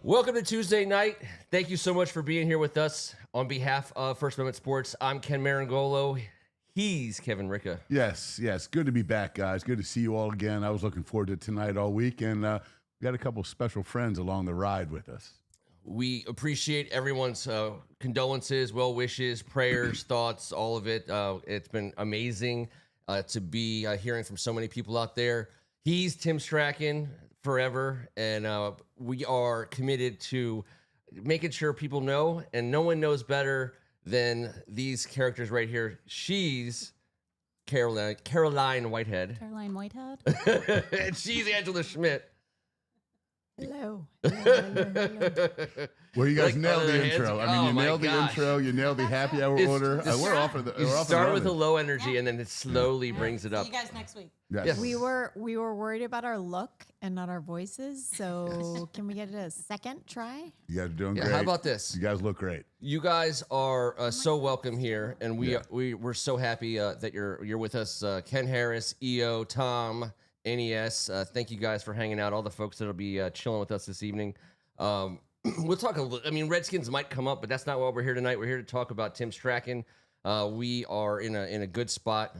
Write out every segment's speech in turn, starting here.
Welcome to Tuesday night. Thank you so much for being here with us. On behalf of First Amendment Sports, I'm Ken Meringolo. He's Kevin Ricca. Yes. Good to be back, guys. Good to see you all again. I was looking forward to tonight all week, and we got a couple special friends along the ride with us. We appreciate everyone's condolences, well wishes, prayers, thoughts, all of it. It's been amazing to be hearing from so many people out there. He's Tim Strachan forever, and we are committed to making sure people know, and no one knows better than these characters right here. She's Caroline Whitehead. Caroline Whitehead. And she's Angela Schmidt. Hello. Well, you guys Like nailed the other intro. hands- I mean, Oh you my nailed the gosh. intro. You nailed the happy hour order. We're off of the. You We're off start and with a running. low energy, and then it slowly brings it See up. you guys next week. Yes. Yes. We were worried about our look and not our voices. So can we get a second try? You guys are doing Yeah, great. how about this? You guys look great. You guys are so welcome here, and we're so happy that you're with us. Ken Harris, EO, Tom, NES. Thank you guys for hanging out. All the folks that'll be chilling with us this evening. We'll talk a little. I mean, Redskins might come up, but that's not why we're here tonight. We're here to talk about Tim Strachan. We are in a good spot.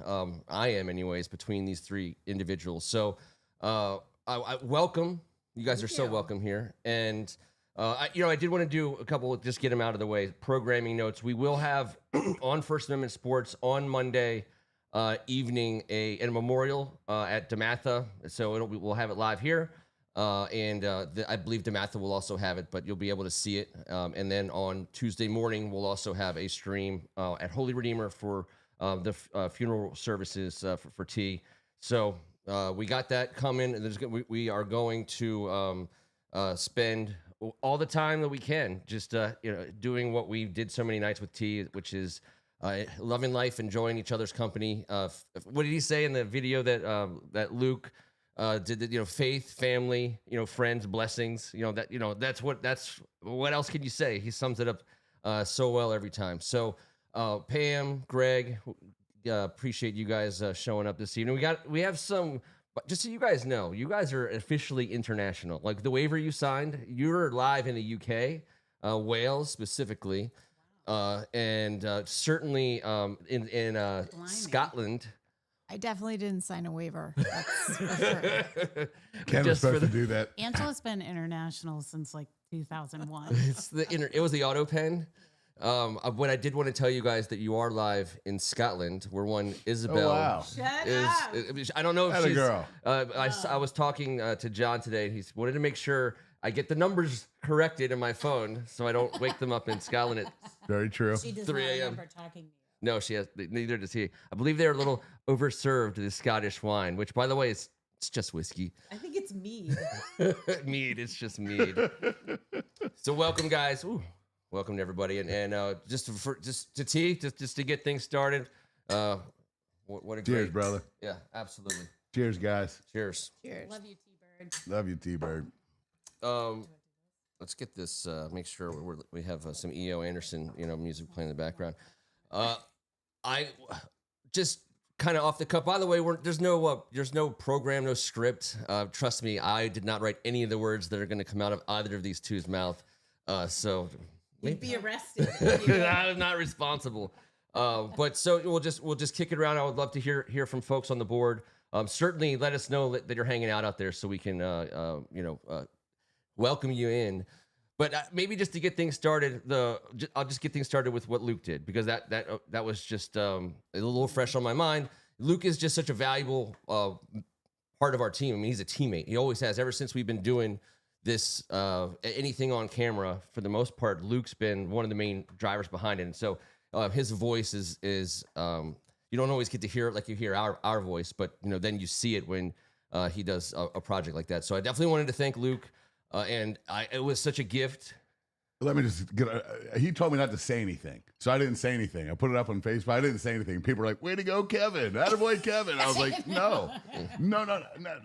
I am, anyways, between these three individuals. So, I welcome. You guys are so welcome here, and. I did want to do a couple, just get them out of the way. Programming notes. We will have on First Amendment Sports on Monday evening a memorial at DeMatha. So we'll have it live here. I believe DeMatha will also have it, but you'll be able to see it. And then on Tuesday morning, we'll also have a stream at Holy Redeemer for the funeral services for T. So we got that coming. We are going to spend all the time that we can, just doing what we did so many nights with T, which is loving life, enjoying each other's company. What did he say in the video that Luke did? Faith, family, friends, blessings. That's what else can you say? He sums it up so well every time. So Pam, Greg, appreciate you guys showing up this evening. We have some. But just so you guys know, you guys are officially international. Like the waiver you signed, you're live in the UK, Wales specifically, and certainly in Scotland. I definitely didn't sign a waiver. That's for sure. Ken was Just for supposed to do that. Angela's been international since like 2001. It was the auto pen. What I did want to tell you guys that you are live in Scotland, where one Isabel Oh, wow. I don't know if Atta she's. girl. I was talking to John today, and he wanted to make sure I get the numbers corrected in my phone, so I don't wake them up in Scotland at. Very true. She does 3 not a.m. remember talking to you. No, she has. Neither does he. I believe they're a little overserved the Scottish wine, which, by the way, it's just whiskey. I think it's mead. Mead. It's just mead. So welcome, guys. Ooh. Welcome to everybody, and just to get things started. What a Cheers, great, brother. Yeah, absolutely. Cheers, guys. Cheers. Cheers. Love you, T-Bird. Love you, T-Bird. Let's get this. Make sure we have some E.O. Anderson, music playing in the background. I just kind of off the cuff. By the way, there's no program, no script. Trust me, I did not write any of the words that are going to come out of either of these two's mouth. So. You'd be arrested. I'm not responsible. But so we'll just kick it around. I would love to hear from folks on the board. Certainly let us know that you're hanging out there so we can welcome you in. But maybe just to get things started, I'll just get things started with what Luke did, because that was just a little fresh on my mind. Luke is just such a valuable part of our team. I mean, he's a teammate. He always has, ever since we've been doing this anything on camera. For the most part, Luke's been one of the main drivers behind it, and so his voice is you don't always get to hear it like you hear our voice, but then you see it when he does a project like that. So I definitely wanted to thank Luke, and it was such a gift. Let me just get. He told me not to say anything, so I didn't say anything. I put it up on Facebook. I didn't say anything. People were like, "Way to go, Kevin! Attaboy, Kevin!" I was like, "No,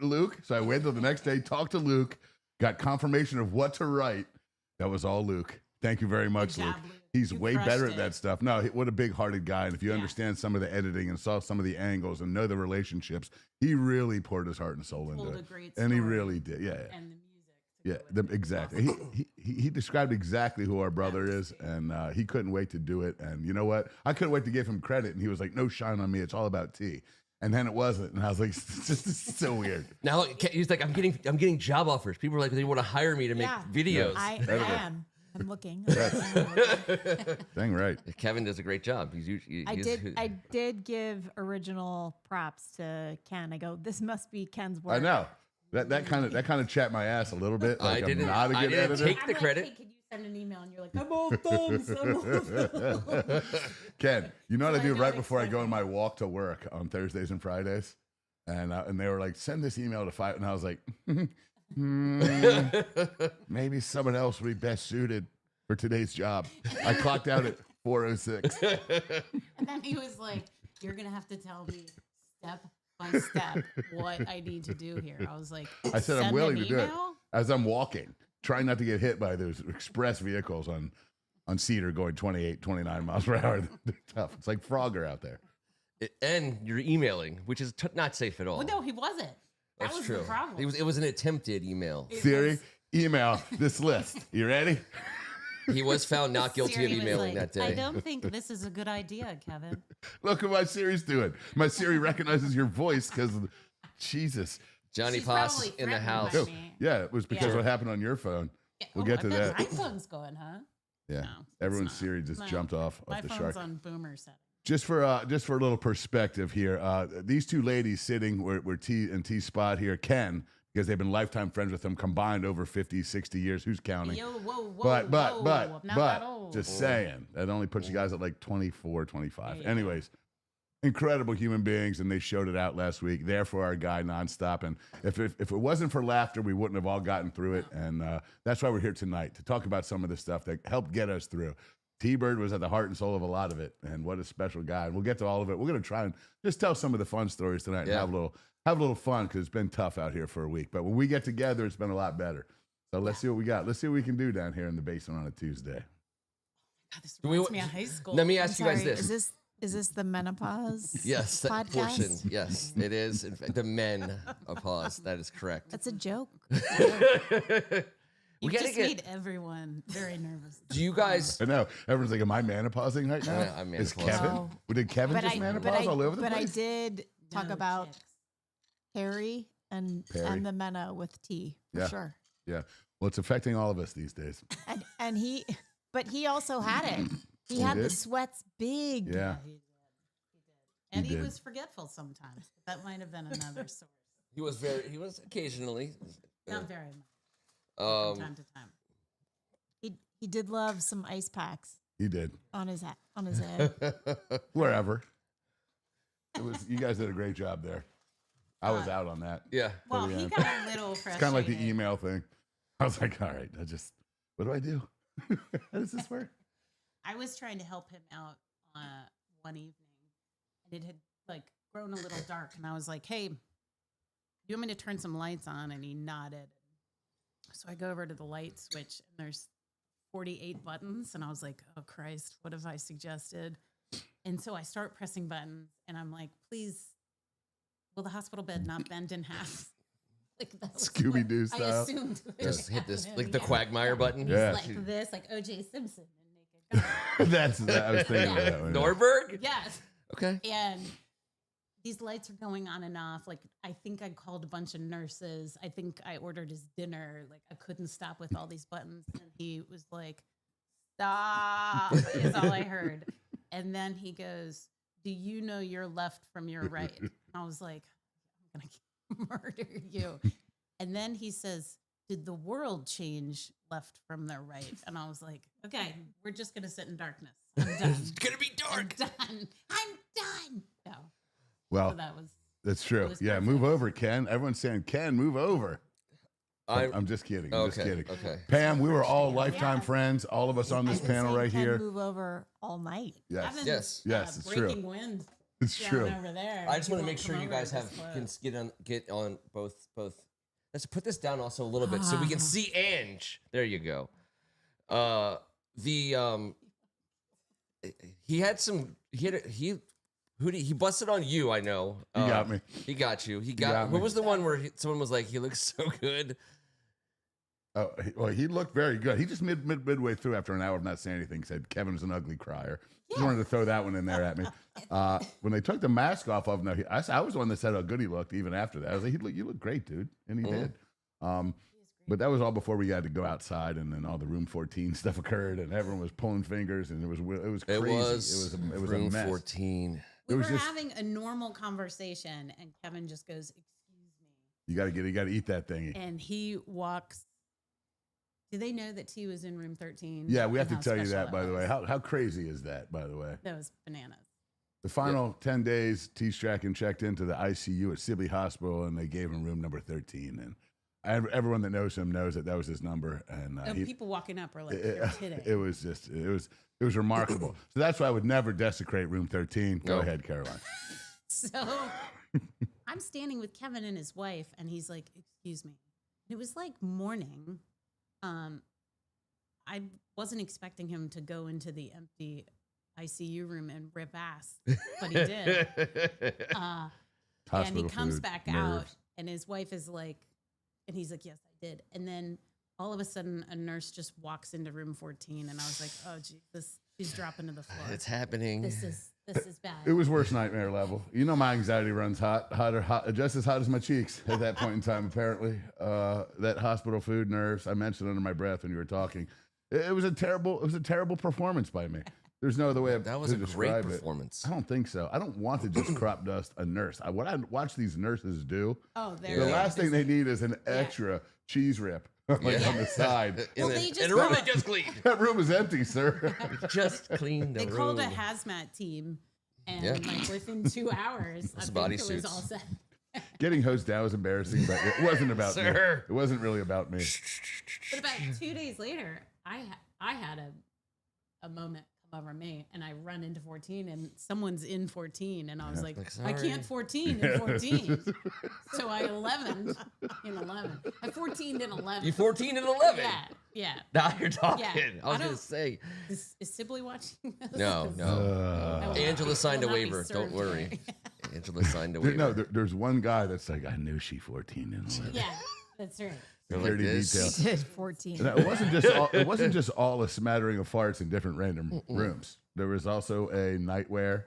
Luke." So I waited till the next day, talked to Luke, got confirmation of what to write. That was all Luke. Thank you very much, Luke. He's You way crushed better at it. that stuff. No, what a big-hearted guy. And if you Yeah. understand some of the editing and saw some of the angles and know the relationships, he really poured his heart and soul into Told a it. great And he story. really did. Yeah. And the music to Yeah, exactly. He described exactly who our brother is, and he couldn't wait to do it. And you know what? I couldn't wait to give him credit, and he was like, "No shine on me. It's all about tea." And then it wasn't, and I was like, "This is so weird." Now he's like, I'm getting job offers. People are like, they want to hire me to make videos. I am. I'm looking. Dang right. Kevin does a great job. I did give original props to Ken. I go, this must be Ken's work. I know that kind of chapped my ass a little bit. Like I'm not a good editor. Take the credit. Hey, can you send an email? And you're like, I'm all thumbs. I'm all thumbs. Ken, you know what I do right before I go on my walk to work on Thursdays and Fridays, and they were like, send this email to 5, and I was like, maybe someone else would be best suited for today's job. I clocked out at 4:06. And then he was like, you're going to have to tell me step by step what I need to do here. I was like, I said I'm "Send willing an to do it email?" as I'm walking, trying not to get hit by those express vehicles on Cedar going 28, 29 miles per hour. They're tough. It's like Frogger out there. And you're emailing, which is not safe at all. Well, no, he wasn't. That That's was true. the problem. It was an attempted email. Siri, email this list. You ready? He was found not guilty Siri of was emailing like, that day. I don't think this is a good idea, Kevin. Look what my Siri's doing. My Siri recognizes your voice because Jesus. Johnny She's Poss probably in the threatened house. by Oh, me. yeah, it was because Yeah. what happened on your phone. We'll Oh, get I to bet that. My phone's going, huh? Yeah, No, it's everyone's not. Siri just No, jumped off My the phone's shark. on boomer setting. Just for a little perspective here, these two ladies sitting where T and T spot here, Ken, because they've been lifetime friends with him combined over 50, 60 years. Who's counting? Yo, whoa, whoa, But whoa, I'm not that old. just saying, that only puts you guys at like 24, 25. Yeah. Anyways, incredible human beings, and they showed it out last week. There for our guy nonstop. And if it wasn't for laughter, we wouldn't have all gotten through it. And that's why we're here tonight, to talk about some of the stuff that helped get us through. T-Bird was at the heart and soul of a lot of it, and what a special guy. And we'll get to all of it. We're going to try and just tell some of the fun stories tonight and Yeah. have a little fun, because it's been tough out here for a week. But when we get together, it's been a lot better. So let's see what we got. Let's see what we can do down here in the basement on a Tuesday. God, this Do we- reminds me of high school. Let me I'm ask you guys sorry, this. Is this the menopause? Yes, that podcast? portion. Yes, it is. In fact, the men pause. That is correct. That's a joke. You gotta just made everyone very nervous. Do you guys? I know. Everyone's like, am I menopausing right now? I'm Is menopausing. Kevin? No. Did Kevin just menopause all over the but I place? did talk No about chicks. Harry and the Mena with T for Yeah. sure. Yeah. Well, it's affecting all of us these days. And he also had it. He He had the did? sweats big. Yeah. He did. And he did. was forgetful sometimes. That might have been another source. He was occasionally. Not very much. Um, From time to time. He did love some ice packs He did. on his head. Wherever. It was. You guys did a great job there. I was out on that. yeah. Well, the he end. got a little frustrated. It's kind of like the email thing. I was like, all right, what do I do? How does this work? I was trying to help him out one evening, and it had like grown a little dark, and I was like, "Hey, you want me to turn some lights on?" And he nodded. So I go over to the light switch, and there's 48 buttons, and I was like, "Oh Christ, what have I suggested?" And so I start pressing buttons, and I'm like, "Please, will the hospital bed not bend in half?" Like that was what Scooby-Doo I style. assumed. Just hit this Yeah. like the Quagmire button. Yeah. Like this, like O.J. Simpson and Naked Gun. That's I was thinking of that one. Norberg. Yes. Okay. And these lights are going on and off. Like, I think I called a bunch of nurses. I think I ordered his dinner. Like, I couldn't stop with all these buttons. And he was like, stop, is all I heard. And then he goes, do you know your left from your right? And I was like, I'm going to murder you. And then he says, did the world change left from their right? And I was like, okay, we're just going to sit in darkness. I'm done. It's gonna be I'm dark. done. I'm done. No. Well, So that was that's true. it was Yeah, perfect. move over, Ken. Everyone's saying, Ken, move over. I'm just kidding. I'm just Okay. kidding. Okay. Pam, we were all lifetime Yeah. friends. All of us on this I've been panel saying right Ken here. Move over all night. Yes, Kevin's, Yes. Yes, it's true. breaking wind it's down true. over there. I just want to He make won't sure come you over guys to have this can get on both. Let's put this down also a little bit so we can see Ange. There you go. He busted on you. I know. You got me. He got you. He got got. What me. was the one where someone was like, "He looks so good"? Oh, well, he looked very good. He just midway through, after an hour of not saying anything, said Kevin's an ugly crier. Just wanted to throw that one in there at me. When they took the mask off of him, I was the one that said how good he looked even after that. I was like, you look great, dude. And he did. But that was all before we had to go outside, and then all the room 14 stuff occurred, and everyone was pulling fingers, and it was crazy. It was room a mess. 14. We It were was just- having a normal conversation, and Kevin just goes, "Excuse me," You got to eat that thingy. and he walks. Do they know that T was in room 13? Yeah, we have and to how tell you special that, by the way. was? How crazy is that, by the way? That was bananas. The final 10 days, T. Strachan checked into the ICU at Sibley Hospital, and they gave him room number 13. And everyone that knows him knows that was his number. And People walking up were like, "You're kidding." it was remarkable. So that's why I would never desecrate room 13. Go No. ahead, Caroline. So I'm standing with Kevin and his wife, and he's like, "Excuse me." It was like morning. I wasn't expecting him to go into the empty ICU room and rip ass, but he did. And he Hospital comes food, back out, nerves. and his wife is like, and he's like, "Yes, I did." And then all of a sudden, a nurse just walks into room 14, and I was like, "Oh, Jesus, she's dropping to the floor. It's happening. This is bad." It was worst nightmare level. You know, my anxiety runs hot, just as hot as my cheeks at that point in time. Apparently, that hospital food, nerves. I mentioned under my breath when you were talking. It was a terrible performance by me. There's no other way That was to a great describe it. performance. I don't think so. I don't want to just crop dust a nurse. What I watch these nurses do, Oh, the they're last thing they need is an extra cheese rip on the side. Well, they just in a room call they just cleaned. That room is empty, sir. Just cleaned the They room. called a hazmat team, and like within 2 hours, I think body it was suits. all set. Getting hosed down was embarrassing, but it wasn't about me. Sir. It wasn't really about me. But about 2 days later, I had a moment come over me, and I run into 14, and someone's in 14, and I was like, Like, I sorry. can't 14 in 14. So I 11 in 11. I 14 in 11. You 14 and 11. Yeah. Now you're talking. Yeah. I was I going don't- to say. Is Sibley watching this? No, no. I will Angela not- signed a will not be waiver. Don't served worry. today. Angela signed a waiver. No, there's one guy that's like, I knew she 14 and 11. Yeah, that's right. They're like Security this. detail. He did 14. And it wasn't just all a smattering of farts in different random rooms. There was also a nightwear.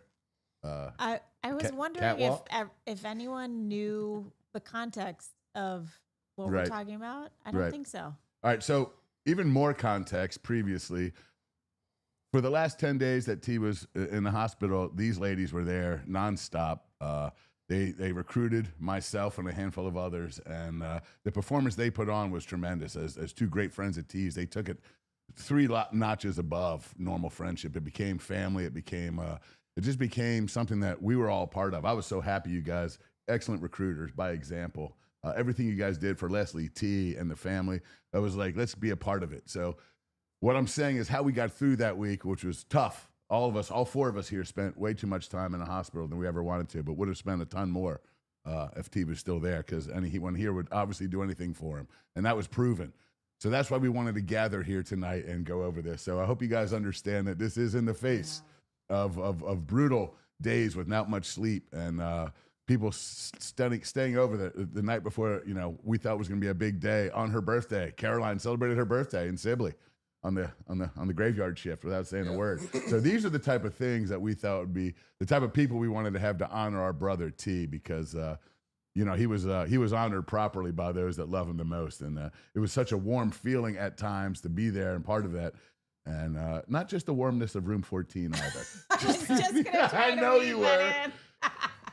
I was wondering catwalk? if anyone knew the context of what Right. we're talking about. I don't Right. think so. All right, so even more context previously. For the last 10 days that T was in the hospital, these ladies were there nonstop. They recruited myself and a handful of others, and the performance they put on was tremendous. As two great friends of T's, they took it three notches above normal friendship. It became family. It just became something that we were all part of. I was so happy, you guys, excellent recruiters by example. Everything you guys did for Leslie, T, and the family, I was like, let's be a part of it. So what I'm saying is how we got through that week, which was tough. All of us, all four of us here spent way too much time in the hospital than we ever wanted to, but would have spent a ton more if T was still there, because anyone here would obviously do anything for him. And that was proven. So that's why we wanted to gather here tonight and go over this. So I hope you guys understand that this is in the face of brutal days with not much sleep and people staying over the night before, we thought was going to be a big day on her birthday. Caroline celebrated her birthday in Sibley on the graveyard shift without saying a word. So these are the type of things that we thought would be the type of people we wanted to have to honor our brother T, because he was honored properly by those that love him the most, and it was such a warm feeling at times to be there and part of that, and not just the warmness of room 14 either. I was just gonna try I to know weave you that were. in.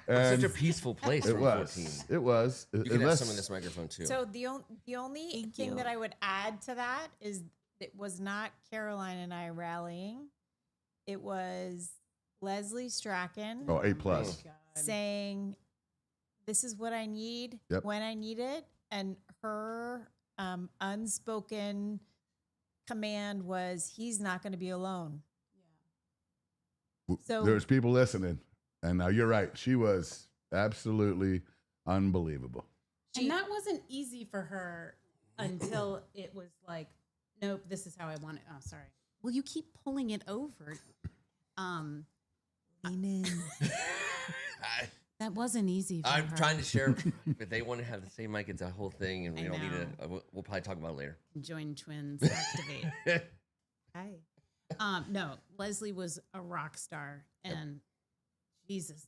And Such a peaceful place. it room was. 14. It was. You can have some in this microphone too. So the only thing you. that I would add to that is it was not Caroline and I rallying. It was Leslie Strachan Oh, A+. saying, "This is what I need Yep. when I need it," and her unspoken command was, "He's not going to be alone." So- There's people listening, and now you're right. She was absolutely unbelievable. And that wasn't easy for her until it was like, nope, this is how I want it. Oh, sorry. Well, you keep pulling it over. Lean in. That wasn't easy for I'm her. trying to share, but they want to have the same mic. It's a whole thing, and we I don't need know. to. We'll probably talk about it later. Join twins, activate. Hi. No, Leslie was a rock star, and Jesus,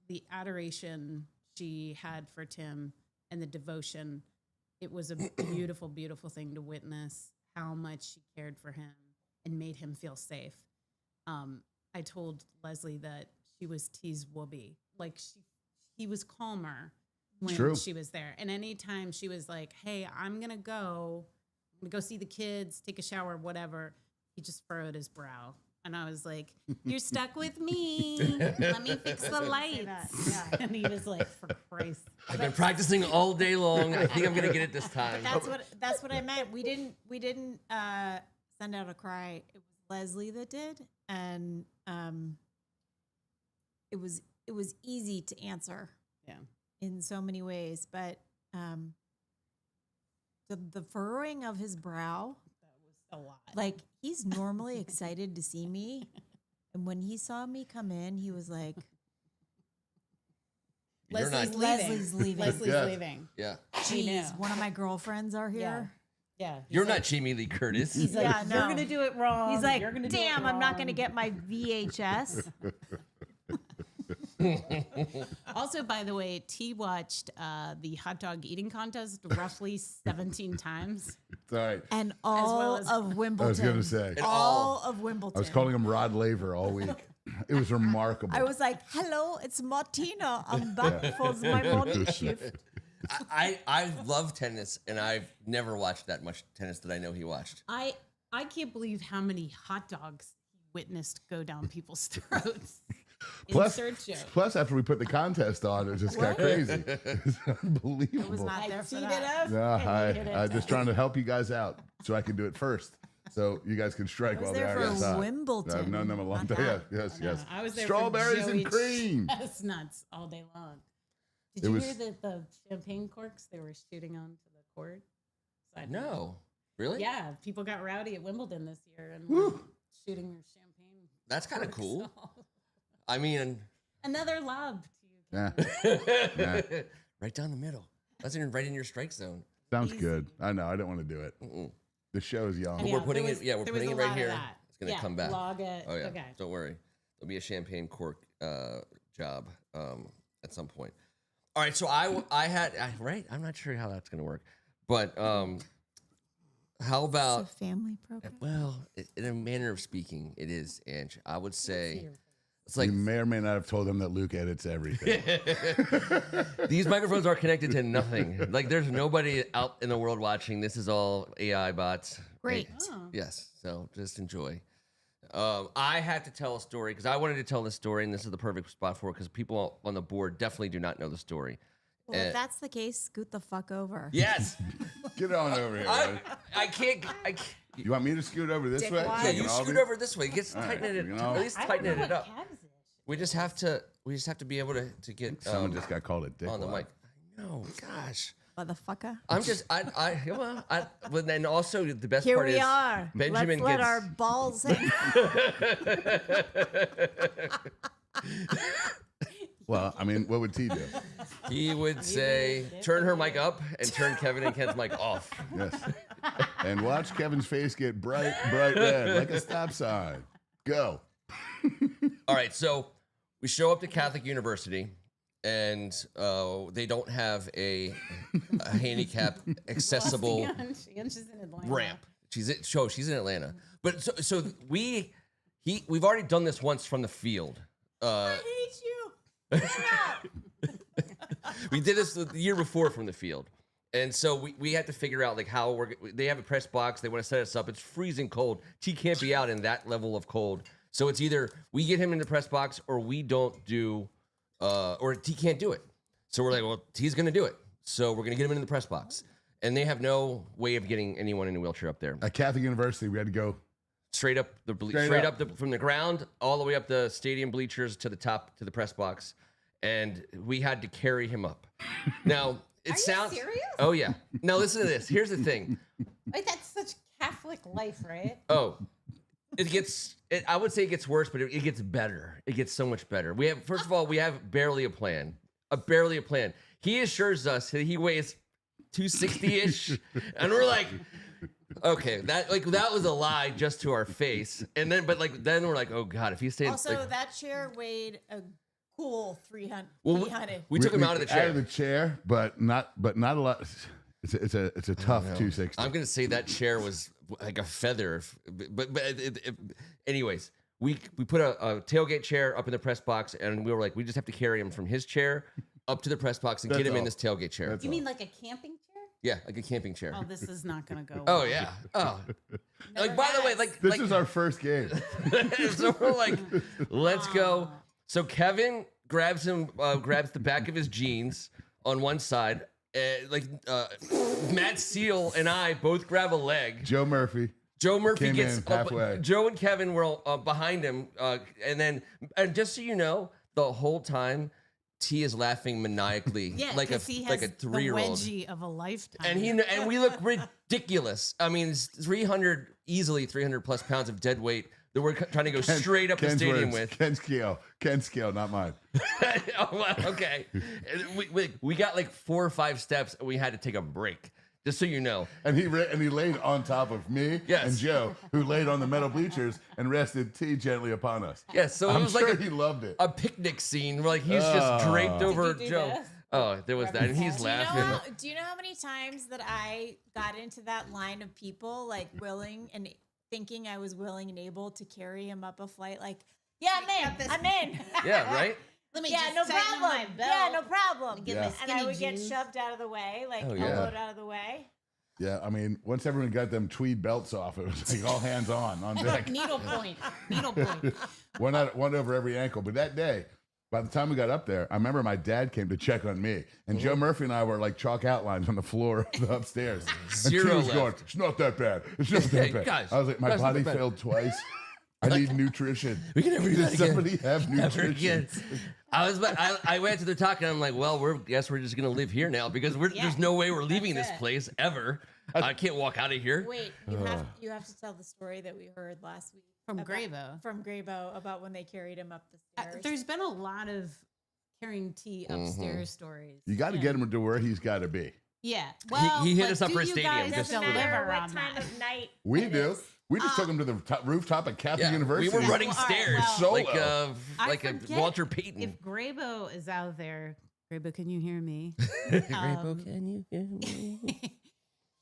the adoration she had for Tim and the devotion, it was a beautiful, beautiful thing to witness how much she cared for him and made him feel safe. I told Leslie that she was T's whoopee. Like he was calmer when True. she was there. And anytime she was like, hey, I'm going to go see the kids, take a shower, whatever, he just furrowed his brow. And I was like, you're stuck with me. Let me fix the lights. Yeah. And he was like, for Christ. I've been practicing all day long. I think I'm gonna get it this time. That's what I meant. We didn't send out a cry. It was Leslie that did, and it was easy to answer. Yeah. In so many ways, but the furrowing of his brow, A lot. like he's normally excited to see me, and when he saw me come in, he was like, You're not. Leslie's leaving. Leslie's Yeah. leaving. Yeah, She knew. Jeez, one of my girlfriends are here. Yeah. you're not Jamie Lee Curtis. He's like, Yeah, you're no. gonna do it wrong. He's like, you're gonna do it damn, I'm not wrong." going to get my VHS. Also, by the way, T watched the hot dog eating contest roughly 17 times. It's all right. And all well as- of Wimbledon. I was going to say. And all of Wimbledon. I was calling him Rod Laver all week. It was remarkable. I was like, hello, it's Martina. I'm back for my morning shift. I love tennis, and I've never watched that much tennis that I know he watched. I can't believe how many hot dogs he witnessed go down people's throats. plus, Insert joke. plus, after we put the contest on, it just got crazy. It's unbelievable. I was not there for Teed it that. up. No, and hit it. I'm just trying to help you guys out so I can do it first. So you guys can strike I was while there they're for outside. Wimbledon. I've known them a long Not time. that. Yes, yes. I was there Strawberries for and Joey cream. Chestnuts all day long. Did It you was- hear that the champagne corks they were shooting onto the court? Side note. No, really? Yeah, people got rowdy at Wimbledon this year and Woo. were shooting their champagne. That's kind of corks cool. all- I mean, Another lob to you. Yeah, right down the middle. That's even right in your strike zone. sounds good. I know. I don't want to do it. Mm-mm. The show's young. But we're putting it. Yeah, we're there was putting a it right lot of here. that. It's gonna come back. Log it. Oh yeah. Okay. Don't worry. There'll be a champagne cork job at some point. All right. So right. I'm not sure how that's gonna work, but how It's about? a family program. Well, in a manner of speaking, it is, Ange. I would say it's like You may or may not have told them that Luke edits everything. these microphones are connected to nothing. Like there's nobody out in the world watching. This is all AI bots. Great. Oh. Yes. So just enjoy. I had to tell a story because I wanted to tell this story, and this is the perfect spot for it because people on the board definitely do not know the story. Well, if that's the case, scoot the fuck over. Yes. Get on over here. buddy. I can't. You want me to scoot over this way? Yeah, We you can all scoot be- over this way. Get All right, tighten it. you know. At least I tighten don't know it what up. Cavs is. We just have to be able to get Someone just got called a dick. on the mic. No, gosh. Motherfucker. I'm just but then also the best Here part we is are. Benjamin Let's let gets our balls hang. Well, I mean, what would T do? he would say turn her mic up and turn Kevin and Ken's mic off. Yes. And watch Kevin's face get bright red, like a stop sign. Go. All right, so we show up to Catholic University, and they don't have a handicap accessible Ange is in Atlanta. ramp. She's in Atlanta, but so we've already done this once from the field. I hate you. We did this the year before from the field. And so we had to figure out like how they have a press box. They want to set us up. It's freezing cold. T can't be out in that level of cold. So it's either we get him in the press box or we don't do, or T can't do it. So we're like, well, T's going to do it. So we're going to get him in the press box. And they have no way of getting anyone in a wheelchair up there. At Catholic University, we had to go. Straight up from the ground all the way up the stadium bleachers to the top to the press box, and we had to carry him up. Now it sounds serious? Oh yeah. Now listen to this. Here's the thing. Like that's such Catholic life, right? Oh, I would say it gets worse, but it gets better. It gets so much better. First of all, we have barely a plan. barely a plan. He assures us that he weighs 260-ish, and we're like, okay, that was a lie just to our face. And then, then we're like, oh God, if he's staying. Also, that chair weighed a cool 300. Well, 300. we took him out of the chair. Out of the chair, but not a lot. It's a tough 260. I'm gonna say that chair was like a feather, but anyways, we put a tailgate chair up in the press box, and we were like, we just have to carry him from his chair up to the press box and get him in this tailgate chair. You mean like a camping chair? Yeah, like a camping chair. Oh, this is not going to go Oh well. yeah. Oh, like by the way, This is our first game. so we're like, let's go. So Kevin grabs the back of his jeans on one side. Matt Seal and I both grab a leg. Joe Murphy Came gets in halfway. Joe and Kevin were behind him, and just so you know, the whole time T is laughing maniacally, Yeah, like a he has like a 3-year-old. the wedgie of a lifetime. And we look ridiculous. I mean, it's 300 plus pounds of dead weight that we're trying to go straight up the Ken's stadium words. with. Ken's scale, not mine. Oh, well, okay, we got like 4 or 5 steps, and we had to take a break. Just so you know. And he laid on top of me and Joe, who laid on the metal bleachers and rested T gently upon us. Yes, so it I'm was sure like he loved it. a picnic scene where like he's just draped over Did you do Joe. this? Oh, there was that, and he's laughing. Do you know how many times that I got into that line of people, like willing and thinking I was willing and able to carry him up a flight? Like, yeah, I'm in. Yeah, right. Let me Yeah, just no tighten on my problem. belt. Yeah, no problem. Get my And I skinny would get jeans. shoved out of the way, like Oh, yeah. elbowed out of the way. Yeah, I mean, once everyone got them tweed belts off, it was like all hands on deck. Needle point. one over every ankle. But that day, by the time we got up there, I remember my dad came to check on me, and Joe Murphy and I were like chalk outlines on the floor of the upstairs. Zero and T was left. going, "It's not that bad. It's not that bad." Guys, I was like, "My guys, body not that bad." failed twice. I need nutrition." We can never do Does that again. somebody have Never nutrition? again. I went to the talk, and I'm like, well, guess we're just gonna live here now because there's no way we're leaving this place ever. I can't walk out of here. Wait, you have to tell the story that we heard last week From about- Graybo. From Graybo about when they carried him up the stairs. There's been a lot of carrying tea upstairs stories. You got to get him to where he's got to be. Yeah. Well, he hit us but up do for a you stadium, guys just doesn't so matter deliver what on time that? of night. We it do. is. We just took him to the rooftop at Catholic Yeah, University. we were running Well, all right, stairs well- Solo. like I a forget Walter Payton. If Graybo is out there, Graybo, can you hear me? Graybo, can you hear me?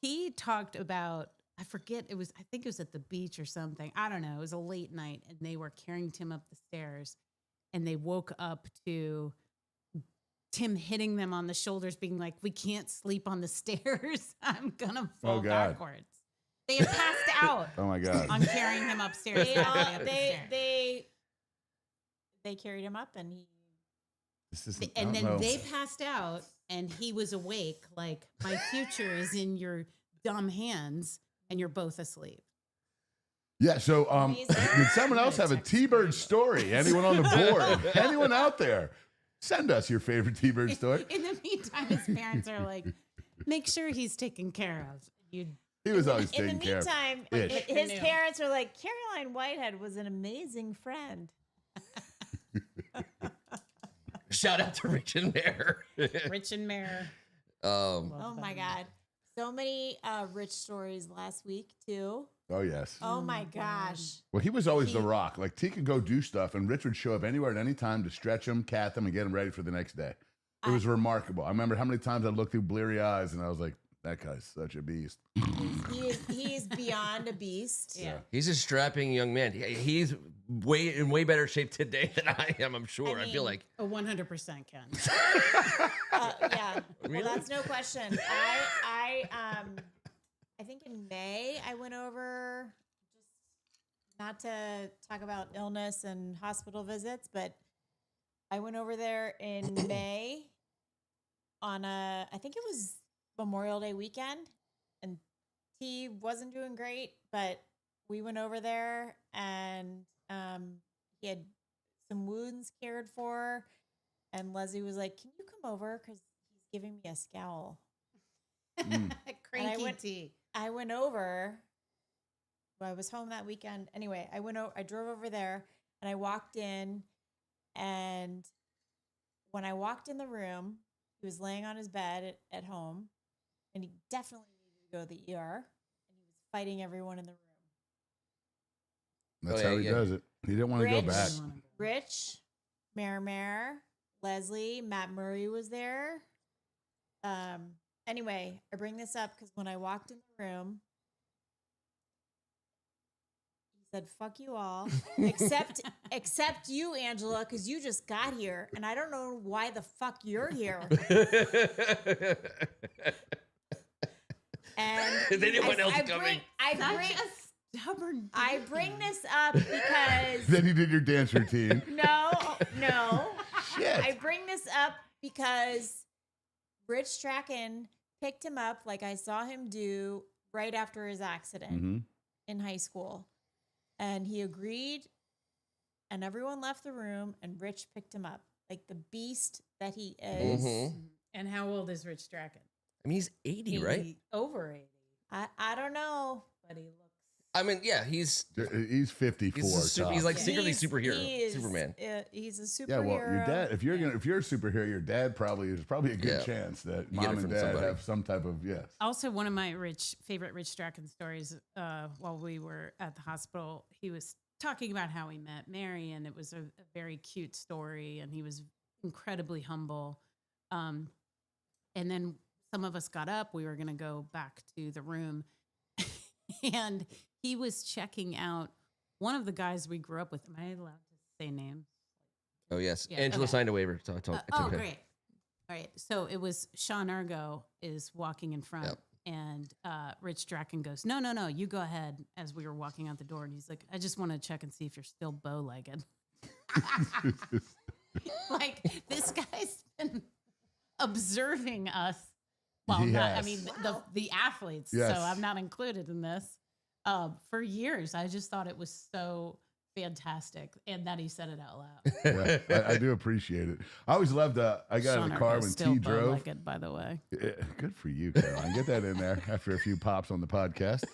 He talked about, I forget, I think it was at the beach or something. I don't know. It was a late night, and they were carrying Tim up the stairs, and they woke up to Tim hitting them on the shoulders, being like, "We can't sleep on the stairs. I'm gonna fall God. backwards." They had passed out Oh my God. on carrying him upstairs. They, They, all, they carried him up, and he. This is, and then they passed out, and he was awake. Like, my future is in your dumb hands, and you're both asleep. Yeah, so Amazing. did someone else have a T-Bird story? Anyone on the board? Anyone out there? Send us your favorite T-Bird story. In the meantime, his parents are like, make sure he's taken care of. You He was always In the taken care of. meantime, Ish. his New. parents are like, Caroline Whitehead was an amazing friend. Shout out to Rich and Mayor. Rich and Mayor. Oh my God. So many rich stories last week, too. Oh, yes. Oh my gosh. Well, he was always the rock. Like, T could go do stuff, and Rich would show up anywhere at any time to stretch him, cath him, and get him ready for the next day. It was remarkable. I remember how many times I looked through bleary eyes, and I was like, that guy's such a beast. He is beyond a beast. Yeah. He's a strapping young man. He's in way better shape today than I am. I'm sure. I feel mean, like. A 100% Ken. Yeah. Really? Well, that's no question. I think in May I went over, just not to talk about illness and hospital visits, but I went over there in May on I think it was Memorial Day weekend, and he wasn't doing great, but we went over there, and he had some wounds cared for, and Leslie was like, "Can you come over? Because he's giving me a scowl." Cranky went- T. I went over. Well, I was home that weekend. Anyway, I drove over there, and I walked in, and when I walked in the room, he was laying on his bed at home, and he definitely needed to go to the ER, and he was fighting everyone in the room. That's how he does it. He didn't want to go Rich. back. Rich, Mare, Leslie, Matt Murray was there. Anyway, I bring this up because when I walked in the room, he said, "Fuck you all, except you, Angela, because you just got here, and I don't know why the fuck you're here." And Then anyone else coming. I bring this up because Then you did your dance routine. no. Shit. I bring this up because Rich Strachan picked him up like I saw him do right after his accident in high school. And he agreed, and everyone left the room, and Rich picked him up like the beast that he is. And how old is Rich Strachan? I mean, he's 80, right? Over 80. I don't know. But he looks. I mean, yeah, he's 54. he's like Yeah. secretly superhero, He is, Superman. He's a superhero. Yeah, well, your dad. If you're a superhero, your dad there's probably a good chance that You get mom it and from dad somebody. have some type of Also, one of my favorite Rich Strachan stories while we were at the hospital, he was talking about how he met Mary, and it was a very cute story, and he was incredibly humble. And then some of us got up. We were going to go back to the room, and he was checking out one of the guys we grew up with. Am I allowed to say names? Oh yes, Yeah, Angela okay. signed a waiver. So it's okay. Great. All right. So it was Sean Ergo is walking in front, Yep. and Rich Strachan goes, No, you go ahead, as we were walking out the door. And he's like, I just want to check and see if you're still bow-legged. Like, this guy's been observing us. Well, He not, I has. mean, the athletes. Yes. So I'm not included in this. For years, I just thought it was so fantastic, and that he said it out loud. Yeah, I do appreciate it. I always loved. I got Sean in the car Ergo's when still T drove. bow-legged, by the way. Yeah, good for you, Caroline. Get that in there after a few pops on the podcast.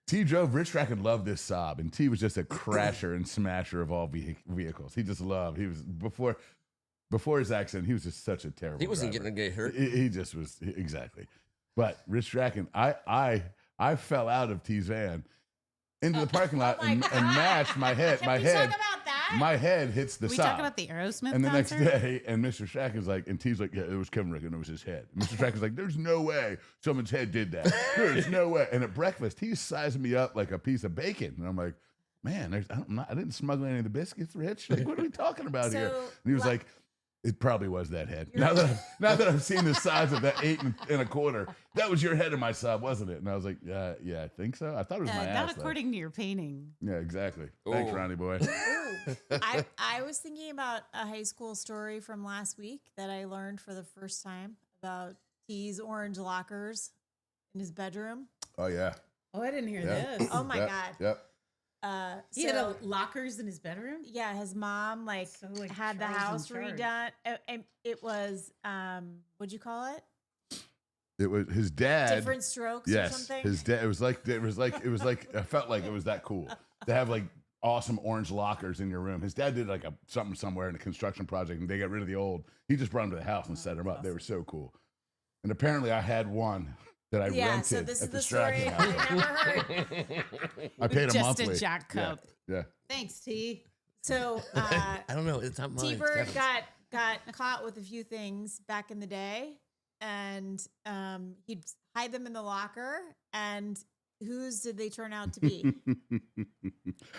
T drove. Rich Strachan loved this Saab, and T was just a crasher and smasher of all vehicles. He just loved. He was before his accident. He was just such a terrible. He wasn't driver. getting to get hurt. He just was exactly. But Rich Strachan, I fell out of T's van into the parking lot Oh my and God. mashed my head. Can my we head. talk about that? My head hits the we Saab. talk about the Aerosmith And the next concert? day, and Mr. Strachan's like, and T's like, yeah, it was Kevin Rick, and it was his head. And Mr. Strachan's like, there's no way someone's head did that. There's no way. And at breakfast, he's sizing me up like a piece of bacon. And I'm like, man, I didn't smuggle any of the biscuits, Rich. Like, what are we talking about here? So, And he was like, it probably was that head. You're- Now that I've seen the size of that 8.25, that was your head in my Saab, wasn't it? And I was like, yeah, I think so. I thought it was my ass. Not though. according to your painting. Yeah, exactly. Thanks, Oh. Ronnie boy. I was thinking about a high school story from last week that I learned for the first time about T's orange lockers in his bedroom. Oh yeah. Oh, I didn't hear Yeah. this. Oh my Yep, God. Yep. He had lockers in his bedroom? Yeah, his mom So, like, had the Charles in house charge. redone. And it was what'd you call it? It was his dad. Different strokes or Yes, something. his dad. It was like I felt like it was that cool to have like awesome orange lockers in your room. His dad did like something somewhere in a construction project, and they got rid of the old. He just brought them to the house and set them up. They were so cool. And apparently, I had one that I yeah, rented so this is at the the story Strachan I house. never heard. I paid a Just monthly. a Jack Yeah, Cope. yeah. Than's T. So I don't know. It's not mine. it's T-Bird Kevin's. got caught with a few things back in the day, and he'd hide them in the locker. And whose did they turn out to be?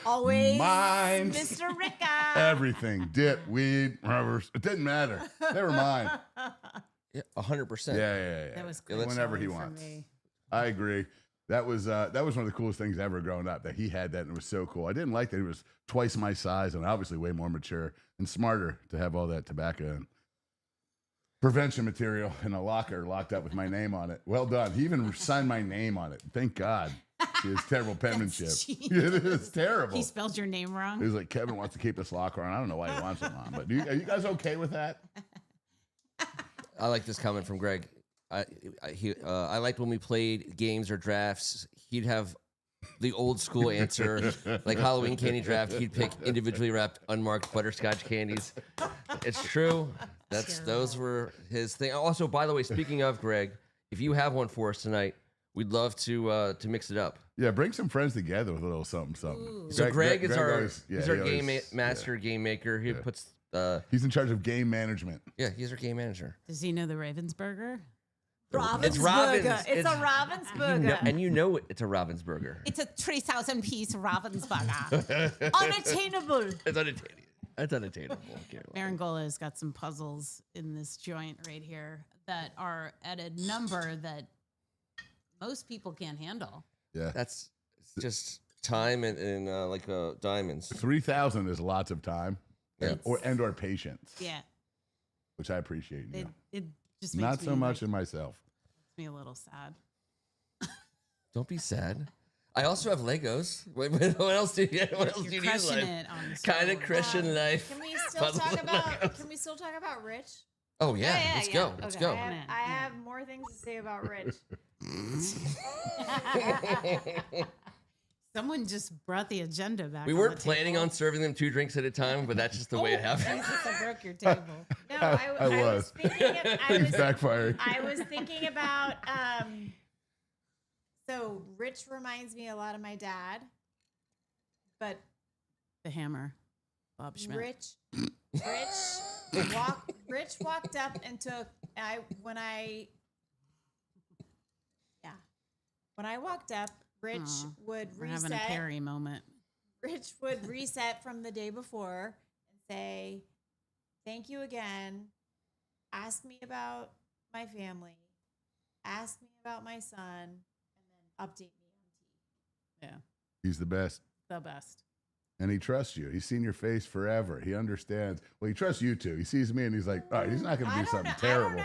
Always Mine. Mr. Ricca. Everything, dip, weed, rubbers. It didn't matter. They were mine. Yeah, 100%. Yeah. That was Yeah, great whenever he for wants. me. I agree. That was one of the coolest things ever growing up, that he had that, and it was so cool. I didn't like that he was twice my size and obviously way more mature and smarter to have all that tobacco and prevention material in a locker locked up with my name on it. Well done. He even signed my name on it. Thank God. His terrible penmanship. cheap. It is terrible. He spelled your name He wrong. was like, Kevin wants to keep this locker on. I don't know why he wants it on, but are you guys okay with that? I like this comment from Greg. I liked when we played games or drafts. He'd have the old school answer, like Halloween candy draft, he'd pick individually wrapped, unmarked butterscotch candies. It's true. Those were his thing. Also, by the way, speaking of Greg, if you have one for us tonight, we'd love to mix it up. Yeah, bring some friends together with a little something, something. Ooh. So Greg is our always- he's our he game always- master, game maker. He puts He's in charge of game management. he's our game manager. Does he know the Ravensburger? Robin's Robin's. Burger. It's a Robin's Burger. And you know it's a Robin's burger. It's a 3,000 piece Ravensburger. Unattainable. It's unattainable. It's unattainable. Meringolo has got some puzzles in this joint right here that are at a number that most people can't handle. Yeah. That's just time and like diamonds. 3,000 is lots of time. Yeah. Or patience. Yeah. Which I appreciate in you. It just makes Not so me, much like, in myself. makes me a little sad. Don't be sad. I also have Legos. What else do you? What else do You're you need in crushing life? it on the Star Kind of Wars. Christian life. Can we still Puzzles talk and about? Legos. Can we still talk about Rich? Oh yeah, let's yeah. go. Let's Okay. go. I have more things to say about Rich. Someone just brought the agenda back. We on weren't the planning table. on serving them 2 drinks at a time, but that's just the way it happened. Jesus, I broke your table. No, I I was was. thinking. It's backfiring. I was thinking about. So Rich reminds me a lot of my dad, but The hammer, Bob Schmidt. Rich walked up and took. When I walked up, Rich Aw, would We're having a reset. Perry moment. Rich would reset from the day before and say, "Thank you again. Ask me about my family. Ask me about my son, and then update me on T." Yeah, He's the best. the best. And he trusts you. He's seen your face forever. He understands. Well, he trusts you too. He sees me and he's like, all right, he's not going to do something terrible.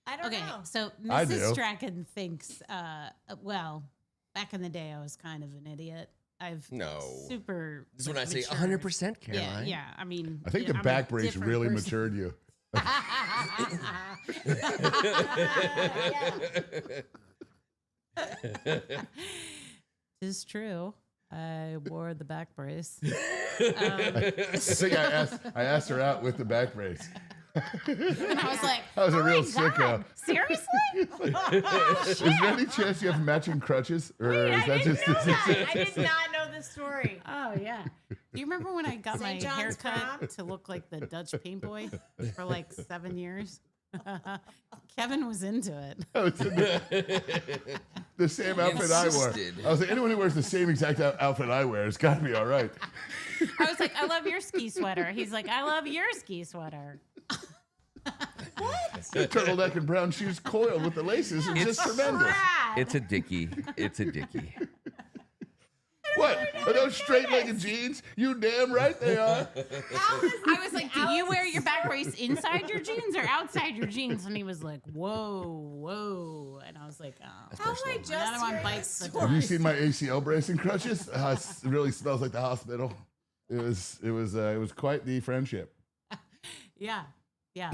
I don't Okay, know. so I do. Mrs. Strachan thinks, well, back in the day, I was kind of an idiot. I've No. super. This is when I say matured. 100%, Yeah, Caroline. yeah. I mean, I think the I'm a back brace different really person. matured you. It's true. I wore the back brace. I think I asked her out with the back brace. And I was like, I was a oh real my sicko. God, seriously? Is there any chance you have matching crutches? Or Wait, is I that didn't just know that. I did not know the story. Oh, yeah. Do you remember when I got my St. John's haircut prom? to look like the Dutch paint boy for like 7 years? Kevin was into it. the same outfit I wore? Insisted. I was like, anyone who wears the same exact outfit I wear, it's got to be all right. I was like, I love your ski sweater. He's like, I love your ski sweater. Turtleneck and brown shoes coiled with the laces is just tremendous. Brad. It's a dickie. It's a dickie. What? Are those straight-legged jeans? You damn right they are. I was like, do you wear your back brace inside your jeans or outside your jeans? And he was like, whoa, whoa. And I was like, oh. How am I Another just one hearing bites the this Have you story? seen my ACL bracing crutches? It really smells like the hospital. It was quite the friendship. Yeah. Yeah.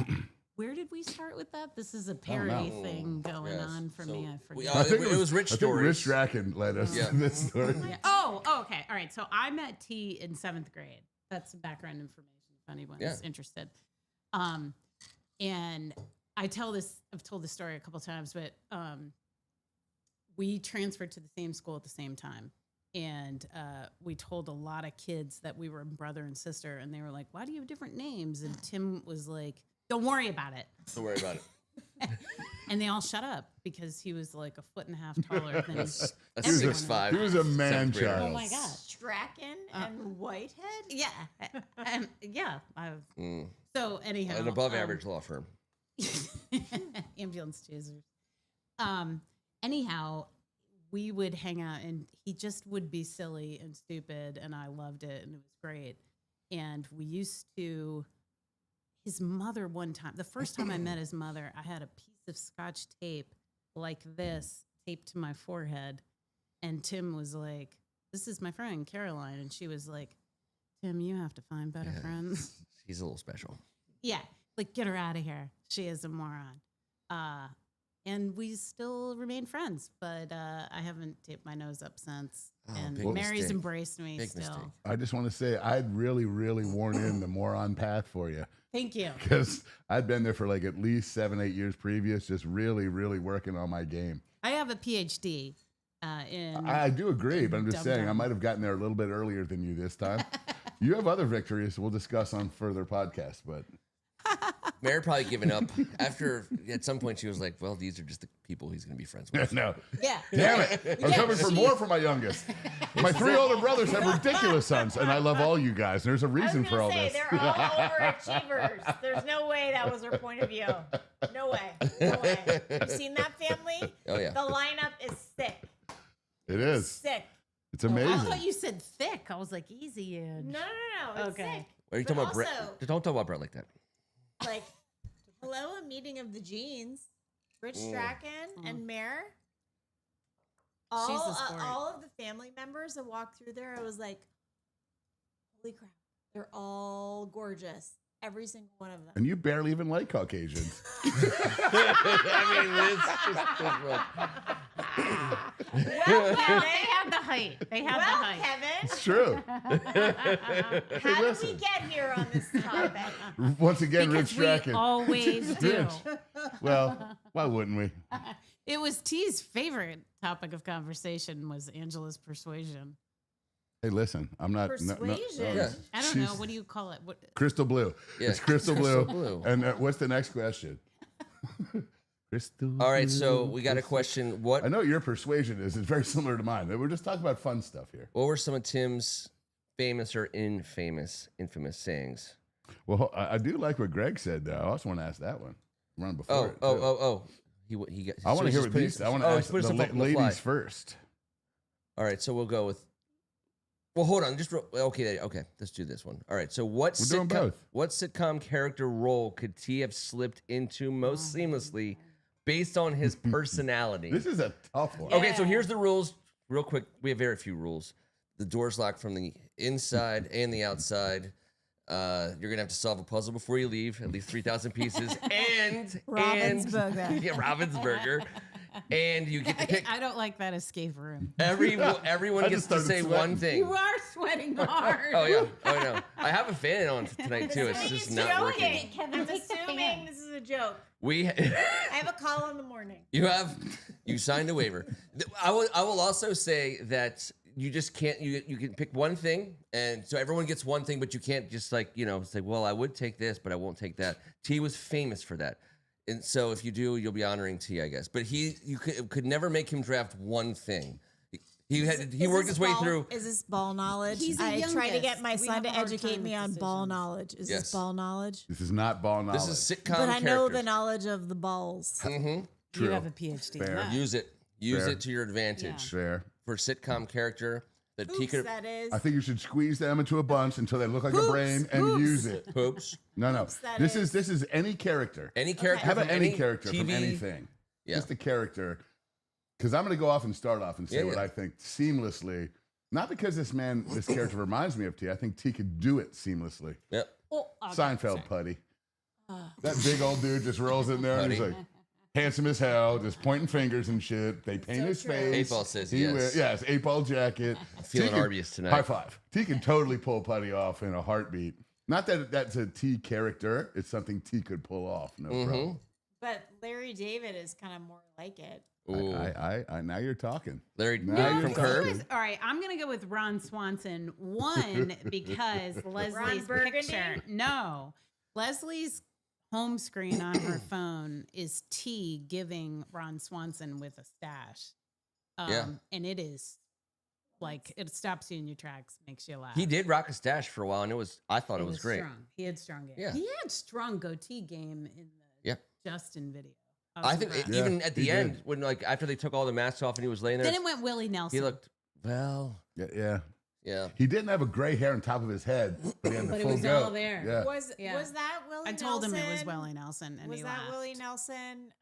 Where did we start with that? This is a know. parody thing going Yes. on for So me. I we- forget. it was Rich I think stories. Rich Strachan led us Yeah. to this story. Yeah. Oh, okay. All right. So I met T in 7th grade. That's some background information if anyone's Yeah. interested. And I've told this story a couple times, but we transferred to the same school at the same time. And we told a lot of kids that we were brother and sister, and they were like, "Why do you have different names?" And Tim was like, "Don't worry about it." Don't worry about it. And they all shut up because he was like a foot and a half taller than That's everyone. 6'5". He was a man Seventh grader. child. Oh my god! Strachan and Whitehead? Yeah, yeah. Mm. So anyhow, An above average law firm. ambulance chasers. Anyhow, we would hang out, and he just would be silly and stupid, and I loved it, and it was great. And we used to. His mother one time, the first time I met his mother, I had a piece of Scotch tape like this taped to my forehead. And Tim was like, "This is my friend, Caroline." And she was like, "Tim, you have to find better friends." He's a little special. Yeah, like, get her out of here. She is a moron. and we still remain friends. But I haven't taped my nose up since. Oh, And big Mary's mistake. embraced me Big still. mistake. I just want to say I'd really worn in the moron path for you. Thank you. Because I'd been there for like at least 7-8 years previous, just really working on my game. I have a PhD in. I do agree, but I'm just saying I dum-dum. might have gotten there a little bit earlier than you this time. You have other victories we'll discuss on further podcasts, but Mary probably given up after. At some point, she was like, "Well, these are just the people he's going to be friends with." no. Yeah. Damn it. I'm hoping for more for my youngest. My 3 older brothers have ridiculous sons, and I love all you guys. There's a reason for all this. They're all overachievers. There's no way that was her point of view. No way. No way. You've seen that family? Oh yeah. The lineup is sick. It is. Sick. It's I amazing. thought you said thick. I was like, easy in. No. It's Okay. sick. Are you But talking about Brett? also- Don't talk about Brett like that. Like, hello, a meeting of the genes. Rich Strachan and Mare. She's a sport. All of the family members that walked through there, I was like, holy crap. They're all gorgeous. Every single one of them. And you barely even like Caucasians. I mean, Well, They Kevin. have the height. They have the Well, height. Kevin. It's true. How did we listen. get here on this topic? Once again, Rich Because we Strachan. always do. Well, why wouldn't we? It was T's favorite topic of conversation was Angela's persuasion. Hey, listen, I'm not. Persuasion. Yeah. I don't know. She's- What do you call it? What? Crystal blue. Yeah, It's crystal crystal blue. blue. And what's the next question? Crystal. All right, so blue, we got a crystal- question. What I know your persuasion is. It's very similar to mine. We're just talking about fun stuff here. were some of Tim's famous or infamous sayings? Well, I do like what Greg said, though. I also want to ask that one. Run before. Oh. He got. I want to he's hear just what putting these. some- I want to he's ask putting the some up on the fly. ladies first. All right, so we'll go with. Well, hold on. Okay. Let's do this one. All right. So We're doing both. what sitcom character role could T have slipped into most seamlessly, based on his personality? This is a tough one. Okay, so here's the rules. Real quick, we have very few rules. The door's locked from the inside and the outside. You're gonna have to solve a puzzle before you leave, at least 3,000 pieces, and Ravensburger. yeah, Ravensburger, and you get to pick. I don't like that escape room. Everyone I gets just to started say sweating. one thing. You are sweating hard. Oh yeah, I know. I have a fan on tonight too. It's just not working. I'm assuming this is a joke. We. I have a call in the morning. You signed a waiver. I will also say that you just can't. You can pick one thing, and so everyone gets one thing, but you can't just say, well, I would take this, but I won't take that. T was famous for that, and so if you do, you'll be honoring T, I guess. But you could never make him draft one thing. He worked his way through. Is this ball knowledge? He's the I try to get youngest. my We son have to a hard educate time me with on ball decisions. knowledge. Is Yes. this ball knowledge? This is not ball knowledge. This is sitcom. But I know the characters. knowledge of the balls. You True. have a PhD. in Fair. that. Use it Fair. to your advantage Fair. for a sitcom character that T Oops, could. that is. I think you should squeeze them into a bunch until they look like a brain and use it. Poops. No. that This is. is any character. Any character. How about from any character TV? from anything? Yeah. Just a character. Because I'm going to go off and start off and say Yeah, what yeah. I think seamlessly. Not because this character reminds me of T. I think T could do it seamlessly. Yep. Oh, okay, Seinfeld sorry. putty. That big old dude just rolls in there and he's Putty. like, handsome as hell, just pointing fingers and shit. They paint his true. face. 8-Ball says He yes. Yes, 8-ball jacket. feeling T can- Arby's tonight. High five. T can totally pull Putty off in a heartbeat. Not that that's a T character. It's something T could pull off. No problem. But Larry David is kind of more like it. Ooh. I now you're talking. Larry Now from you're Curb. talking. All right, I'm gonna go with Ron Swanson. One, because Leslie's Burgundy? picture. No, Leslie's home screen on her phone is T giving Ron Swanson with a stash. Yeah. And it is like it stops you in your tracks, makes you laugh. He did rock a stash for a while, and I thought it was great. Strong. He had strong game. Yeah. He had strong goatee game in the Yeah. Justin video. I think impressed. Yeah, even at the he end, did. when after they took all the masks off and he was laying there, Then it went Willie Nelson. he looked well. Yeah. Yeah. He didn't have a gray hair on top of his head, but he had the But it full was goat. all there. Yeah. Was Yeah. that Willie I Nelson? told him it was Willie Nelson, and Was he that laughed. Willie Nelson?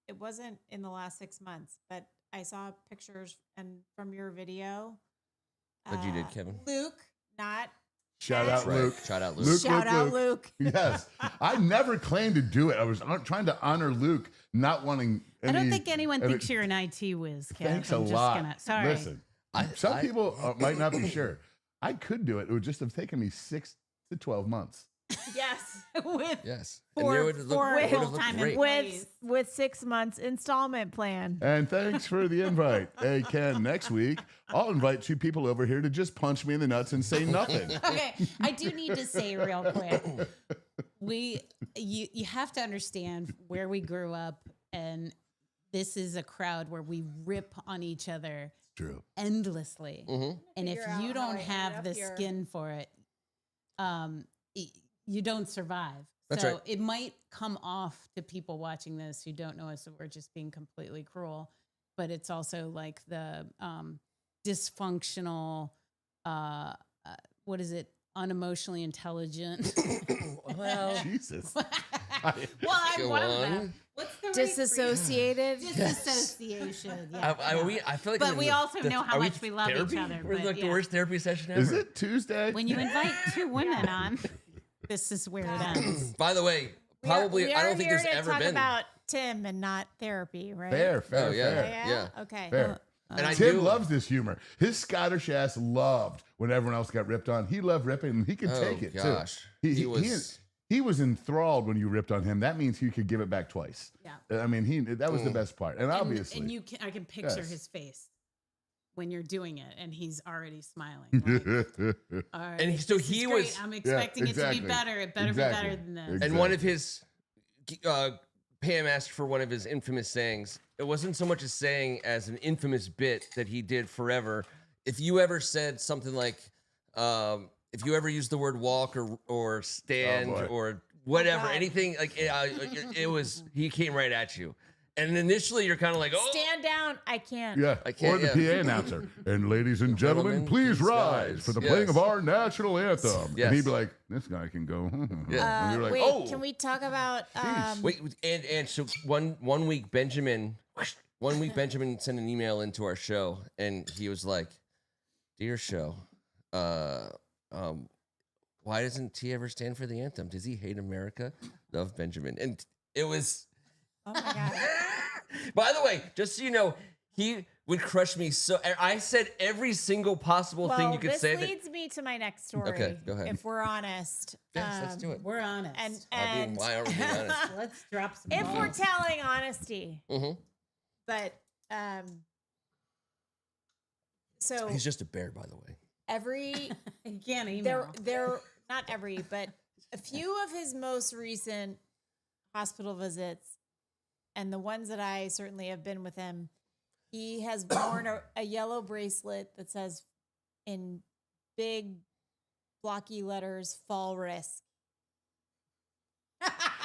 It wasn't in the last 6 months, but I saw pictures and from your video. That you did, Kevin. Luke, not Shout out Right. Luke. Shout out Luke. Shout out Luke. Yes. I never claimed to do it. I was trying to honor Luke, not wanting I any. don't think anyone any- thinks you're an IT whiz, Kev. Thanks I'm a just lot. Gonna, sorry. Listen, some people might not be sure. I could do it. It would just have taken me 6 to 12 months. Yes. with Yes. For- it would look, for it would look full-time great. employees. with 6 months installment plan. And thanks for the invite. Hey, Ken, next week, I'll invite 2 people over here to just punch me in the nuts and say nothing. Okay, I do need to say real quick. You have to understand where we grew up, and this is a crowd where we rip on each other True. endlessly. Mhm. And if Figure out you how don't I ended have up the here. skin for it, you don't survive. That's so right. it might come off to people watching this who don't know us that we're just being completely cruel, but it's also like the dysfunctional, what is it? Unemotionally intelligent. Well, Jesus. Well, I'm Go one of on. them. What's the right Disassociated. phrase? Disassociation. Yeah. I feel like But we're we in also know how are much we love each therapy? other, We're but like the yeah. worst therapy session ever. Is it Tuesday? When you invite 2 women on, this is where it ends. By the way, probably we I are don't think here there's to ever talk been. about Tim and not therapy, right? Fair, fair, Oh, yeah. fair. Yeah. Okay. Fair. And I Tim do loves this humor. His Scottish ass loved when everyone else got ripped on. He loved ripping, and he could Oh, take it gosh. too. He was- He was enthralled when you ripped on him. That means he could give it back twice. Yeah. I mean, that was the best part. And obviously, and I can picture Yes. his face when you're doing it, and he's already smiling. Like, all right, And so this is he great. was- I'm expecting it to exactly. be better. It better Exactly. be better than this. Exactly. And one of his, Pam asked for one of his infamous sayings. It wasn't so much a saying as an infamous bit that he did forever. If you ever said something like, if you ever used the word walk or stand boy. or whatever, God. anything like it was, he came right at you. And initially you're kind of like, oh, Stand down. I can't. Yeah, I can't- or the yeah. PA announcer. And ladies and gentlemen, Gentlemen, please please rise rise. for the Yes. playing of our national anthem. Yes. And he'd be like, this guy can go. Yeah. And we were like, Wait, oh. can we talk about wait, and so one week Benjamin sent an email into our show, and he was like, "Dear show, why doesn't T ever stand for the anthem? Does he hate America?" Love, Benjamin. And it was. oh my God. By the way, just so you know, he would crush me. So I said every single possible thing you could this say. That, leads me to my next story. Okay, go ahead. If we're honest. yes, let's do it. We're honest. And I mean, why aren't we being honest? let's drop some. if we're balls. telling honesty, Mhm. but so He's just a bear, by the way. every You can't email. there not every, but a few of his most recent hospital visits, and the ones that I certainly have been with him, he has worn a yellow bracelet that says in big blocky letters, fall risk.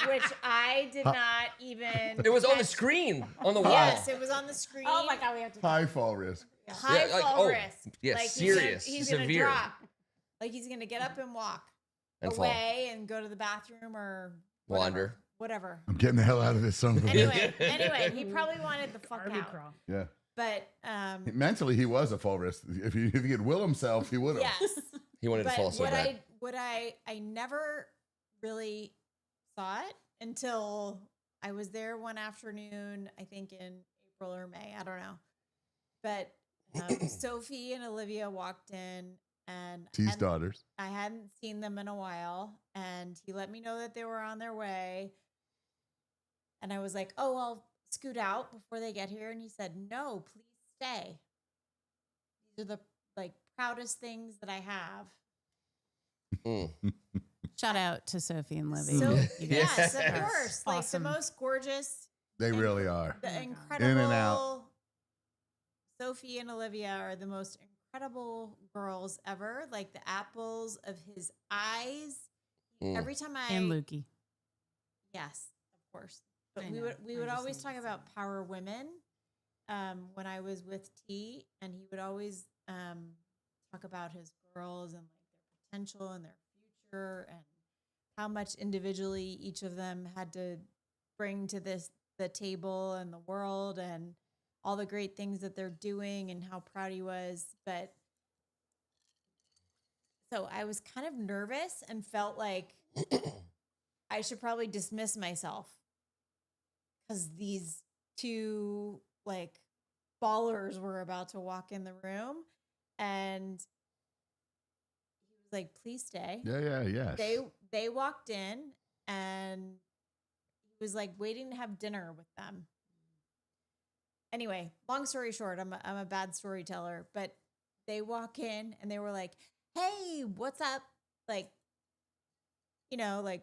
Which I did not even. It was on the catch. screen on the wall. Yes, it was on the screen. Oh my God, we have to. High fall risk. High Yeah, like, fall oh, risk. yeah, Like serious, He's gonna severe. drop. Like he's gonna get up and walk And fall. away and go to the bathroom or whatever, Wander. Whatever. I'm getting the hell out of this son of a bitch. Anyway, he probably wanted the fuck Army out. crawl. Yeah. But Mentally, he was a fall risk. If he could will himself, he would have. yes. He wanted to But fall so bad. I never really saw it until I was there one afternoon, I think in April or May, I don't know. But Sophie and Olivia walked in, and T's daughters. I hadn't seen them in a while, and he let me know that they were on their way. And I was like, "Oh, I'll scoot out before they get here." And he said, "No, please stay. These are the proudest things that I have." Mm. Shout out to Sophie and Livy. So You guys yes, of are course, like the awesome. most gorgeous, They really are. the Oh my God. incredible. In and out. Sophie and Olivia are the most incredible girls ever. Like the apples of his eyes. Mm. Every time I And Lukey. yes, of course. But I we know. would I just always need talk to about power women when I was with T, and he would always talk about his girls and like their potential and their future and how much individually each of them had to bring to the table and the world and all the great things that they're doing and how proud he was. But So I was kind of nervous and felt like I should probably dismiss myself because these two like ballers were about to walk in the room, and he was like, "Please stay." Yes. They walked in, and he was like waiting to have dinner with them. Anyway, long story short, I'm a bad storyteller, but they walk in and they were like, "Hey, what's up?" Like, like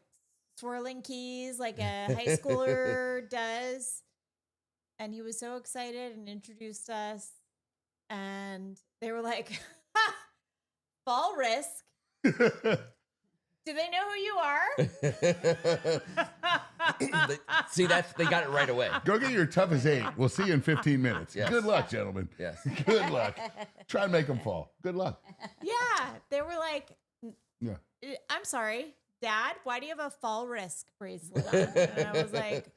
swirling keys like a high schooler does. And he was so excited and introduced us. And they were like, "Ha, fall risk. Do they know who you are?" See, they got it right away. Go get your toughest 8. We'll see you in 15 minutes. Yes. Good luck, gentlemen. Yes. Good luck. Try and make them fall. Good luck. Yeah. They were like, Yeah. "I'm sorry, Dad, why do you have a fall risk bracelet on?" And I was like,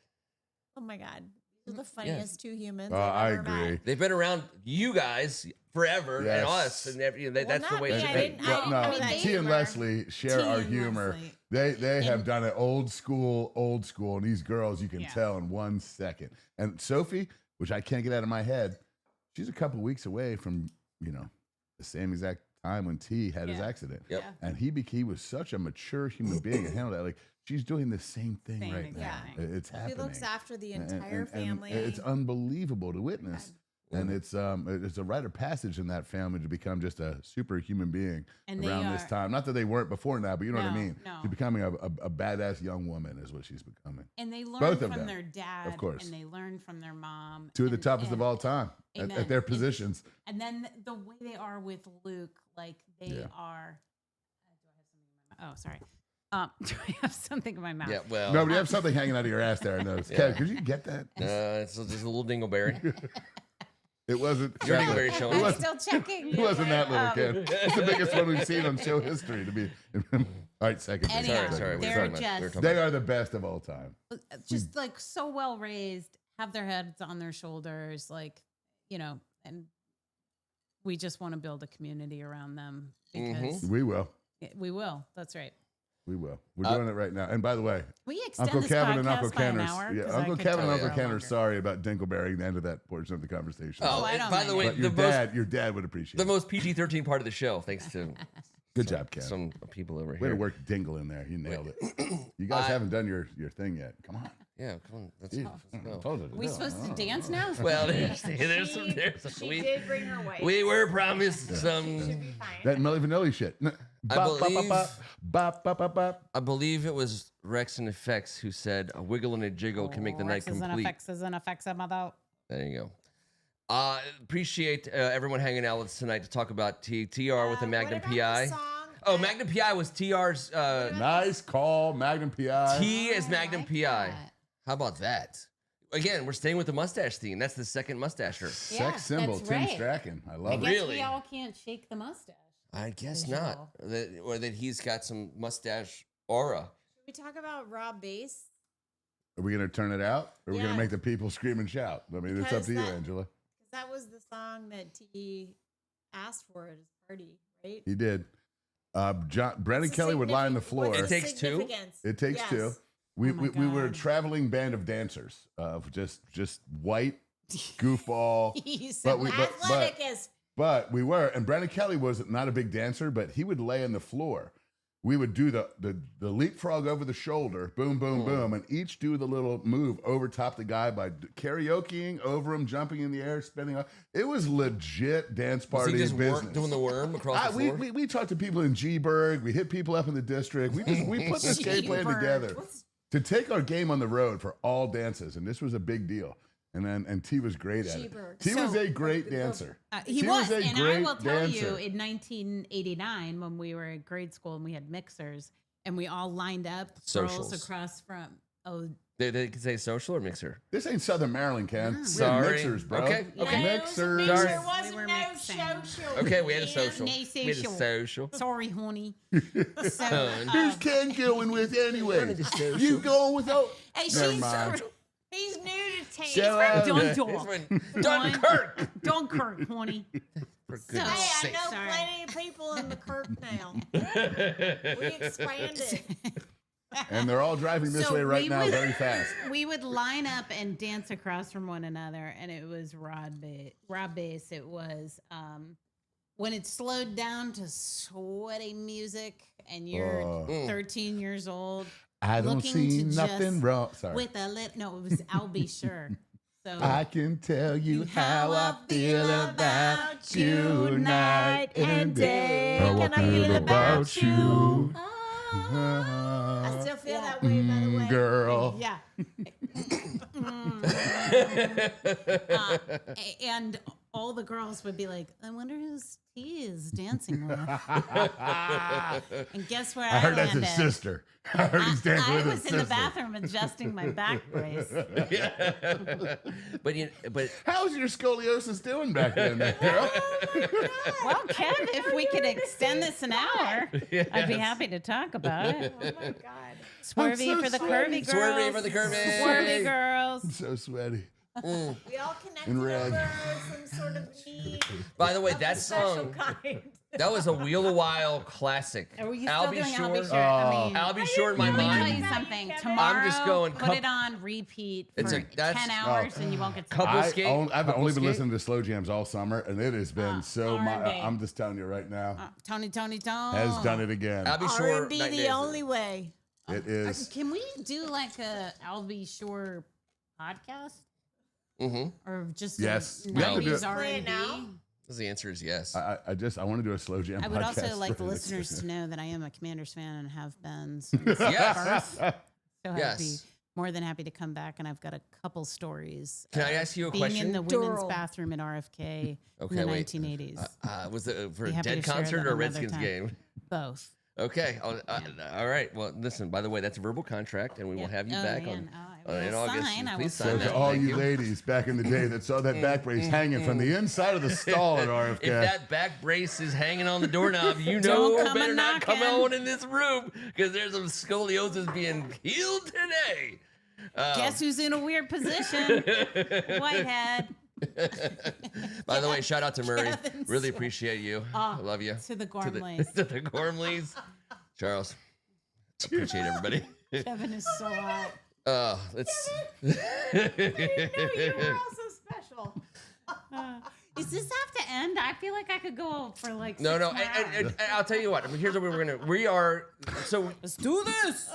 "Oh my God. These are the funniest two humans I've I ever agree. met." They've been around you guys forever Yes. and us, and that's the not way me. it I should be. didn't know no, that T and humor. Leslie share T our and humor. Leslie. They have done it old school, and these girls you can tell in 1 second. And Sophie, which I can't get out of my head, she's a couple weeks away from the same exact time when T had his accident. Yep. And he was such a mature human being and handled that. Like she's doing the same thing Same right exact now. thing. It's happening. She looks after the And- entire and family. it's unbelievable to witness. And it's a rite of passage in that family to become just a superhuman being And around this time. Not that they weren't before now, but you know what I No, mean. no. She's becoming a badass young woman is what she's becoming. And they learn Both of from them, their dad, of course. and they learn from their mom. Two of the and- toughest of and- all time at Amen. their And- positions. And then the way they are with Luke, like they Yeah. are. Do I have something in my mouth? Oh, sorry. Do I have something in my mouth? Yeah, well, No, but you have something hanging out of your ass there. I noticed. Kev, could you get that? it's just a little dingleberry. It wasn't. Your that dingleberry little. showing. It I'm wasn't, still checking. it wasn't that little, Ken. It's the biggest one we've seen on show history. To be. All right, second. Anyhow, Sorry, Second. we're they're talking about- just- we're talking They about- are the best of all time. Just like so well raised, have their heads on their shoulders, like, and we just want to build a community around them because We will. we will. That's right. We will. We're doing it right now. And by the way, We extend Uncle this Kevin and podcast Uncle by Ken an are hour, yeah, 'cause I Uncle could Kevin and talk Uncle for Ken are longer. sorry about Dinkleberry the end of that portion of the conversation. Oh, I and don't by mind the it. way, but your dad would appreciate the it. most PG-13 part of the show, thanks to Good job, Ken. some people over Way here. to work Dingle in there. You nailed it. You guys haven't done your thing yet. Come on. Yeah, come on. Let's go. Told you to We do it. supposed to dance now? Well, there's some. She did bring her wife. We were promised Should some. be fine. That Milli Vanilli shit. I believe it was Rex and Effects who said a wiggle and a jiggle can make the night complete. Is an effects mother. There you go. Appreciate everyone hanging out with us tonight to talk about TR with the What Magnum about the PI. song? Oh, Magnum PI was TR's. Nice call, Magnum PI. T is Magnum like PI. that. How about that? Again, we're staying with the mustache theme. That's the second mustasher. Yeah, Sex symbol, that's Tim right. Strachan. I I love guess it. Really? we all can't shake the mustache. I guess Visual. not. Or that he's got some mustache aura. Should we talk about Rob Bass? Are we going to turn it out? Or are we going Yeah. to make the people scream and shout? I mean, it's up Because to you, that- Angela. Because that was the song that T asked for at his party, right? He did. Brandon What's the Kelly would lie on the significance- floor. what's the It takes two? significance? It takes Yes. two. We, Oh my we were a God. traveling band of dancers of just white goofball. He's But we- but- Athletic as But we were, and Brandon Kelly was not a big dancer, but he would lay on the floor. We would do the leapfrog over the shoulder, boom, boom, boom, and each do the little move over top the guy by karaokeing over him, jumping in the air, spinning up. It was legit dance Was party he just business. doing the worm across the floor? We talked to people in G-Burg. We hit people up in the district. We put this game plan G-Burg. together to take our game on the road for all dances, and this was a big deal. And T was great at G-Burg. it. T was So- a great dancer. He She was, was a and I great will tell you, dancer. in 1989, when we were in grade school and we had mixers, and we all lined up, Socials. girls across from. Oh, They could say social or mixer. This ain't Southern Maryland, Ken. We had Sorry. mixers, bro. Okay, okay. Mixers. Sorry. There wasn't We were no mixing. social. Okay, we had a man. social. no We had a social. social. sorry, honey. So, Who's Ken going with anyway? You going with oh? Hey, Never she's mind. he's new to town. Shut up. Dundalk. It's when Dunkirk. Dunkirk, honey. For So- goodness Hey, sake. I know Sorry. plenty of people in the Kirk now. We expanded. And they're all driving this So way right we now would- very fast. We would line up and dance across from one another, and it was Rob bass. It was when it slowed down to sweaty music, and you're Oh. 13 years old. I don't looking see to nothing just- wrong. Sorry. With a no, it was I'll Be Sure. So I can tell you how I feel about you night and day. How I feel about you. I still feel that way, by the way. Girl. yeah. And all the girls would be like, I wonder who's he is dancing with. And guess where I I heard that's landed? his sister. I heard he's dancing I with his was sister. in the bathroom adjusting my back brace. But How's your scoliosis doing back then, girl? Well, Kev, if we could extend this an hour, I'd be happy to talk about it. Oh my God. Swervy so for the sweaty. curvy girls. Swervy for the curvy. Swervy girls. I'm so sweaty. We all connected In red. over some sort of need. by the way, of that a special song, kind. that was a Wheel a While classic. Are you I'll still be doing sure. I'll be sure? I mean, I'll be sure in my let me tell mind. you Kevin. something. I'm Tomorrow, just going put it on repeat It's for a- that's- 10 hours and you won't get Couple tired. skate. I've Couple only been skate. listening to slow jams all summer, and it has been so. R&B. I'm just telling you right now, Tony. has done it again. I'll be sure. R&B night the days. only way. It is. Can we do like a I'll be sure podcast? Or just Yes. a We have to do 90s it. Play it now? R&B? The answer is yes. I want to do a slow jam. I would also podcast like the for listeners this. to know that I am a Commanders fan and have been since Yes. birth. So I'd be Yes. more than happy to come back, and I've got a couple stories. Can I ask you a being question? in the women's Dural. bathroom at RFK Okay, in the wait. 1980s. Was it for Be a happy Dead to share concert that or a another Redskins time. game? Both. Okay. All right. Well, listen. By the way, that's a verbal contract, and we will Yep. have you Oh, back man. on I in will August. sign. I will Please So sign sign. that. to all Thank you ladies back in the day that saw that back brace hanging from the inside of the stall at RFK. If that back brace is hanging on the doorknob, you Don't know come better a not come knocking. on in this room because there's some scoliosis being healed today. Guess who's in a weird position? Whitehead. By the way, shout out to Murray. Kevin's Really appreciate you. I love you. To the Gormleys. To the Gormleys. Charles, appreciate everybody. Kevin is so hot. Let's. I didn't know you were also special. Does this have to end? I feel like I could go for like No, 6 no, more hours. and I'll tell you what. Here's what we're gonna. We are. So Let's do this.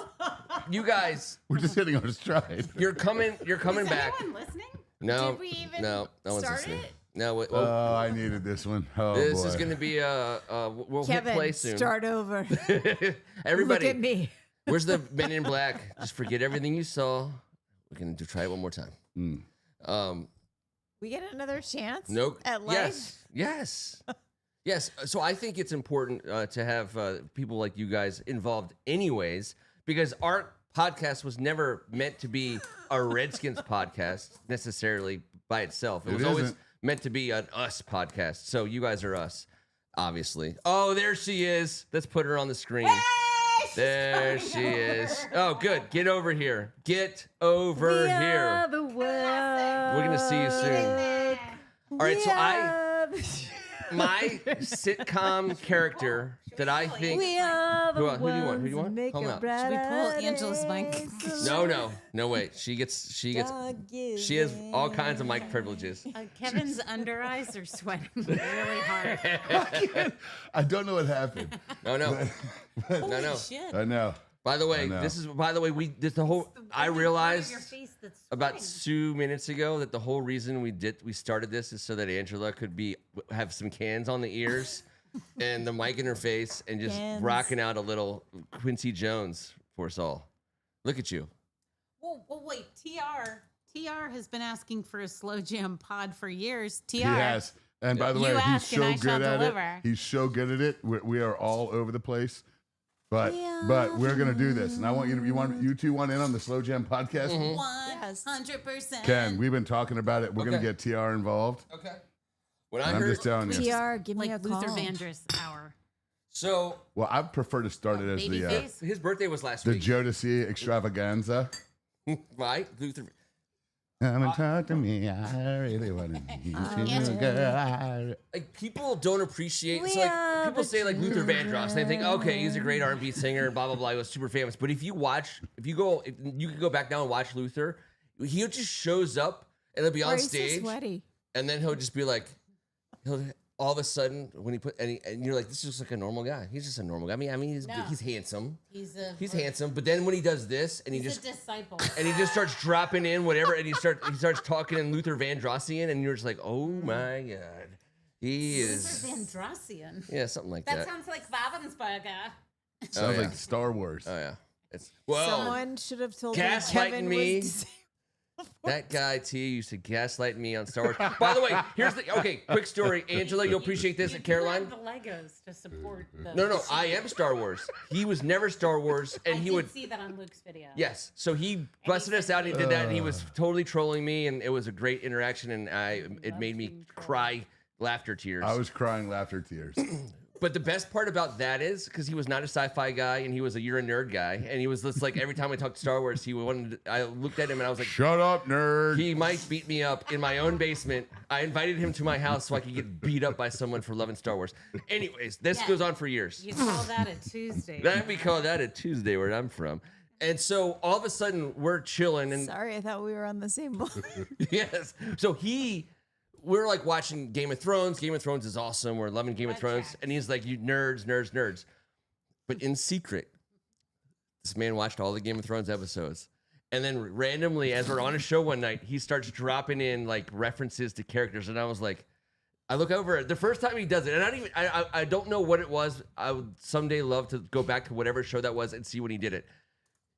you guys, We're just hitting our stride. you're coming. You're coming Is back. anyone listening? No, Did we even no one's start listening. it? No, Oh, I needed this one. Oh, this boy. is going to be we'll hit play Kevin, soon. start over. Everybody, Look at me. where's the Men in Black? Just forget everything you saw. We're going to try it one more time. We get another chance No, at life? yes. Yes. So I think it's important to have people like you guys involved, anyways, because our podcast was never meant to be a Redskins podcast necessarily by itself. It was always isn't. meant to be an us podcast. So you guys are us, obviously. Oh, there she is. Let's put her on the screen. There she is. Oh, good. Get over here. Get over here. The world. We're gonna see you soon. All right. So my sitcom character that I think. We are the Who do you want? Who do you want? Make Call 'em a out. brighter Should we pull Angela's day. mic? No, wait. She gets. She has all kinds of mic privileges. Kevin's under eyes are sweating really hard. I don't know what happened. No. Holy shit. I know. By the way, I know. this the whole. I realized Your face that's about sweating. 2 minutes ago that the whole reason we started this is so that Angela could have some cans on the ears and the mic in her face and just Cans. rocking out a little Quincy Jones for us all. Look at you. Whoa, wait. TR has been asking for a slow jam pod for years. TR. He has. And by the You way, he's ask and so I good shall at deliver. it. He's so good at it. We are all over the place. But we're gonna do this, and I want you two want in on the Slow Jam podcast. 100%. Ken, we've been talking about it. We're gonna Okay. get TR involved. Okay. When I And I'm heard just telling you. TR, give me a Like call. Luther Vandross hour. so Well, I prefer to start it as Babyface. his birthday was last the week. Jodeci extravaganza. Right? Luther. Come and talk to me. I really want to meet you, girl. Like people don't appreciate. So like people say like Luther Vandross, they think, okay, he's a great R&B singer, blah blah blah. He was super famous. But if you can go back now and watch Luther, he just shows up and he'll be on stage, sweaty. and then he'll just be like, he'll all of a sudden when he put and you're like, this is just like a normal guy. He's just a normal guy. I mean, he's handsome. He's handsome. But then when he does this and he's a disciple, and he just starts dropping in whatever, and he starts talking in Luther Vandrossian, and you're just like, oh my god, he is Luther Vandrossian. Yeah, something like that. That sounds like Ravensburger. Sounds yeah. like Star Wars. Oh yeah, it's well. Someone should have told Gaslighting me Kevin me. was disabled. That guy T used to gaslight me on Star Wars. By the way, here's the quick story. Angela, you'll appreciate this. You At Caroline. the Legos to support the No, I am Star Wars. He was never Star Wars, and I he did would. see that on Luke's video. Yes, so he busted us out. And he did that, and he was totally trolling me, and it was a great interaction, and it made me cry laughter tears. I was crying laughter tears. But the best part about that is because he was not a sci-fi guy, and he was a you're a nerd guy, and he was just like every time we talked Star Wars, he wanted. I looked at him and I was like, Shut up, nerd. he might beat me up in my own basement. I invited him to my house so I could get beat up by someone for loving Star Wars. Anyways, this goes on for years. You call that a Tuesday. We call that a Tuesday where I'm from. And so all of a sudden we're chilling and Sorry, I thought we were on the same boat. yes. So we're like watching Game of Thrones. Game of Thrones is awesome. We're loving Game of Thrones. And he's like, you nerds. But in secret, this man watched all the Game of Thrones episodes. And then randomly, as we're on a show one night, he starts dropping in like references to characters. And I was like, I look over the first time he does it, and I don't know what it was. I would someday love to go back to whatever show that was and see when he did it.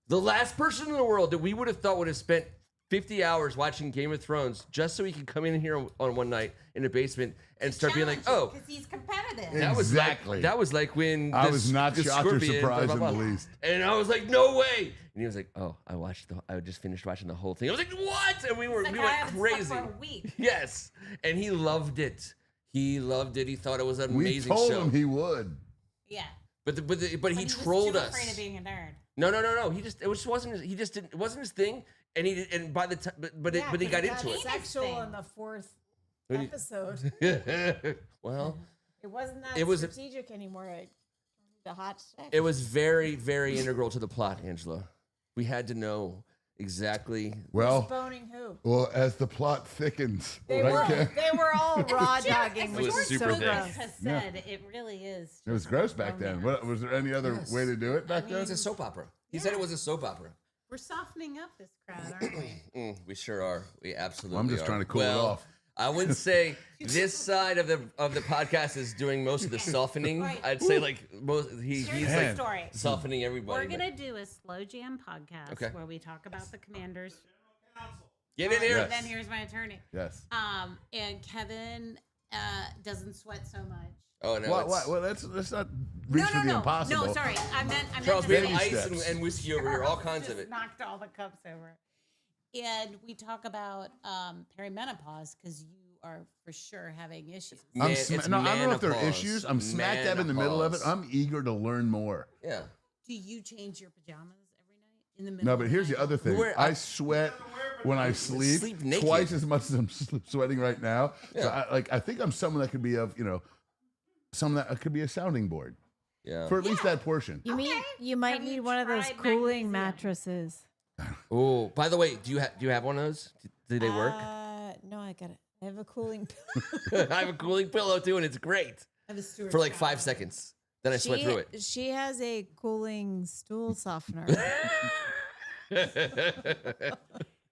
The last person in the world that we would have thought would have spent 50 hours watching Game of Thrones just so he could come in here on one night in the basement and start being like, oh, because he's competitive. Exactly. That was like when I was not the shocked or Scorpion, surprised blah, blah, in blah. the least. And I was like, no way. And he was like, oh, I just finished watching the whole thing. I was like, what? And we went crazy. For a week. Yes. And he loved it. He loved it. He thought it was an We amazing told show. him he would. Yeah. But he But trolled was us. too afraid of being a nerd. No. It wasn't his thing. And and by the time, but he got into it. Sexual in the fourth When you- episode. Well, It wasn't that It was- strategic anymore. It the hot sex. it was very, very integral to the plot, Angela. We had to know exactly. Well, Boning who? well, as the plot thickens, They were all raw dogging, It which was was super so thick. gross. Has said it really is. it was just gross back then. romance. Was there any other way to do it back It then? was a soap opera. He said it was a soap opera. We're softening up this crowd, aren't we? We sure are. We absolutely Well, I'm just are. trying to cool it Well, off. I wouldn't say this side of the podcast is doing most of the softening. Right. I'd say like he's Here's like the story. softening everybody. We're gonna do a slow jam podcast Okay. where we talk about the Commanders. Get in here. Yes. And then here's my attorney. Yes. And Kevin doesn't sweat so much. Oh no! What? Well, let's not reach for the impossible. No, sorry. I meant Charles, to we say have Baby ice steps. and whiskey over here, all kinds of just it. knocked all the cups over. And we talk about perimenopause because you are for sure having issues. I'm It's I don't know if there are menopause. issues. I'm smack dab in the middle of it. Menopause. I'm eager to learn more. Yeah. Do you change your pajamas every night in the middle? No, but here's the other thing. I I sweat when I sleep, Sleep naked. twice as much as I'm sweating right now. So Yeah. I think I'm someone that could be someone that could be a sounding board Yeah. for at least that portion. You might Have you need one of those tried cooling magnesium? mattresses. Oh, by the way, do you have one of those? Do they work? No, I got it. I have a cooling pillow. I have a cooling pillow too, and it's great I have a Stuart for like shower. 5 seconds. Then I sweat through it. She has a cooling stool softener.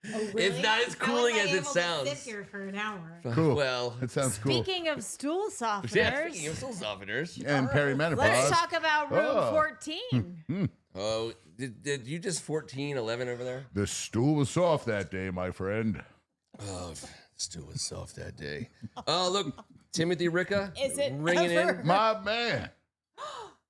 It's not as cooling as it sounds. Sit here for an hour. Cool. Well, That sounds cool. Speaking of stool yeah, softeners, speaking of soul softeners. And perimenopause. let's talk about room Oh. 14. Oh, did you just 11 over there? The stool was soft that day, my friend. Oh, still was soft that day. Oh, look, Timothy Ricca Is it ringing ever? in. My man.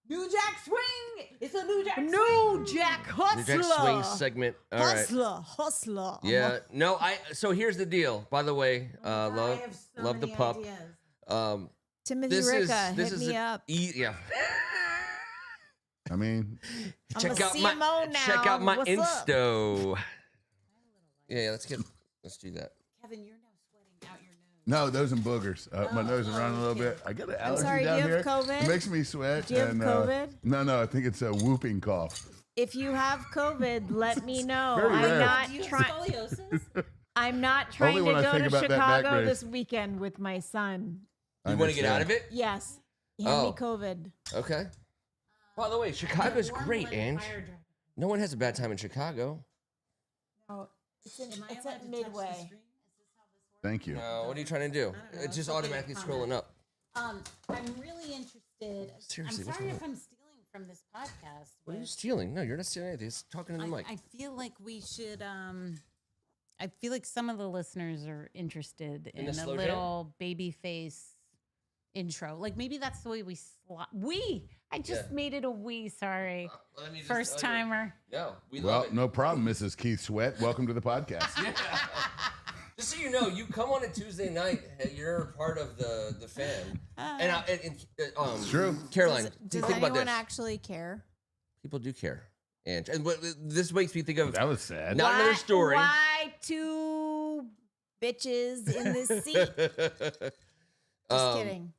New Jack Swing. It's a New Jack Swing. No, Jack The Jack Swing Hustler. segment. All right. Hustler. Yeah. No, so here's the deal. By the way, love I have so the many pup. ideas. Timothy This Ricca, is hit me up. Yeah. I mean, I'm check a out CMO now. check out my What's up? Insto. Yeah, let's Let's do that. Kevin, you're now sweating out your nose. No, those and boogers. My nose is running a little bit. I got an allergy sorry, down do you here. have COVID? It makes me sweat. Do you have COVID? No, I think it's a whooping cough. If you have COVID, let me know. Very rare. I'm Do you not have trying. scoliosis? I'm not trying to when I go think to about that back Chicago brace. this weekend with my son. You want to get out of it? Yes, hand Oh. me COVID. Okay. By the way, Chicago's Warm great, blooded Ange. fire driver. No one has a bad time in Chicago. No, it's, Am I it's allowed at to touch the Midway. screen? Is this how this works? Thank you. No, what are you trying to do? I don't know, It's just it's okay to automatically comment. scrolling up. I'm really interested. Seriously, I'm what's sorry wrong? if I'm stealing from this podcast. What are you but stealing? No, you're not stealing anything. It's talking in the mic. I feel like we should. I feel like some of the listeners are interested In in the a slow little baby face intro. Like maybe that's the way we I just Yeah. made it a we. Sorry, Let me just first tell you. timer. No, we Well, love it. no problem, Mrs. Keith Sweat. Welcome to the podcast. Just so you know, you come on a Tuesday night, and you're part of the fan. And true. Caroline, Does think about anyone this. actually care? People do care, and this makes me think of That was sad. Not another story. Why two bitches in this seat? Just kidding.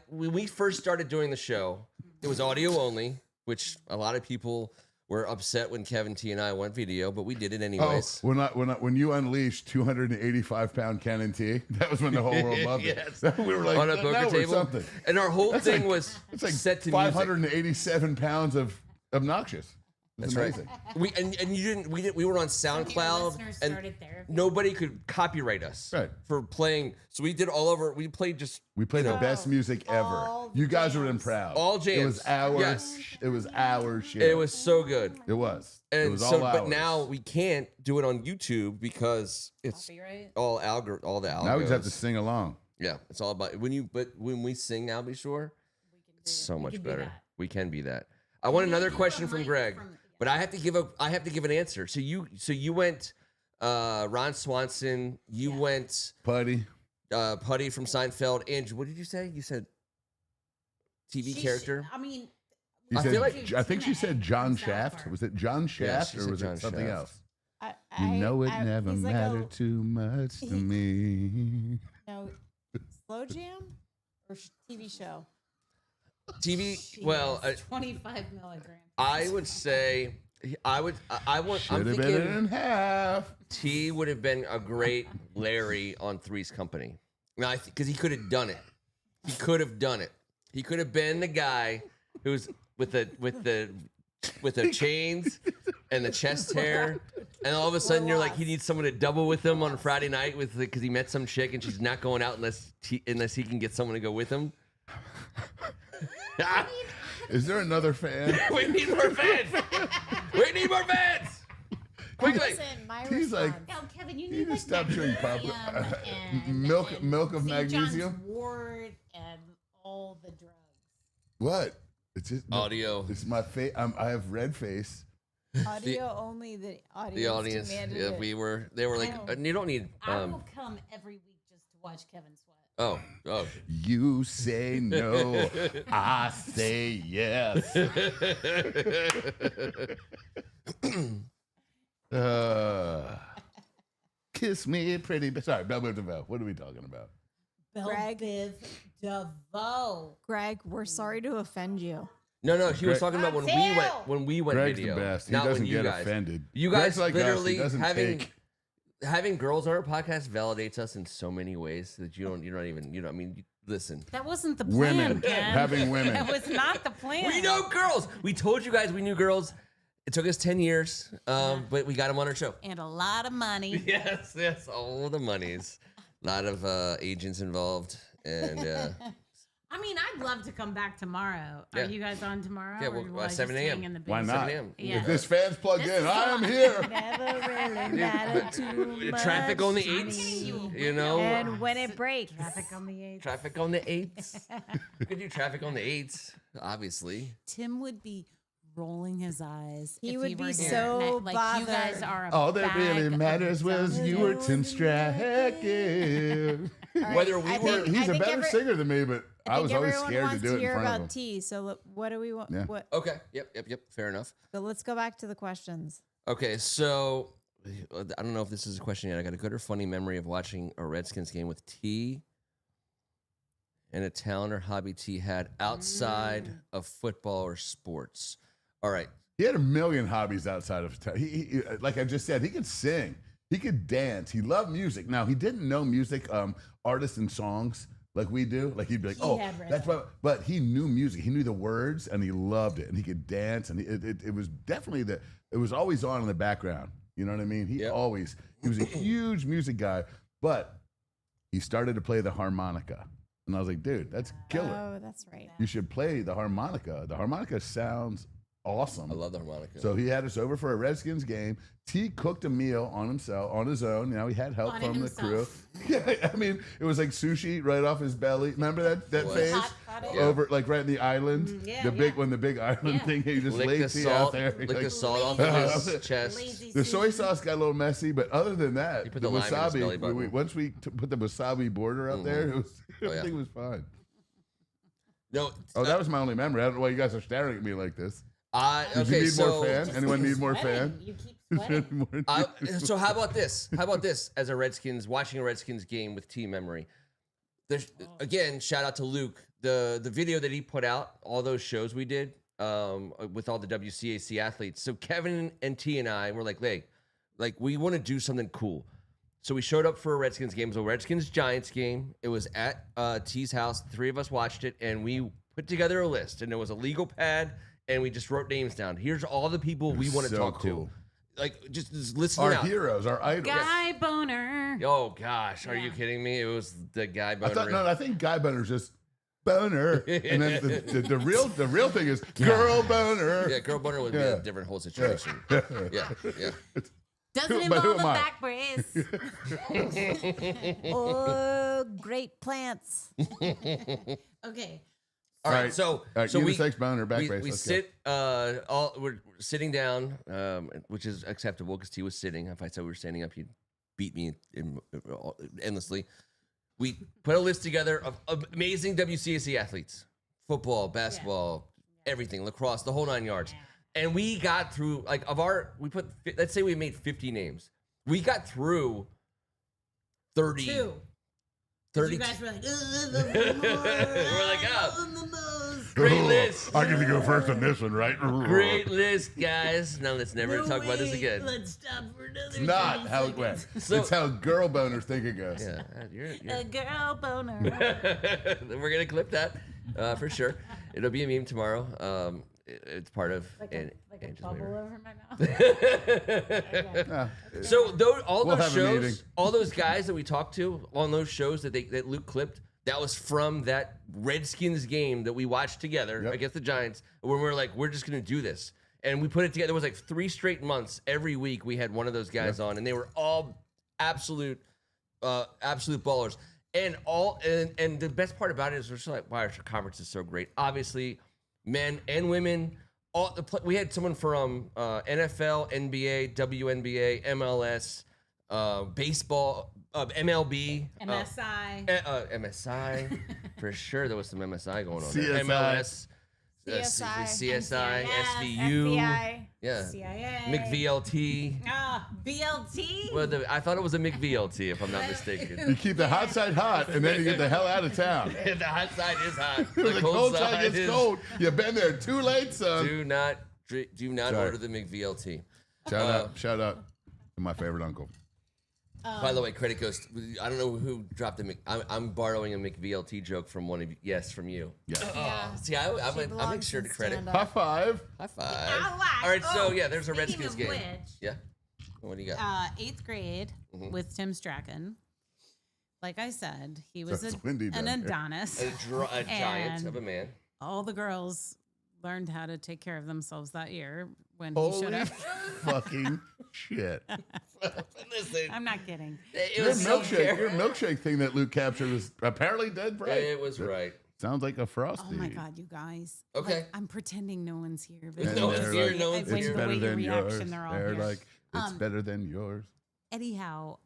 When we first started doing the show, it was audio only, which a lot of people were upset when Kevin T and I went video, but we did it Oh, anyways. when you unleashed 285-pound Ken and T, that was when the whole world loved Yes. it. We were like, On a now poker we're table, something. and our whole That's thing like- was It's like set to music. 587 pounds of obnoxious. It's That's amazing. right. We were on Some of your SoundCloud, listeners and started therapy. nobody could copyright us Right. for playing. So we did all over. We played just We played the best music ever. all You guys were jams. proud. All It was jams. our. Yes. It was our shit. it was so good. It was. It And was so, all but ours. now we can't do it on YouTube because it's Copyright. all the algos. Now we just have to sing along. Yeah, it's all about when we sing now, be sure. It's so much can do better. that. We can be that. I want another do question a from mic Greg, from- but I have to give an answer. So you went Ron Swanson, you went Putty. Putty from Seinfeld. Andrew, what did you say? You said TV character. I mean, You I said, feel like- I think she said John South Shaft. Park. Was it John Shaft she or said was John it something Shaft. else? I You know it I- never he's like a- mattered too much to me. No, slow jam or TV show? TV. she Well, has 25 milligrams. I would say I want. I'm Should have been thinking in half. T would have been a great Larry on Three's Company. Now, because he could have done it. He could have done it. He could have been the guy who's with the chains and the chest hair, and all of a sudden you're like, he needs someone to double with him on a Friday night because he met some chick and she's not going out unless he can get someone to go with him. Is there another fan? We need more fans. We need more fans. Quickly. Listen, my He's like, response. No, Kevin, you You need like just stop chewing pop. Milk of St. John's magnesium. wort and all the drugs. What? It's just Audio. It's my face. I have red face. Audio only. The audience. The audience. demanded Yeah, it. they were like, I don't- you don't need. I will come every week just to watch Kevin sweat. Oh. You say no, I say yes. Kiss me, pretty. Sorry, Belle Biv DeVoe. What are we talking about? Greg. Biv DeVoe. Greg, we're sorry to offend you. No, she was Greg- talking about when we went Greg's video. the best. He not when doesn't you get guys. offended. You Greg's guys like us. He literally doesn't take. having girls on our podcast validates us in so many ways that you're not even. I mean, listen. That wasn't the plan, Women. Ken. Having women. That was not the plan. We know girls. We told you guys we knew girls. It took us 10 years, but we got them on our show. And a lot of money. Yes, all the monies. A lot of agents involved, and I mean, I'd love to come back tomorrow. Yeah. Are you guys on tomorrow? Yeah, or well, will I just 7 a.m. hang in the Why basement? not? 7 a.m. Yeah. If this fan's plugged This in, is I am so- here. Never really mattered too much. Traffic on the to 8s, me. you know. And when it breaks. Traffic on the 8th. Traffic on the 8s. We could do traffic on the 8s, obviously. Tim would be rolling his eyes. He if would he be were so here. Like you guys bothered. are. All that really bag matters of was you were Tim Strachan. All right, Whether we I were- think- He's I a think better singer than me, but I think was always everyone scared to wants do it in hear front of about him. tea. So what do we want? Yeah. What? Okay. Yep. Fair enough. So let's go back to the questions. Okay, so I don't know if this is a question yet. I got a good or funny memory of watching a Redskins game with T and a talent or hobby T had outside of football or sports. All right. He had a million hobbies outside of he like I just said, he could sing, he could dance, he loved music. Now he didn't know music, artists and songs like we do. Like he'd be like, that's what. But he knew music, he knew the words, and he loved it, and he could dance, and it was definitely it was always on in the background. You know what I mean? He was a huge music guy, but he started to play the harmonica, and I was like, dude, that's killer. Oh, that's right. You should play the harmonica. The harmonica sounds awesome. I love the harmonica. So he had us over for a Redskins game. T cooked a meal on his own. You know, he had help from the crew. Yeah, I mean, it was like sushi right off his belly. Remember that phase? Over like right in the island. When the big island thing, he just laid T out there. Lick the salt off of his chest. The soy sauce got a little messy, but other than that, put the the lime in his belly wasabi. button. Once we put the wasabi border up there, everything was fine. No. That was my only memory. I don't know why you guys are staring at me like this. Did Okay, you need more so fan? Anyone need more fan? You keep sweating. so how about this? How about this? As watching a Redskins game with team memory. There's again, shout out to Luke. The video that he put out, all those shows we did with all the WCAC athletes. So Kevin and T and I were like, we want to do something cool. So we showed up for a Redskins game. It was a Redskins Giants game. It was at T's house. The three of us watched it, and we put together a list. And there was a legal pad, and we just wrote names down. Here's all the people we want to talk to. Like, just listen Our out. heroes, our idols. Guy Boner. Oh, gosh. Are you kidding me? It was the Guy Boner. I think Guy Boner's just boner. And then the real thing is girl boner. Yeah, girl boner would be a different whole situation. Yeah. Doesn't But who involve a am I? back brace. Oh, great plants. Okay. All right, so unisex boner, back brace. we Let's sit. We're sitting down, which is acceptable because T was sitting. If I said we were standing up, he'd beat me endlessly. We put a list together of amazing WCAC athletes: football, basketball, everything, lacrosse, the whole 9 yards. And we got through let's say we made 50 names. We got through 30. 30. You guys were like, We're like, great list. I get to go first on this one, right? Great list, guys. Now let's never talk about this again. Let's stop for another. It's not how it went. It's how girl boners think it goes. Yeah, a girl boner. we're gonna clip that for sure. It'll be a meme tomorrow. It's part of Like a bubble flavor. over my mouth. So all We'll those have a meeting. shows, all those guys that we talked to on those shows that Luke clipped, that was from that Redskins game that we watched together against the Giants. When we were like, we're just gonna do this, and we put it together. It was like 3 straight months. Every week we had one of those guys on, and they were all absolute ballers. And and the best part about it is we're just like, wow, our conference is so great. Obviously, men and women. We had someone from NFL, NBA, WNBA, MLS, baseball, MLB, MSI. MSI, for sure. There was some MSI going on. CSI. There. MLS, CSI, SVU, FBI, yeah, CIA. McVLT. BLT. Well, I thought it was a McVLT, if I'm not mistaken. You keep the hot side hot, and then you get the hell out of town. The hot side is hot. The cold side gets is cold. You've been there too late, son. Do not Sorry. order the McVLT. Shout out to my favorite uncle. By the way, credit goes. I don't know who dropped the. I'm borrowing a McVLT joke from one of you. Yes, from you. Yeah. See, I make sure to credit. High five. High five. All right, so yeah, there's a Redskins game. Yeah. What do you got? 8th grade with Tim Strachan. Like I said, he was That's windy an down here. Adonis. A giant And of a man. all the girls learned how to take care of themselves that year when he showed Holy up. fucking shit. Listen, I'm not kidding. it Your was so milkshake thing that Luke captured was apparently dead right. It was right. Sounds like a frosty. Oh my God, you guys. Okay. Like, I'm pretending no one's here. But And No one's they're here, like, no one's when It's here. the better way your than reaction, yours. they're all They're here. like, it's better than yours. Anyhow,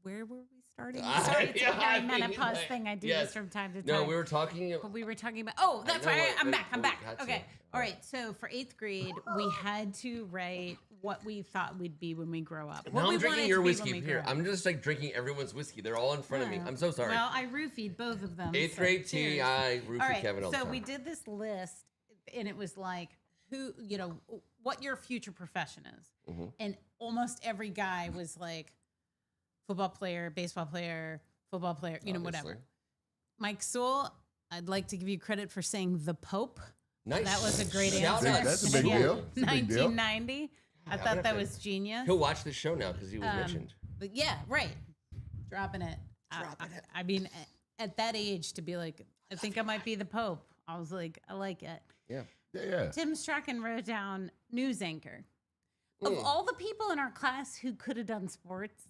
where were we starting? I- Sorry, it's yeah, like a I mean, menopause like, thing. I do yes. this from time to time. No, we were talking. But we were talking about. Oh, that's know right. what- I'm back. I'm we back. got to. Okay. All right. So for 8th grade, we had to write what we thought we'd be when we grow up. Now What we I'm drinking wanted your to be whiskey when we here. grow up. I'm just like drinking everyone's whiskey. They're all in front of me. I'm so sorry. Well, I roofied both of them. 8th so grade tea, cheers. I roofie All right, Kevin all the so time. we did this list, and it was like, who, what your future profession is. Mm-hmm. And almost every guy was like, football player, baseball player, football player, whatever. Obviously. Mike Sewell, I'd like to give you credit for saying the Pope. Nice. That was a great Shout answer. out. That's a big deal. It's a big deal. 1990. I I'm thought gonna that have was to- genius. He'll watch this show now because he was mentioned. But yeah, right. Dropping it. I mean, at that age to be like, I think I might be the Pope. I was like, I like it. Yeah. Yeah. Tim Strachan wrote down news anchor. Of all the people in our class who could have done sports,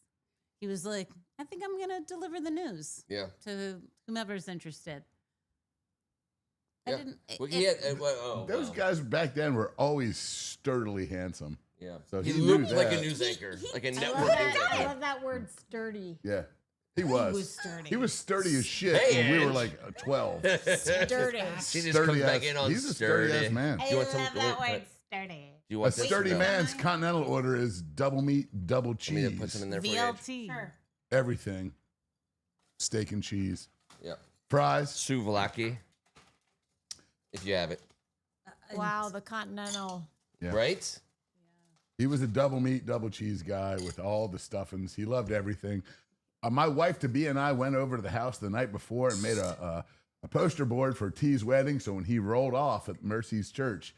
he was like, I think I'm going to deliver the news Yeah. to whomever's interested. I Yeah. didn't. Well, he had, Those guys back then were always sturdily handsome. Yeah. So he he knew looked like a that. news anchor, like a I network love news that. I anchor. love that word sturdy. Yeah. He was. was sturdy. He was sturdy as shit Hey, when we were Edge. like 12. Sturdy. She just Sturdy comes back ass- in on he's a sturdy. sturdy ass man. I you want love some- that wait, word, sturdy. Do you A want this? sturdy No. man's continental order is double meat, double Let me cheese. put some in there for you. Edge. VLT. Sure. Everything. Steak and cheese. Yep. Fries. Souvlaki, if you have it. Wow, the continental. Yeah. Right? He was a double meat, double cheese guy with all the stuffings. He loved everything. My wife to be and I went over to the house the night before and made a poster board for T's wedding. So when he rolled off at Mercy's church,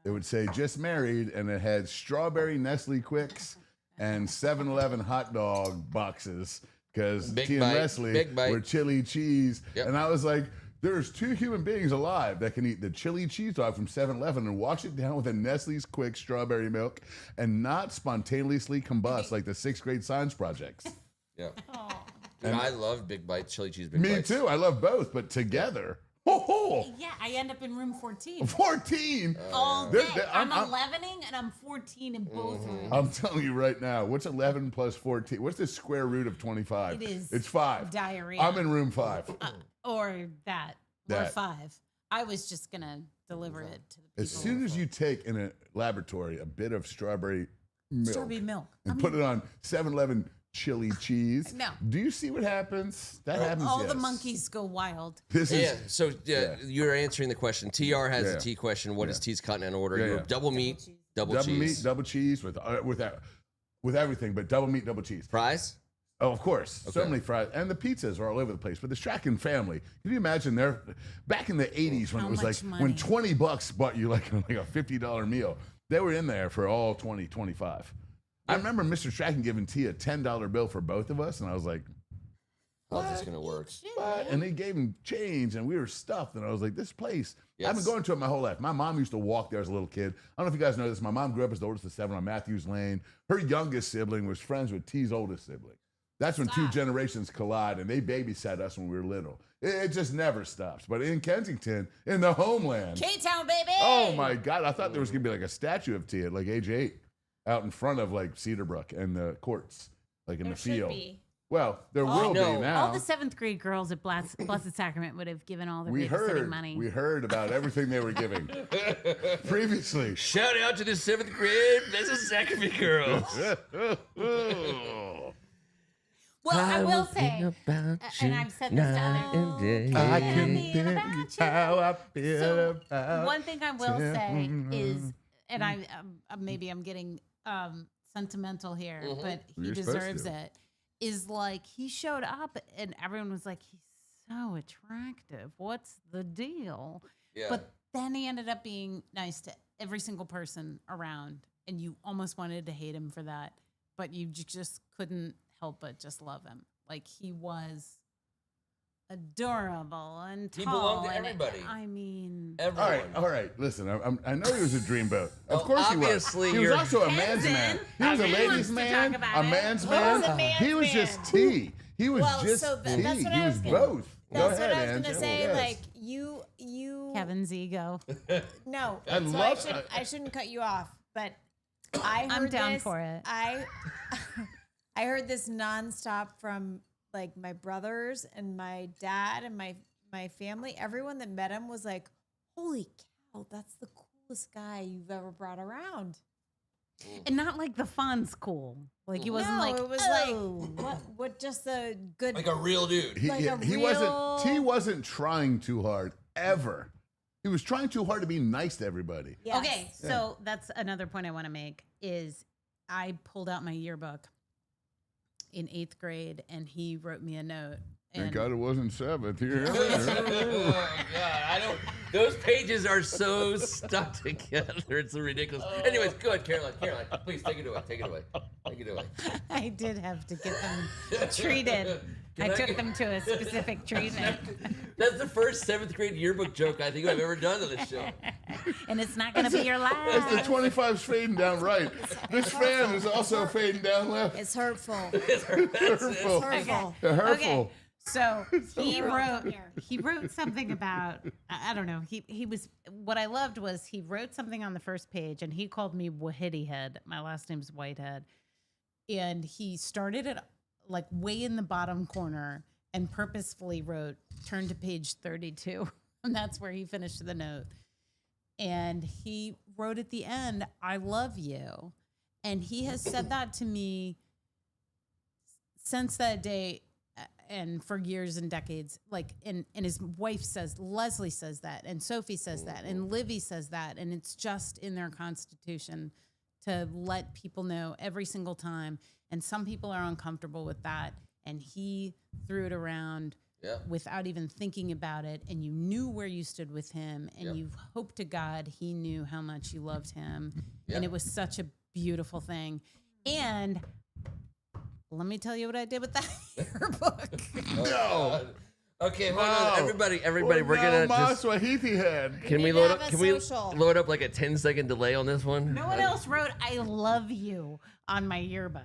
it would say "just married," and it had strawberry Nestle Quicks and 7-Eleven hot dog boxes because Big T and bite, Leslie big bite. were chili cheese. Yep. And I was like, there's 2 human beings alive that can eat the chili cheese dog from 7-Eleven and wash it down with a Nestle's Quick strawberry milk and not spontaneously combust like the 6th grade science projects. Yeah. And I love Big Bites, chili cheese Big Me Bites. too. I love both, but together, ho Yeah, I end up in room 14 14. all They're- day. they're- I'm I'm- 11ing and I'm 14 in both rooms. I'm telling you right now, what's 11 plus 14? What's the square root of 25? It is It's 5. diarrhea. I'm in room 5. Or that. Or That. 5. I was just going to deliver it to the people. As soon as you take in a laboratory a bit of strawberry milk Strawberry milk. and put it on 7-Eleven chili cheese, No. do you see what happens? That happens. all yes. the monkeys go wild. This is Yeah, so you're answering the question. TR has Yeah. the T question. What is T's continental order? Yeah, You're yeah. double meat, double double cheese. meat, double cheese with everything, but double meat, double cheese. Fries? Oh, of course. So many fries. And the pizzas are all over the place. But the Strachan family, can you imagine back in the 80s when How it was like, much when money? $20 bought you like a $50 meal, they were in there for all 20, 25. I remember Mr. Strachan giving T a $10 bill for both of us. And I was like, How's this going to work? what? And they gave him change and we were stuffed. And I was like, this place, I've been Yes. going to it my whole life. My mom used to walk there as a little kid. I don't know if you guys know this. My mom grew up as the oldest of 7 on Matthews Lane. Her youngest sibling was friends with T's oldest sibling. That's when 2 generations collide, and they babysat us when we were little. It just never stops. But in Kensington, in the homeland, K-Town, baby! oh my God, I thought there was gonna be like a statue of T at like age 8, out in front of like Cedarbrook and the courts, like in the field. Well, there will no. be now. All the 7th grade girls at Blessed Sacrament would have given all their we babysitting heard, money. we heard about everything they were giving previously. Shout out to the 7th grade Blessed Sacrament girls. Well, I will say, and I've said this to other I can tell you how I feel So about one thing I will say is, and maybe I'm getting sentimental here, but he You're supposed deserves to. it. Is like he showed up and everyone was like, he's so attractive. What's the deal? Yeah. But then he ended up being nice to every single person around, and you almost wanted to hate him for that, but you just couldn't help but just love him. Like he was adorable and tall. He belonged to and everybody. I mean, Everyone. all right. Listen, I know he was a dreamboat. Of Well, course he was. obviously He was you're- also a man's man. He was a He ladies' wants to man, talk about a it. man's What man. was a man's He was man? just T. He was Well, just so T. that's what He I was was gonna- both. Go That's ahead, what I was Angela. gonna say. Yes. Like you. Kevin's ego. No, I so love- I shouldn't cut you off, but I heard I'm down this- for it. I heard this nonstop from like my brothers and my dad and my family. Everyone that met him was like, "Holy cow, that's the coolest guy you've ever brought around." And not like the font's cool. Like he wasn't No, like, it was oh. like what just a good Like a real dude. He wasn't. T wasn't trying too hard ever. He was trying too hard to be nice to everybody. Yes. Okay, so that's another point I want to make is I pulled out my yearbook in 8th grade and he wrote me a note. Thank God it wasn't 7th. Here. Oh God, I don't. Those pages are so stuck together. It's so ridiculous. Anyways, go ahead, Caroline. Caroline, please take it away. Take it away. Take it away. I did have to get them treated. Can I I took get- them to a specific treatment. That's the first 7th grade yearbook joke I think I've ever done on this show. And it's not going to be your That's the last. 25's fading down right. This fan is also fading down left. It's hurtful. Hurtful. Hurtful. Hurtful. Okay. So he Come wrote here. something about I don't know. He was what I loved was he wrote something on the first page and he called me Wahidi Head. My last name's Whitehead. And he started it like way in the bottom corner and purposefully wrote turn to page 32. And that's where he finished the note. And he wrote at the end, I love you. And he has said that to me since that day and for years and decades. Like, and his wife says, Leslie says that, and Sophie says that, and Livy says that. And it's just in their constitution to let people know every single time. And some people are uncomfortable with that. And he threw it around without even thinking about it. And you knew where you stood with him. And you hoped to God he knew how much you loved him. And it was such a beautiful thing. And let me tell you what I did with that yearbook. No. Okay, hold on, everybody, we're gonna just. Wahidi head. Can we need to load have up? a Can we social. load up like a 10-second delay on this one? No one else wrote "I love you" on my yearbook,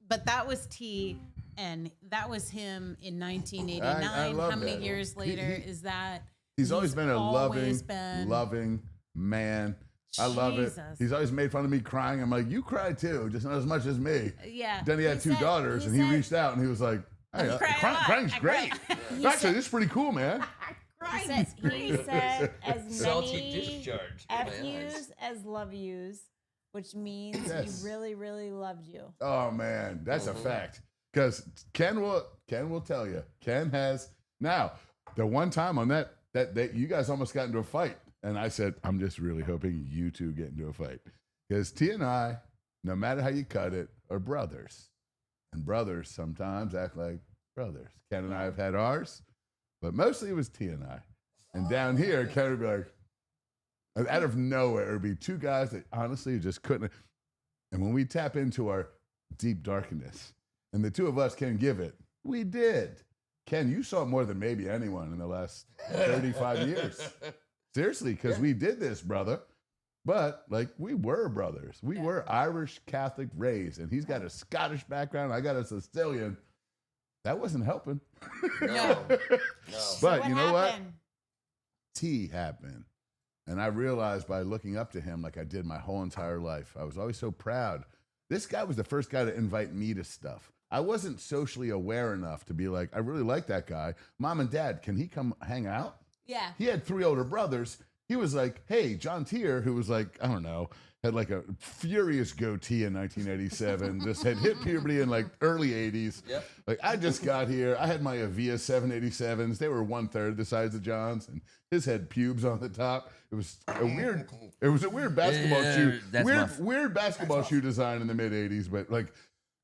but that was T, and that was him in 1989. I love How many that. years later is that? He's always been a always loving man. I love it. Jesus. He's always made fun of me crying. I'm like, you cry too, just not as much as me. Yeah. Then he had He 2 said- daughters, he and he said- reached out and he was like, hey, I cry a lot. crying's I great. cry. Actually, this is pretty cool, man. He said as Salty many discharge. in my eyes. F's as love yous, which means Yes. he really, really loved you. Oh man, that's a fact. Because Ken will tell you. Ken has now the one time on that you guys almost got into a fight, and I said, I'm just really hoping you two get into a fight because T and I, no matter how you cut it, are brothers, and brothers sometimes act like brothers. Ken and I have had ours, but mostly it was T and I. And down here, Ken would be like, out of nowhere, it would be 2 guys that honestly just couldn't. And when we tap into our deep darkness, and the 2 of us can give it, we did. Ken, you saw more than maybe anyone in the last 35 years. Seriously, because we did this, brother. But, like, we were brothers. We were Irish Catholic raised, and he's got a Scottish background. I got a Sicilian. That wasn't helping. No. But you know what? happened? T happened. And I realized by looking up to him like I did my whole entire life, I was always so proud. This guy was the first guy to invite me to stuff. I wasn't socially aware enough to be like, I really like that guy. Mom and Dad, can he come hang out? Yeah. He had 3 older brothers. He was like, hey, John Tier, who was like, I don't know, had like a furious goatee in 1987, just had hit puberty in like early 80s. Yep. Like I just got here. I had my Avia 787s. They were 1/3 the size of John's, and his had pubes on the top. It was a weird basketball shoe. That's Weird basketball shoe design in the mid 80s, but like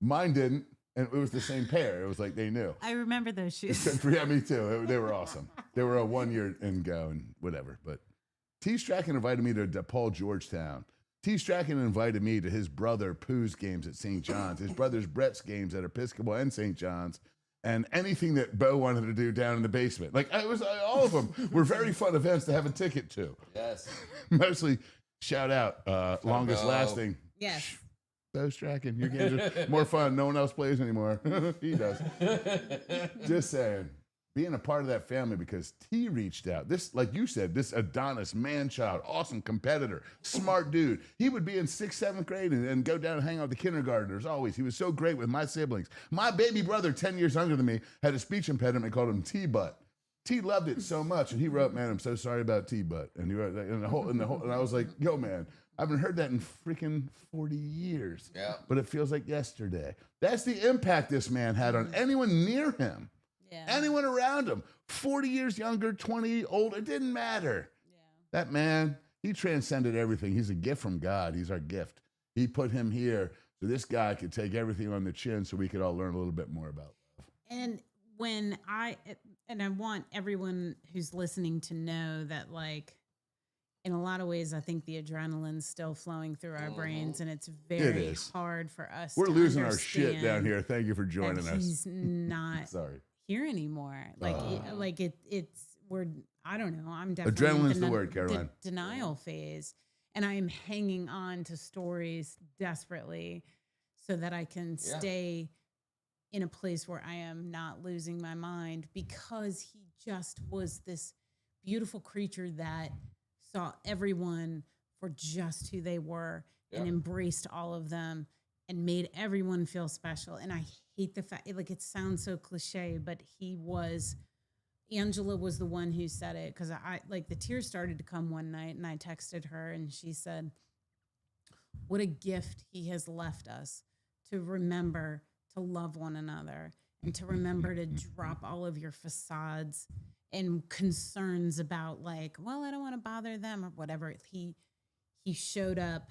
mine didn't. And it was the same pair. It was like they knew. I remember those shoes. Yeah, me too. They were awesome. They were a 1 year and go and whatever. But T. Strachan invited me to DePaul, Georgetown. T. Strachan invited me to his brother Pooh's games at St. John's, his brother's Brett's games at Episcopal and St. John's, and anything that Bo wanted to do down in the basement. Like it was all of them were very fun events to have a ticket to. Yes. Mostly shout out longest Bo. lasting. Yes. Bo Strachan, your games are more fun. No one else plays anymore. He does. Just saying. Being a part of that family because T reached out. This, like you said, this Adonis man-child, awesome competitor, smart dude. He would be in 6th, 7th grade and go down and hang out with the kindergartners always. He was so great with my siblings. My baby brother, 10 years younger than me, had a speech impediment, called him T-Butt. T loved it so much, and he wrote, "Man, I'm so sorry about T-Butt." And he wrote, and and I was like, "Yo, man, I haven't heard that in freaking 40 years." Yeah. But it feels like yesterday. That's the impact this man had on anyone near him, anyone around him. 40 years younger, 20 older, it didn't matter. Yeah. That man, he transcended everything. He's a gift from God. He's our gift. He put him here so this guy could take everything on the chin, so we could all learn a little bit more about love. And I want everyone who's listening to know that, like, in a lot of ways, I think the adrenaline's still flowing through our brains, and it's very is. hard for us. We're to losing our shit understand down here. Thank you for that joining us. He's not Sorry. here anymore. It's we're. I don't know. I'm definitely Adrenaline's in the word, Caroline. denial phase, and I am hanging on to stories desperately so that I can stay in a place where I am not losing my mind, because he just was this beautiful creature that saw everyone for just who they were and embraced all of them and made everyone feel special. And I hate the fact, like, it sounds so cliche, but Angela was the one who said it, because the tears started to come one night, and I texted her and she said, "What a gift he has left us, to remember to love one another, and to remember to drop all of your facades and concerns about, like, well, I don't want to bother them or whatever." He showed up,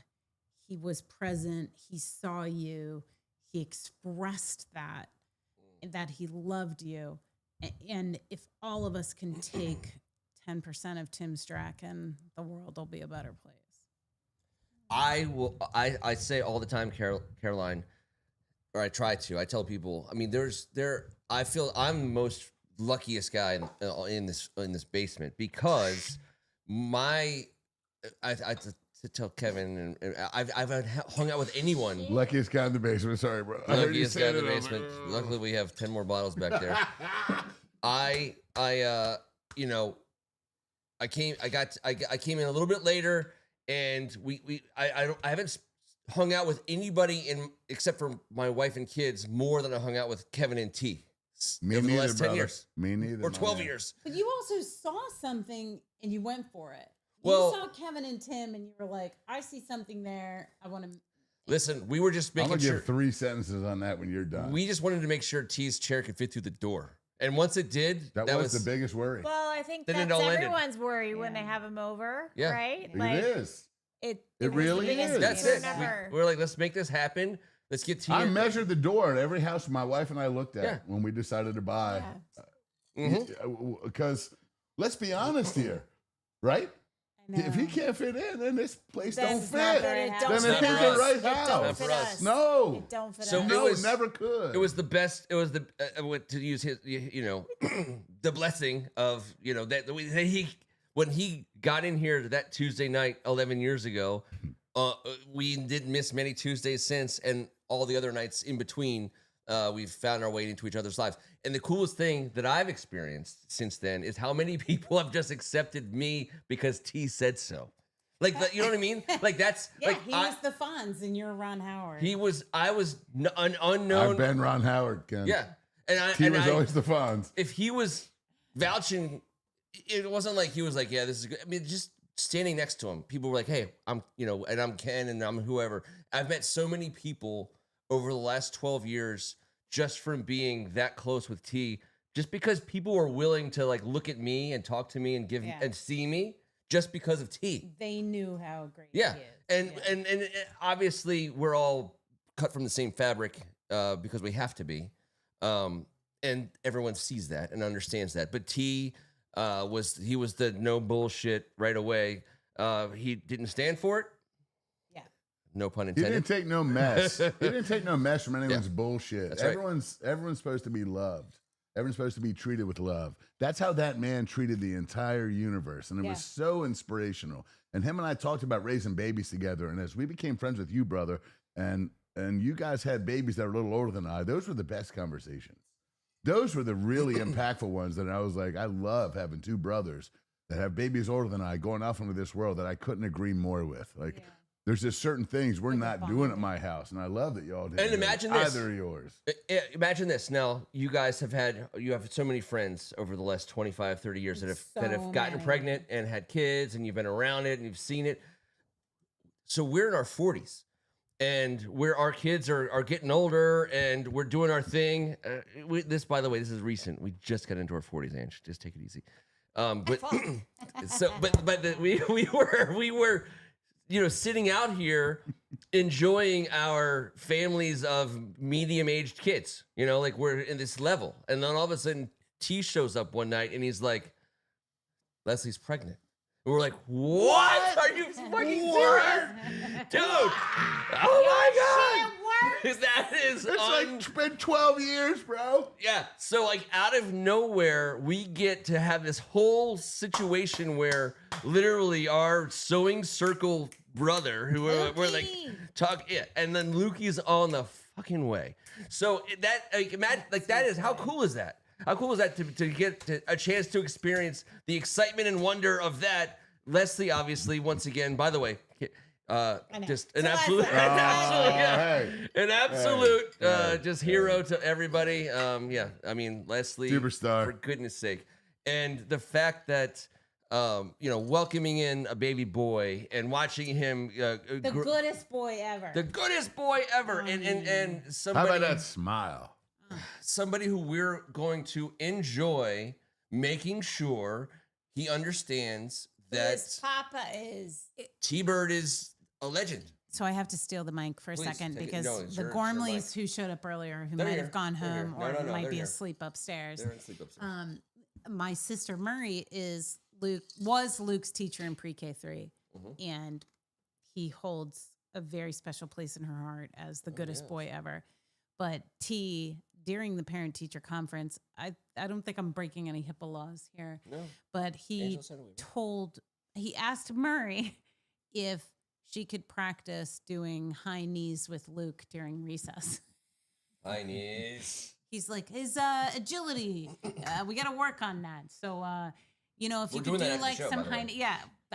he was present, he saw you, he expressed that he loved you. And if all of us can take 10% of Tim Strachan, the world will be a better place. I say all the time, Caroline, or I try to. I tell people. I mean, I feel I'm the most luckiest guy in this basement, because I to tell Kevin, and I've hung out with anyone. Luckiest guy in the basement. Sorry, bro. I heard you Luckiest guy say in the that. basement. Luckily, we have 10 more bottles back there. I came in a little bit later, and I haven't hung out with anybody except for my wife and kids more than I hung out with Kevin and T. Me over neither, the last 10 brother. years. Me neither. Or my 12 man. years. But you also saw something and you went for it. Well- You saw Kevin and Tim and you were like, I see something there. I want to. Listen, we were just I'm making gonna sure. give 3 sentences on that when you're done. We just wanted to make sure T's chair could fit through the door. And once it did, that was the biggest worry. Well, I think Then it that's all ended. everyone's worry when they Yeah. have him over, Yeah. right? It is. It It was really the biggest is. That's fear it. ever. We're like, let's make this happen. Let's get T. I measured the door at every house my wife and I looked at Yeah. when we decided to buy. Mhm. Because let's be honest here, right? I know. If he can't fit in, then this place Then don't it's not fit. gonna Then happen. it's Not not for the us. right It don't house. fit for us. us. No. It don't fit So us. it No, was- never could. It was the best. It was the to use his, the blessing of that when he got in here that Tuesday night 11 years ago. We didn't miss many Tuesdays since, and all the other nights in between. We've found our way into each other's lives. And the coolest thing that I've experienced since then is how many people have just accepted me because T said so. Like, you know what I mean? Like, that's Yeah, like he was the Fonz and you're Ron Howard. I was an unknown. I've been Ron Howard, Ken. Yeah. And He was always the Fonz. if he was vouching, it wasn't like he was like, yeah, this is good. I mean, just standing next to him, people were like, hey, I'm Ken and I'm whoever. I've met so many people over the last 12 years just from being that close with T, just because people were willing to like look at me and talk to me and give Yeah. and see me just because of T. They knew how great Yeah. he is. And, Yeah. and obviously we're all cut from the same fabric because we have to be. And everyone sees that and understands that. But T was the no bullshit right away. He didn't stand for it. Yeah. No pun He intended. didn't take no mess. He didn't take no mess from anyone's bullshit. That's right. Everyone's supposed to be loved. Everyone's supposed to be treated with love. That's how that man treated the entire universe. And it was so inspirational. And him and I talked about raising babies together. And as we became friends with you, brother, and you guys had babies that were a little older than I, those were the best conversations. Those were the really impactful ones that I was like, I love having two brothers that have babies older than I going off into this world that I couldn't agree more with. Like, there's just certain things we're not doing at my house, and I love that y'all did. And imagine this. Either of yours. Imagine this. Now, you guys you have so many friends over the last 25, 30 years that have gotten pregnant and had kids, and you've been around it and you've seen it. So we're in our 40s, and our kids are getting older, and we're doing our thing. By the way, this is recent. We just got into our 40s, Ange. Just take it easy. But we were sitting out here enjoying our families of medium-aged kids. Like we're in this level, and then all of a sudden, T shows up one night, and he's like, "Leslie's pregnant." And we're like, "What? Are you fucking serious, dude? Oh my god!" That is it's been 12 years, bro. Yeah. So like out of nowhere, we get to have this whole situation where literally our sewing circle brother, who we're like and then Lukey's on the fucking way. So that is how cool is that? How cool is that to get a chance to experience the excitement and wonder of that? Leslie, obviously, once again, by the way, just an absolute, just hero to everybody. I mean, Leslie, superstar, for goodness sake. And the fact that, welcoming in a baby boy and watching him, the goodest boy ever. The goodest boy ever. And somebody. How about that smile? Somebody who we're going to enjoy making sure he understands that his papa is. T-Bird is a legend. So I have to steal the mic for a second because the Gormleys who showed up earlier, who might have gone home or might be asleep upstairs. They're asleep upstairs. My sister Murray was Luke's teacher in pre-K 3, and he holds a very special place in her heart as the goodest boy ever. But T, during the parent-teacher conference, I don't think I'm breaking any HIPAA laws here. No. But he asked Murray if she could practice doing high knees with Luke during recess. High knees. He's like, his agility, we got to work on that. So, if you could do like some high knees,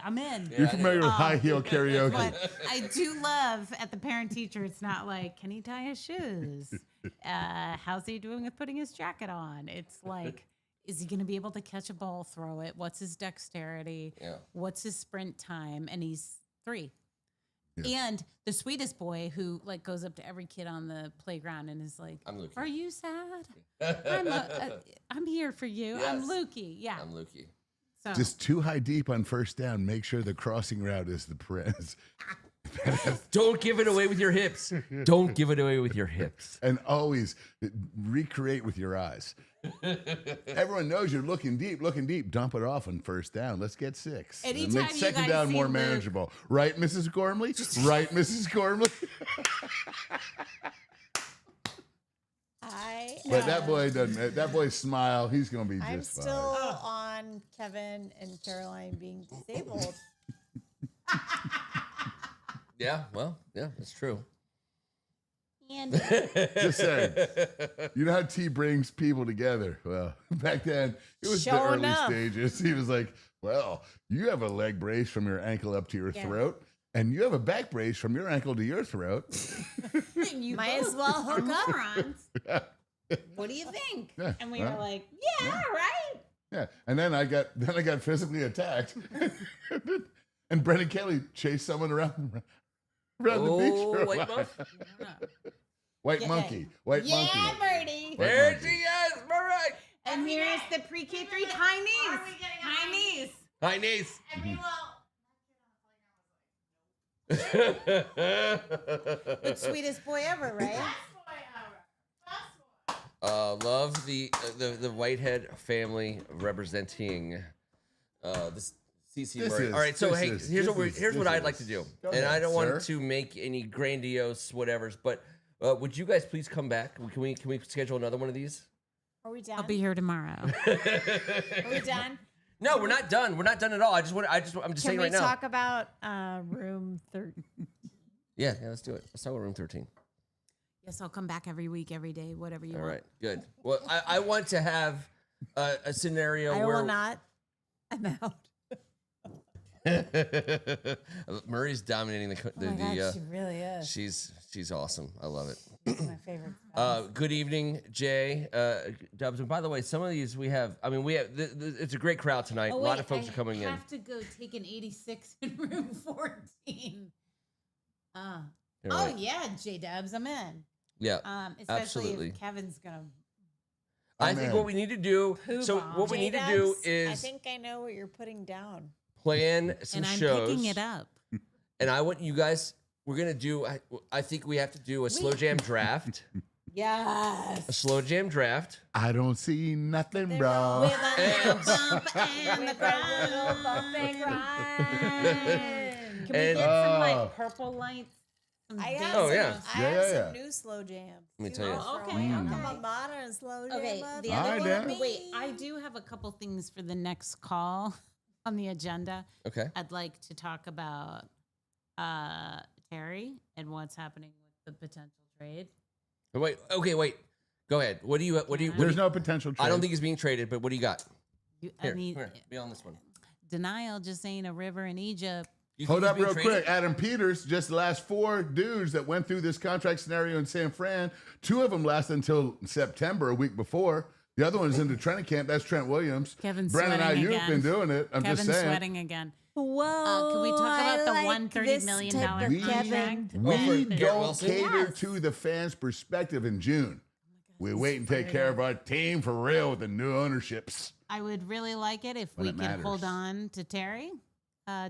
I'm in. You're familiar with high heel karaoke. But I do love at the parent teacher, it's not like, can he tie his shoes? How's he doing with putting his jacket on? It's like, is he going to be able to catch a ball, throw it? What's his dexterity? Yeah. What's his sprint time? And he's 3. Yeah. And the sweetest boy who like goes up to every kid on the playground and is like, "Are you sad? I'm here for you. Yes. I'm Lukey. Yeah, I'm Lukey." So. Just too high deep on first down. Make sure the crossing route is the press. Don't give it away with your hips. Don't give it away with your hips. And always recreate with your eyes. Everyone knows you're looking deep. Dump it off on first down. Let's get 6. Anytime make second down more manageable. Right, Mrs. Gormley? Right, Mrs. Gormley? But that boy doesn't. That boy smile. He's gonna be just fine. I'm still on Kevin and Caroline being disabled. Yeah, well, yeah, that's true. And just saying, you know how T brings people together. Well, back then it was the early stages. He was like, "Well, you have a leg brace from your ankle up to your throat, and you have a back brace from your ankle to your throat. You might as well hook up. What do you think?" Yeah, and we were like, "Yeah, right." Yeah, and then I got physically attacked, and Brendan Kelly chased someone around the beach. White monkey. White monkey. White monkey. Yeah, Birdie. There she is, Murray. And here's the pre-K 3 high knees. High knees. High knees. And we the sweetest boy ever, right? Love the Whitehead family representing this CC Murray. All right, so here's what I'd like to do, and I don't want to make any grandiose whatevers, but would you guys please come back? Can we schedule another one of these? Are we done? I'll be here tomorrow. Are we done? No, we're not done. We're not done at all. I'm just saying right now. Can we talk about room 13? Yeah, let's do it. Let's talk about room 13. Yes, I'll come back every week, every day, whatever you want. All right, good. Well, I want to have a scenario where... I will not. I'm out. Murray's dominating the. Oh my God, she really is. She's awesome. I love it. She's my favorite. spouse. Good evening, Jay, Dubs. And by the way, some of these we have. I mean, we have. It's a great crowd tonight. Oh, a lot wait, of folks are coming I in. have to go take an 86 in room 14. Here, Oh wait. yeah, J Dubs, I'm in. Yeah. Especially absolutely. if Kevin's gonna. I think what we need to do. Poop So on. what we need to do J-Dubs, I is think I know what you're putting down. plan some And I'm shows. picking it up. And I want you guys. We're gonna do. I think we have to do a slow jam draft. Yes. A slow jam draft. I don't see nothing Nothing wrong. wrong. With a little bump and the With a little bumping grind. grind. Can we And- get some Oh. like purple lights? Some I have dance Oh, some, yeah. I Yeah, have yeah, some new slow jams. Let me tell you. Oh, okay, I'm okay. a modern slow jam. Okay, up. the All other right, one. Dan. Wait, I do have a couple things for the next call on the agenda. Okay. I'd like to talk about Terry and what's happening with the potential trade. Wait. Okay. Wait. Go ahead. What do you? What do you? What do There's you no potential trade. I don't think he's being traded, but what do you got? I mean, Here, be on this one. denial just ain't a river in Egypt. You Hold think up he's real being traded? quick. Adam Peters, just the last 4 dudes that went through this contract scenario in San Fran. 2 of them lasted until September, a week before. The other one's in the training camp. That's Trent Williams. Kevin's Brandon sweating Ayuk again. been doing it. I'm Kevin's just saying. sweating again. Whoa. Can we talk about the I like $130 this million type of We- contract? Kevin. Oh, We for Garrett don't Wilson? cater Yes. to the fans' perspective in June. We wait and take care of our team for real with the new ownerships. I would really like it if When we it could hold matters. on to Terry.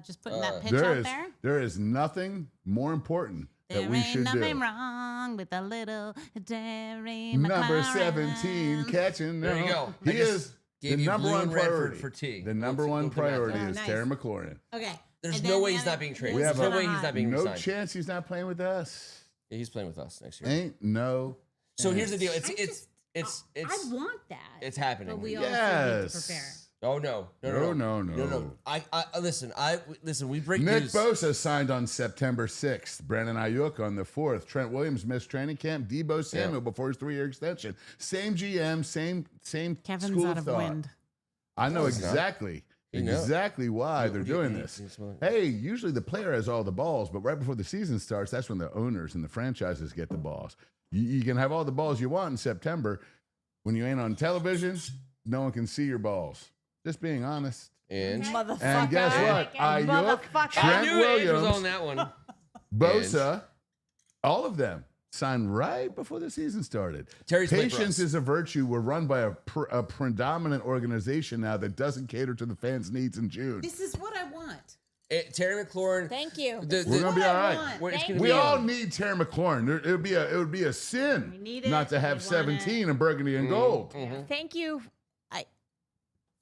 Just putting that pitch There out is there. there is nothing more important that There we ain't should nothing do. wrong with a little Terry Number McLaurin. 17 catching. There you no. go. I He just is gave the you number blue one and Redford priority for T. The number Look one at the match. priority Oh, is nice. Terry McLaurin. Okay. There's and no then way the he's other- not being traded. We have There's no a- way he's not being No resigned. chance he's not playing with us. Yeah, he's playing with us next year. Ain't no. So here's the deal. I It's want that. it's happening. But we also need to Yes. prepare. Oh no. No. Listen. We break Nick news. Bosa signed on September 6th. Brandon Ayuk on the 4th. Trent Williams missed training camp. Debo Samuel before his 3-year extension. Same GM, same Kevin's school out of of thought. wind. I know he's not. exactly You know. exactly why they're doing this. he's smelling- Hey, usually the player has all the balls, but right before the season starts, that's when the owners and the franchises get the balls. You can have all the balls you want in September. When you ain't on television, no one can see your balls. Just being honest. And Motherfucker. And guess what? Ayuk, Motherfucker. I Trent knew Age was Williams, on that one. Bosa, all of them signed right before the season started. Terry's played for Patience us. is a virtue. We're run by a predominant organization now that doesn't cater to the fans' needs in June. This is what I want. Terry McLaurin. Thank you. We're gonna be all right. Thank gonna We be all on. need Terry McLaurin. It would be a We sin need it. not to have We want 17 in burgundy and gold. Thank you.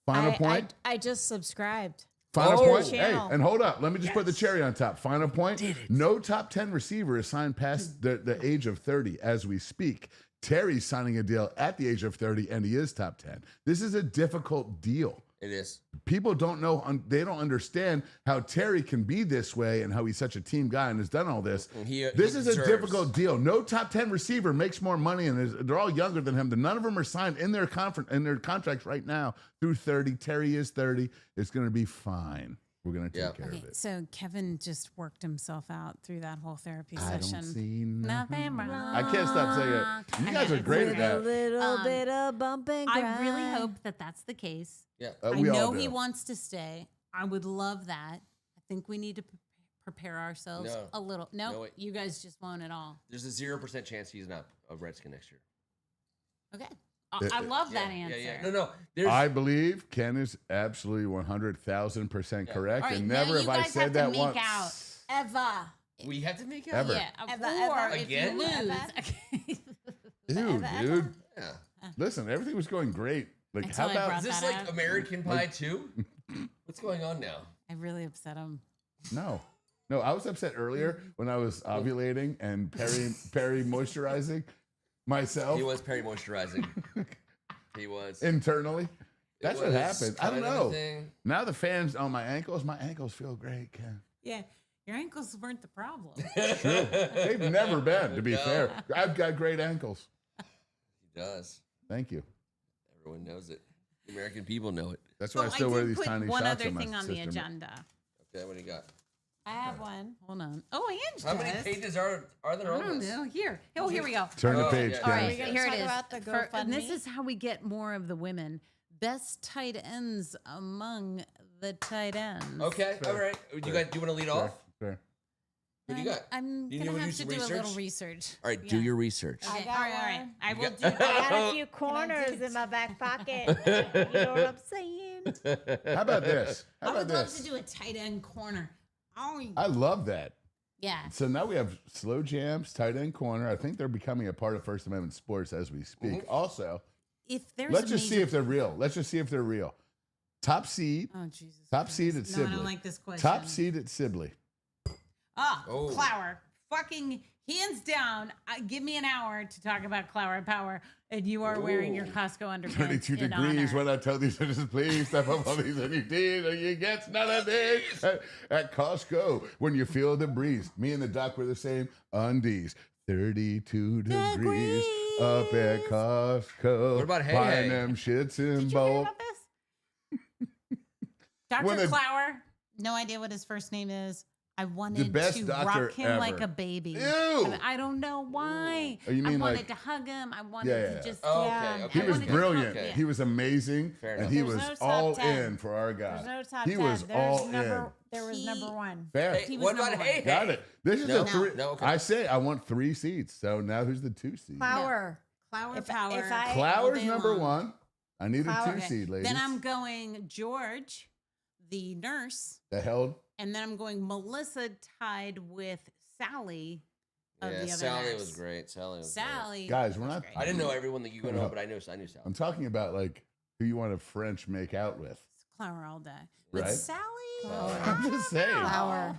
Final point. I just subscribed. Final Oh. point. Hey, Channel. and hold up. Let me just put the cherry on top. Final point. No top 10 receiver is signed past the age of 30 as we speak. Terry's signing a deal at the age of 30, and he is top 10. This is a difficult deal. It is. People don't know, they don't understand how Terry can be this way and how he's such a team guy and has done all this. And he This is a deserves- difficult deal. No top 10 receiver makes more money, and they're all younger than him. None of them are signed in their contracts right now through 30. Terry is 30. It's going to be fine. We're going to take care Okay, of it. so Kevin just worked himself out through that whole therapy I session. don't see Nothing wrong. I can't stop saying it. You guys are great at With a that. little bit of bump and grind. I really hope that that's the case. Yeah. I We all know do. he wants to stay. I would love that. I think we need to prepare ourselves No. a little. No, No, wait. you guys just won't at all. There's a 0% chance he's not a Redskin next year. Okay. I love that answer. Yeah. No. There's. I believe Ken is absolutely 100,000% correct, All right, and now never you have I guys said have to that make once. out. Eva. we have to make out. Ever. Yeah, Ever, or ever. if Again? you lose. Ever? Okay. Ew, dude. Yeah. Listen, everything was going great. Like, Until how I about brought Is this that like up. American Pie 2? What's going on now? I really upset him. no? No, I was upset earlier when I was ovulating and peri moisturizing myself He was Perry moisturizing. He was. internally. That's what was happened. I don't kind of a know. thing. Now the fans on my ankles feel great, Ken. Yeah, your ankles weren't the problem. True. They've never been, to be No. fair. I've got great ankles. He does. Thank you. Everyone knows it. The American people know it. That's why I So still wear did these put tiny one socks other on my thing on the system. agenda. Okay, what do you got? I have one. Hold on. Oh, Ange How many does. pages are there I on don't this? know. Here. Oh, here we go. Turn the Oh, page, yeah. Ken. All right, gonna here it talk is. about the And this GoFundMe? is how we get more of the women. Best tight ends among the tight ends. Okay, all right. Do you want to lead off? Fair. Who do you got? I'm You gonna wanna have do to some do a little research? research. All right, do Yeah. your research. I Okay, got all right. one. I will do I that. got a few corners in my back pocket. You know what I'm saying? How about this? How I about would love this? to do a tight end corner. Oh, I love that. yeah. So now we have slow jams, tight end corner. I think they're becoming a part of First Amendment sports as we speak. Also, If there's let's a just see major- if they're real. Let's just see if they're real. Top seed, Oh Jesus. top Christ. seed at No, I Sibley. don't like this question. Top seed at Sibley. Ah, Oh. Clower. Fucking hands down. Give me an hour to talk about Clower Power, and you are wearing your Costco underpants. 32 in degrees. honor. When I tell these citizens, please step up on these and you did, or you get none of this. At Costco, when you feel the breeze, me and the doc were the same undies. 32 degrees up at Costco. What about Hey buying Hey? them shits in Did you hear bulk. about this? Dr. When the- Clower, no idea what his first name is. I wanted best to doctor rock him like ever. a baby. Ew. I don't know why. Oh, you I mean wanted like- to hug him. I wanted Yeah, to yeah. just. Oh, Yeah. okay, okay. He was wanted to brilliant. Okay. He was amazing. Fair and enough. he There's was no top all 10. in for our guy. There's no top He 10. was There's all number, in. There was He- number one. Fair. Hey, He was what about number Hey one. Hey? Got it. This is No? a three. No, okay. I say I want 3 seats. So now who's the 2 seed? Flower. Clower If- Power. if I- Flower's all day number long. 1. I need a Flower. 2 seed, ladies. Then I'm going George, the nurse, the held. and then I'm going Melissa tied with Sally. Of Yeah, the other Sally nurse. was great. Sally was great. Sally. Guys, we're was not- great. I didn't know everyone that you know, No. but I knew Sally. I'm talking about like who you want to French make out with. Clower all day. But Right? Sally. I'm just saying. Flower.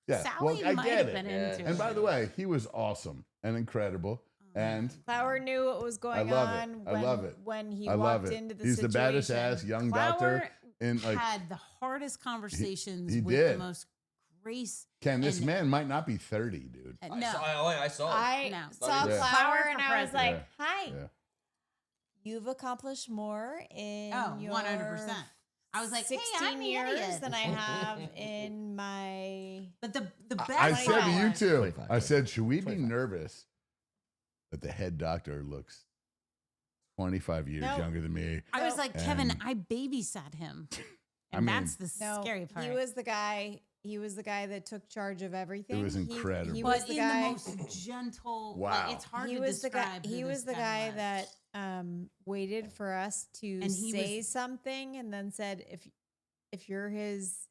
Yeah. Sally well, I might get have been it. Yeah. into And it. by the way, he was awesome and incredible. And Flower knew what was going love it. on I when, love it. when he I love walked it. into the He's situation. the baddest ass young doctor. Clower In like had the hardest conversations he with did. the most grace. Ken, this and- man might not be 30, dude. I No. saw, I saw it. I No. saw Yeah. Flower Flower and for I was president. like, hi. Yeah. You've accomplished more in Oh, your 100%. I was like, 16 hey, I'm the years idiot. than I have in my... But the best I said to you part- too. 25, I said, should we be 25. nervous that the head doctor looks 25 years No. younger than me? I was like, Kevin, And- I babysat him. I And mean- that's the No, scary part. he was the guy. He was the guy that took charge of everything. was He- incredible. He, but was the in guy. the most gentle. Wow. Like, it's hard He to was the guy. describe. He who was this the guy was. that waited for us to And he say was- something, and then said, "If you're his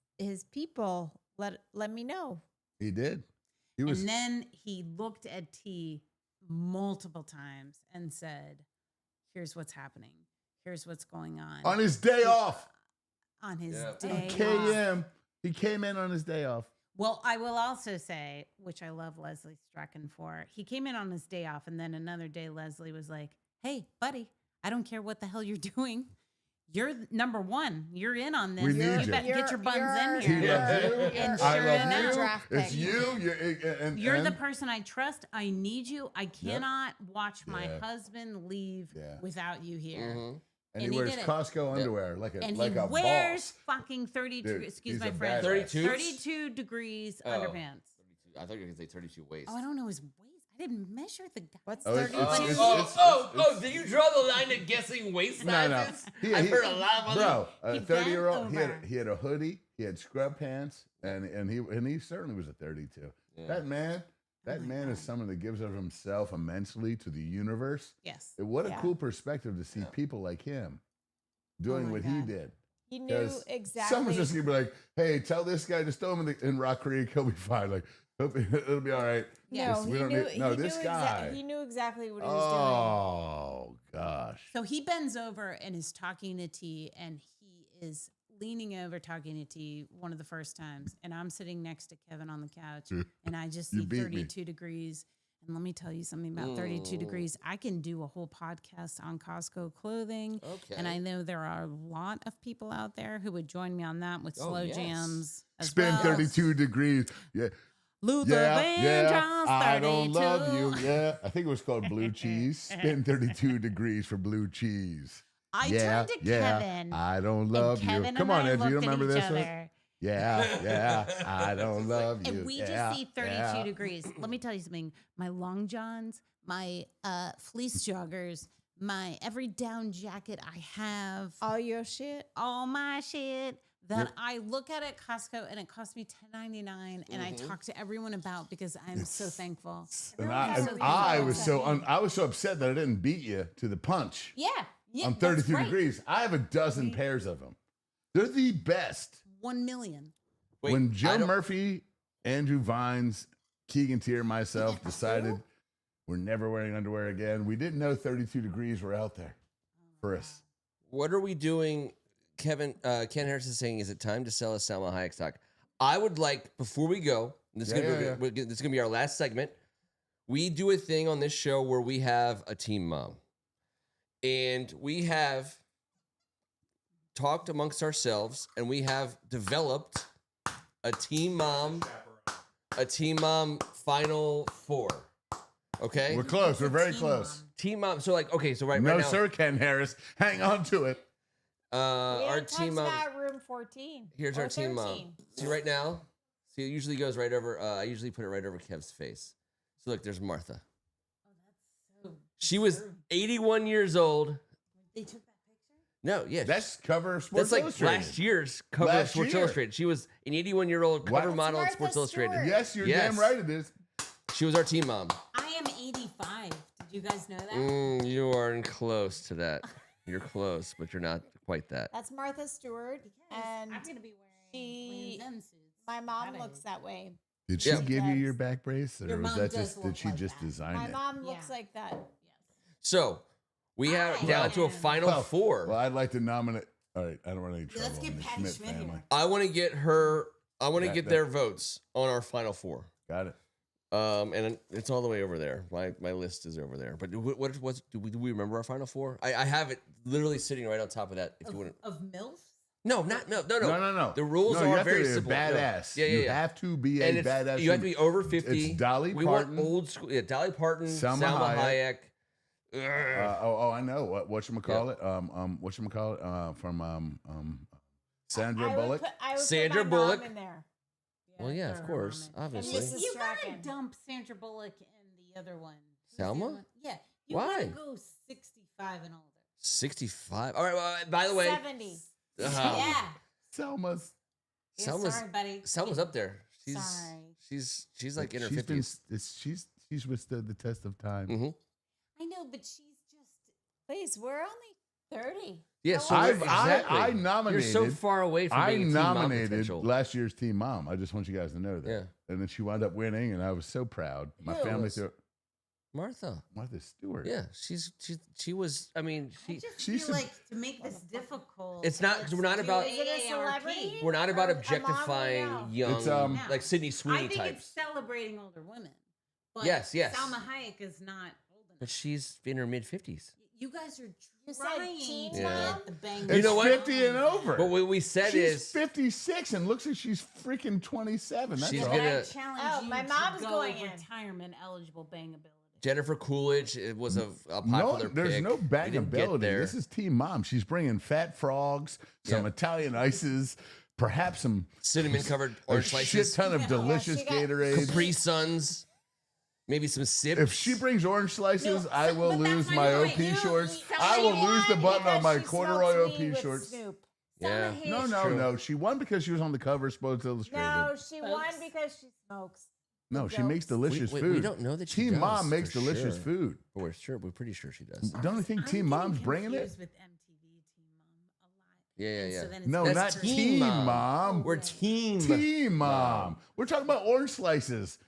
people, let me know." He did. He was And then he looked at T multiple times and said, "Here's what's happening. Here's what's going on." on his day off. On his Yeah. day off. KM. He came in on his day off. Well, I will also say, which I love Leslie Strachan for, he came in on his day off, and then another day Leslie was like, "Hey, buddy, I don't care what the hell you're doing. You're number one. You're in on this. We need you. better get your buns in He here." loves you. And I sure love enough- you. Draft It's pick. you. You're the and- person I trust. I need you. I cannot watch my Yeah. husband leave Yeah. without you here. Mhm. And and he he wears did it. Costco underwear like a And like he a wears boss. fucking 32, Dude, excuse he's my a French, badass. 32? 32 degrees Oh. underpants. I thought you were going to say 32 waist. Oh, I don't know his waist. I didn't measure the guy. What's Oh, it's- 32? it's- Did you draw the line at guessing waist No, sizes? no. I've heard a lot of Bro, He a bent 30-year-old, over. he had a hoodie, he had scrub pants, and he certainly was a 32. Yeah. That man Oh my is God. someone that gives of himself immensely to the universe. Yes. And what a Yeah. cool perspective to see Yeah. people like him doing my what he God. did. He knew 'Cause exactly. Someone's just gonna be like, "Hey, tell this guy just throw him in Rock Creek. He'll be fine. Like, it'll be all right." no, This- we he don't knew. need- no, he this knew guy. He knew exactly what he was Oh gosh. So he bends over and is talking to T, and he is leaning over talking to T one of the first times. And I'm sitting next to Kevin on the couch, and I just You see beat me. 32 degrees. And let me tell you something about 32 degrees. I can do a whole podcast on Costco clothing. Okay. And I know there are a lot of people out there who would join me on that with Oh, slow yes. jams. As Spin well. 32 degrees. Yeah. Luther Yeah, Vandross, I don't 32. love you. Yeah, I think it was called blue cheese. Spin 32 degrees for blue cheese. I yeah, turned to yeah, Kevin. I don't and love you. Kevin Come and on, I Ed. You looked at remember each this one? other, Yeah, I don't love you. And we just see 32 degrees. Let me tell you something. My long johns, my fleece joggers, my every down jacket I have, All your shit. all my shit that I look at Costco and it cost me $10.99 and I talk to everyone about because I'm so thankful. And has I a was reason. I was so upset that I didn't beat you to the punch Yeah. Yeah. on that's 32 right. degrees. I have a dozen pairs of them. They're the best. 1 million. Wait, When I Joe don't- Murphy, Andrew Vines, Keegan Tier, myself decided we're never wearing underwear again, we didn't know 32 degrees were out there for us. What are we doing? Ken Harris is saying, is it time to sell a Salma Hayek stock? I would like, before we go, this is this is gonna be our last segment. We do a thing on this show where we have a team mom. And we have talked amongst ourselves and we have developed a team mom final four. Okay? We're close. We're very Team close. mom. Team mom. So like, okay, so right No, now, sir, Ken Harris. Hang on to it. We our haven't team talked mom. about room 14. Here's or our team mom. 13. See right now? See, it usually goes right over, I usually put it right over Kev's face. So look, there's Martha. She was 81 years old. They took that picture? No, yeah. That's cover of Sports That's like Illustrated. last year's cover of Last Sports year. Illustrated. She was an 81-year-old cover Wow. model at Martha Sports Illustrated. Stewart. Yes, you're Yes. damn right it is. She was our team mom. I am 85. Did you guys know that? You aren't close to that. You're close, but you're not quite that. That's Martha Stewart. And I'm going to be wearing she- Lands' End suits. my mom That looks is- that way. Did she Yeah. give you Yes. your back brace, or Your was mom that does just look did she like just that. design My it? mom looks Yeah. like that. Yes. So we have I down to a am- final four. Well, I'd like to nominate. All right, I don't want any trouble. Let's get on the Patty Schmidt Schmidt here. family. I want to get her. I want to That- get their votes on our final four. Got it. And it's all the way over there. My list is over there. But what do we remember our final four? I have it literally sitting right on top of that. If you want, Of MILFs? no. No. The rules you are have very to be simple. a No. badass. Yeah. You have to be a And it's, badass. you have to be over 50. It's Dolly we Parton. want old school. Yeah, Dolly Parton, Salma Salma Hayek. Hayek. I know. Whatchamacallit? Whatchamacallit? From Sandra I Bullock. I would Sandra put my mom Bullock. in there. Well, yeah, of throw her course, mom in. obviously. Mrs. You gotta Strachan. dump Sandra Bullock and the other one. Who's the Salma? other one? Yeah. You Why? gotta go 65 and older. 65. All right. Well, by the way, 70. Yeah. Selma's. Yeah, Selma's sorry, buddy. Selma's up there. Sorry. She's like in her She's 50s. she's withstood the test of time. Mm-hmm. I know, but she's just. Please, we're only 30. Yeah, so I exactly. nominated. You're so far away from I being a team mom nominated potential. last year's team mom. I just want you guys to know that. Yeah. And then she wound up winning, and I was so proud. My Who? family threw Martha. Martha Stewart. Yeah, she was. I mean, I just she's feel a- like to make this difficult. It's not- 'cause we're not let's about- do Is it a AARP. celebrity? we're not about Or a mom objectifying now? young, It's, Yeah. like Sydney I Sweeney think it's types. celebrating older women. But Yes. Salma Hayek is not old enough. But she's in her mid 50s. You guys are You said trying teen to mom? get the bang. It's You know what? 50 and over. But what we said she's is 56 and looks like she's freaking 27. That's She's all. But I gonna- challenge Oh, you my to mom's go going in. retirement eligible bangability. Jennifer Coolidge. It was a No, popular there's pick. no We didn't get bangability. there. This is Team Mom. She's bringing fat frogs, some Yeah. Italian ices, perhaps some cinnamon covered a orange shit slices, ton of Yeah. delicious she got Gatorade. Capri Suns, maybe some sips. If she brings orange slices, No, I will but that's lose my my point. OP You- shorts. you- I will She lose the won button on because my she corduroy smokes OP weed with shorts. Snoop. Yeah. Salma No, Hayek- no, True. no. She won because she was on the cover of Sports Illustrated. No, she won Folks. because she smokes. No, she makes jokes. delicious we food. don't know that she Team does, Mom makes for delicious sure. food. But we're sure. We're pretty sure she does. Don't you think I'm Team getting Mom's bringing it? confused with MTV Teen Mom a lot. Yeah, And yeah. so then it's No, That's not Team Team Mom. Mom. We're team. Team Mom. We're talking about orange slices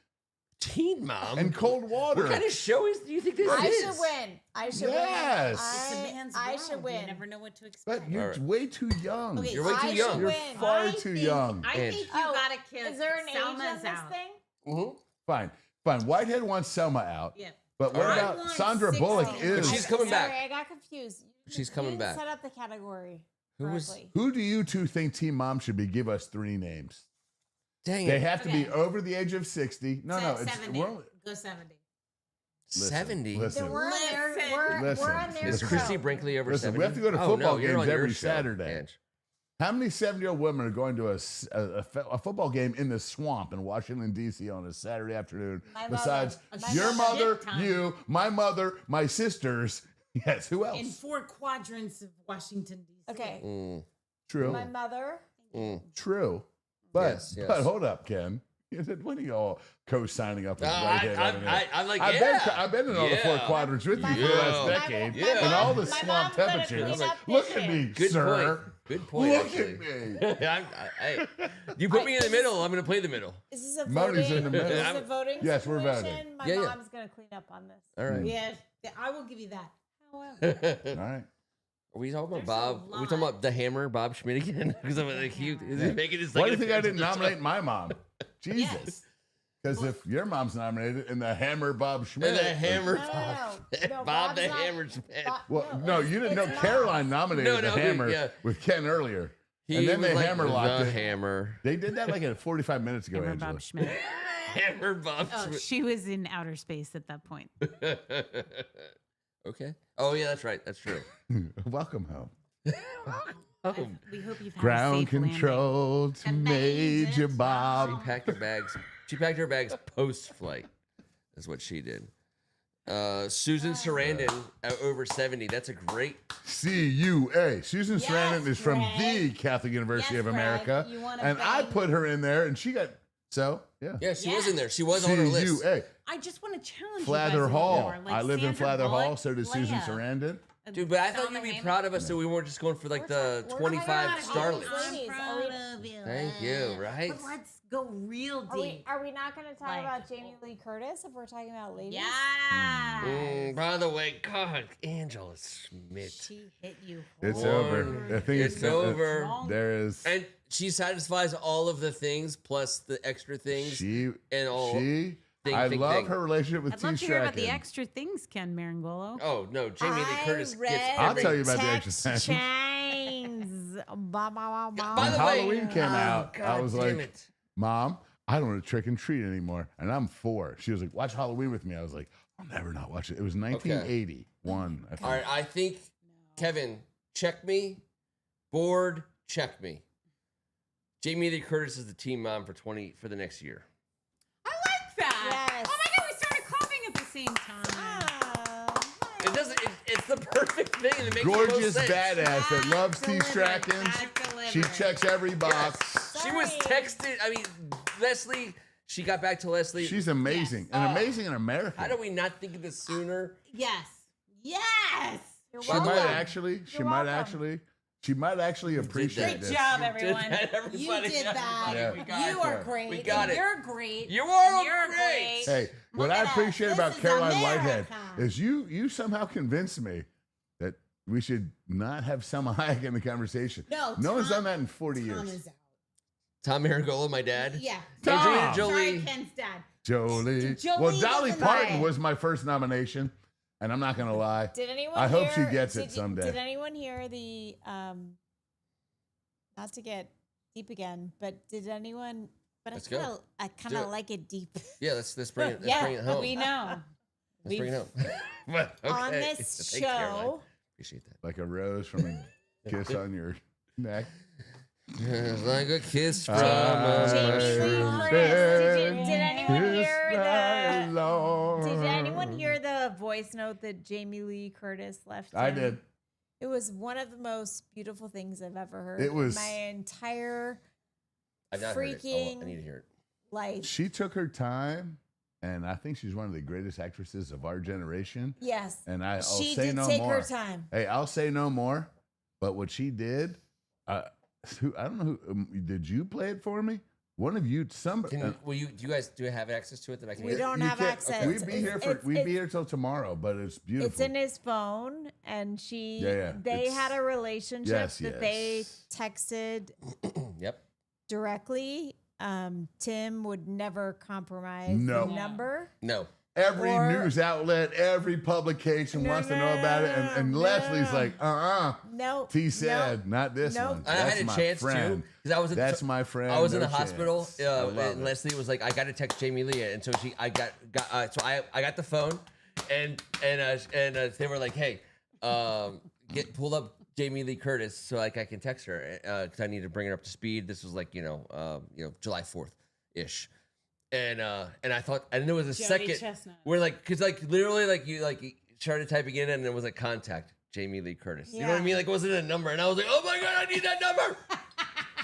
Teen Mom. and cold water. What kind of show do you think this I is? should win. I should Yes. It's a win. man's I world. should win. You never know what to But expect. you're Alright. way too young. Okay, You're way too I young. should You're win. far I too think- young. I And- think you Oh, gotta kiss. is there an age on Selma's this out. thing? Mhm. Fine. Whitehead wants Selma out. Yeah. But what Alright. about I want Sandra 60. Bullock But is? she's coming back. Sorry, I got confused. She's You coming didn't back. Set up the category. Who was- correctly. Who do you two think Team Mom should be? Give us 3 names. Dang They it. have to be Okay. over the age of 60. No, no. It's, 70. we're only- Go 70. listen, 70. Listen. Then we're on their, Listen. we're Listen. on their Is Listen. Christy show. Brinkley over Listen, 70? we have to go to Oh, football no, you're games on your every show, Saturday. Ange. How many 70-year-old women are going to a football game in the swamp in Washington, D.C. on a Saturday afternoon? My Besides mother. your My mother, shit ton. you, my mother, my sisters. Yes, who else? In 4 quadrants of Washington, D.C. Okay. True. My mother. True. But, Yes, yes. but hold up, Ken. When are you all co-signing up? I'm like, I've been in all the 4 yeah. quadrants with you My for the last mom- decade. Yeah. And all the My swamp mom's gonna temperatures. clean I was like, up look this at me, Good sir. point. Good point. Look actually. at me. Hey, you put me in the middle, I'm going to play the middle. Is this a Moni's voting? in the middle. Is this a voting Yes, we're situation? voting. My Yeah, yeah. mom's gonna clean up on this. All right. Yes, I will give you that. However, All right. Are we talking about There's a Bob? Are we talking lot. about the Hammer, Bob Schmidt again? Because I'm like, is he making his Why do you second think I appearance didn't on the nominate show? my mom? Jesus. Because if your mom's nominated and the Hammer Bob Schmidt. And the Hammer, No, Bob. no, no. Bob Bob's the not- Hammer Schmidt. Bob- Well, no, you didn't know. it's not. Caroline nominated No, the no, Hammer yeah. with Ken earlier. He and then was they like, hammer locked the it. Hammer. They did that like at 45 minutes ago, Hammer Angela. Bob Schmidt. Hammer Bob Oh, Schmidt. she was in outer space at that point. Okay. Oh, yeah, that's right. That's true. Welcome home. Oh, We hope you've had a Ground safe landing. control to Major she Bob. packed her bags. She packed her bags post-flight. That's what she did. Susan Sarandon over 70. That's a great. CUA. Susan Yes, Sarandon is from Greg. the Catholic University Yes, of America. Greg. You wanna And I bang- put her in there and she got, so, yeah. Yeah, she was in there. She was on her list. CUA. I just want to challenge Flather you guys a little Hall. more. Like I lived in Sandra Flather Hall, Bullock, so did Susan Leia. Sarandon. Dude, but I thought Donna you'd be Hammond. proud of us so we weren't just going for like the We're 25 proud of you. starlets. Ladies, I'm are we- proud of you. Thank you, right? But let's go real Are we, deep. are we not going to talk Like- about Jamie Lee Curtis if we're talking about ladies? Yeah. By the way, God, Angela Schmidt. She hit you. It's hard. over. I think It's over. There is. And she satisfies all of the things plus the extra things. She, and all she, thing, I thing, love thing. her relationship with I'd T. love to hear about the Strachan. extra things, Ken Meringolo. Oh no, Jamie Lee Curtis read gets I'll every. tell you about the text extra things. chains. Ba, ba, ba, ba. By When the way, Halloween came out, I God was damn like, it. Mom, I don't want to trick and treat anymore. And I'm 4. She was like, watch Halloween with me. I was like, I'll never not watch it. It was 1981. I think. All right, I think Kevin, check me. Board, check me. Jamie Lee Curtis is the team mom for the next year. I like that. Yes. Oh my God, we started clapping at the same time. It doesn't. It's the perfect thing. And it makes the most Gorgeous sense. badass that loves T. Delivered. Strachan. Back She delivered. checks every box. Yes. She was Sorry. texted. I mean, Leslie. She got back to Leslie. She's amazing. And amazing in America. How do we not think of this sooner? Yes. Yes. You're She might welcome. actually. She You're might welcome. actually. She might actually appreciate Great this. job, You did everyone. that, You everybody. did that. Yeah. We got You it. are great. We got and it. You're great. You are You're great. Hey, what Look I at us. appreciate This about is Caroline Whitehead America. is you somehow convinced me that we should not have Selma Hayek in the conversation. No, no one's Tom- done that in 40 Tom years. is out. Tom Meringolo, my dad. Yeah. Tom. Angelina Sorry, Jolie. Ken's dad. Jolie. Jolie Well, Dolly doesn't Parton buy it. was my first nomination, and I'm not gonna lie. Did anyone I hope she hear- gets did it you- someday. Did anyone hear the not to get deep again, but did anyone Let's go. I kind Do of it. like it deep. Yeah, let's bring it. Let's Yeah, bring it home. we know. Let's bring it home. But, On okay. this Thanks, Caroline. show, Appreciate that. Like a rose from a kiss on your neck. It's like a kiss from Ah, a Jamie Lee mushroom. Curtis. Did anyone hear Kiss my the? Lord. Did anyone hear the voice note that Jamie Lee Curtis left? I in? did. It was one of the most beautiful things I've ever heard. It was- in my entire I've not heard it. freaking- I need to hear it. life. She took her time, and I think she's one of the greatest actresses of our generation. Yes, And I'll she say did no take more. her time. Hey, I'll say no more. But what she did, I don't know who. Did you play it for me? One of you, somebody. Can will you? Do you guys have access to it that I can? We get? don't you have can't- access. We'd be here for. We'd be here till tomorrow, but it's beautiful. It's in his phone, and she. Yeah, They it's- had a relationship Yes, that they yes. texted Yep. directly. Tim would never compromise No. the number. No. Every or- news outlet, every publication No, wants to no, know about it, and no, Leslie's no. like, No. T said, not this Nope. one. And I That's had a my chance friend. too because I was. That's my friend. I was in no the hospital, chance. I love and it. Leslie was like, "I got to text Jamie Lee," and so I got the phone, and they were like, "Hey, pull up Jamie Lee Curtis, so like I can text her because I need to bring her up to speed. This was like July 4th ish, and I thought I knew it was a Jody second. Chestnut. We're like because like literally like you started typing in and it was like contact Jamie Lee Curtis. You know what I Yeah. mean? Like it wasn't a number, and I was like, oh my god, I need that number.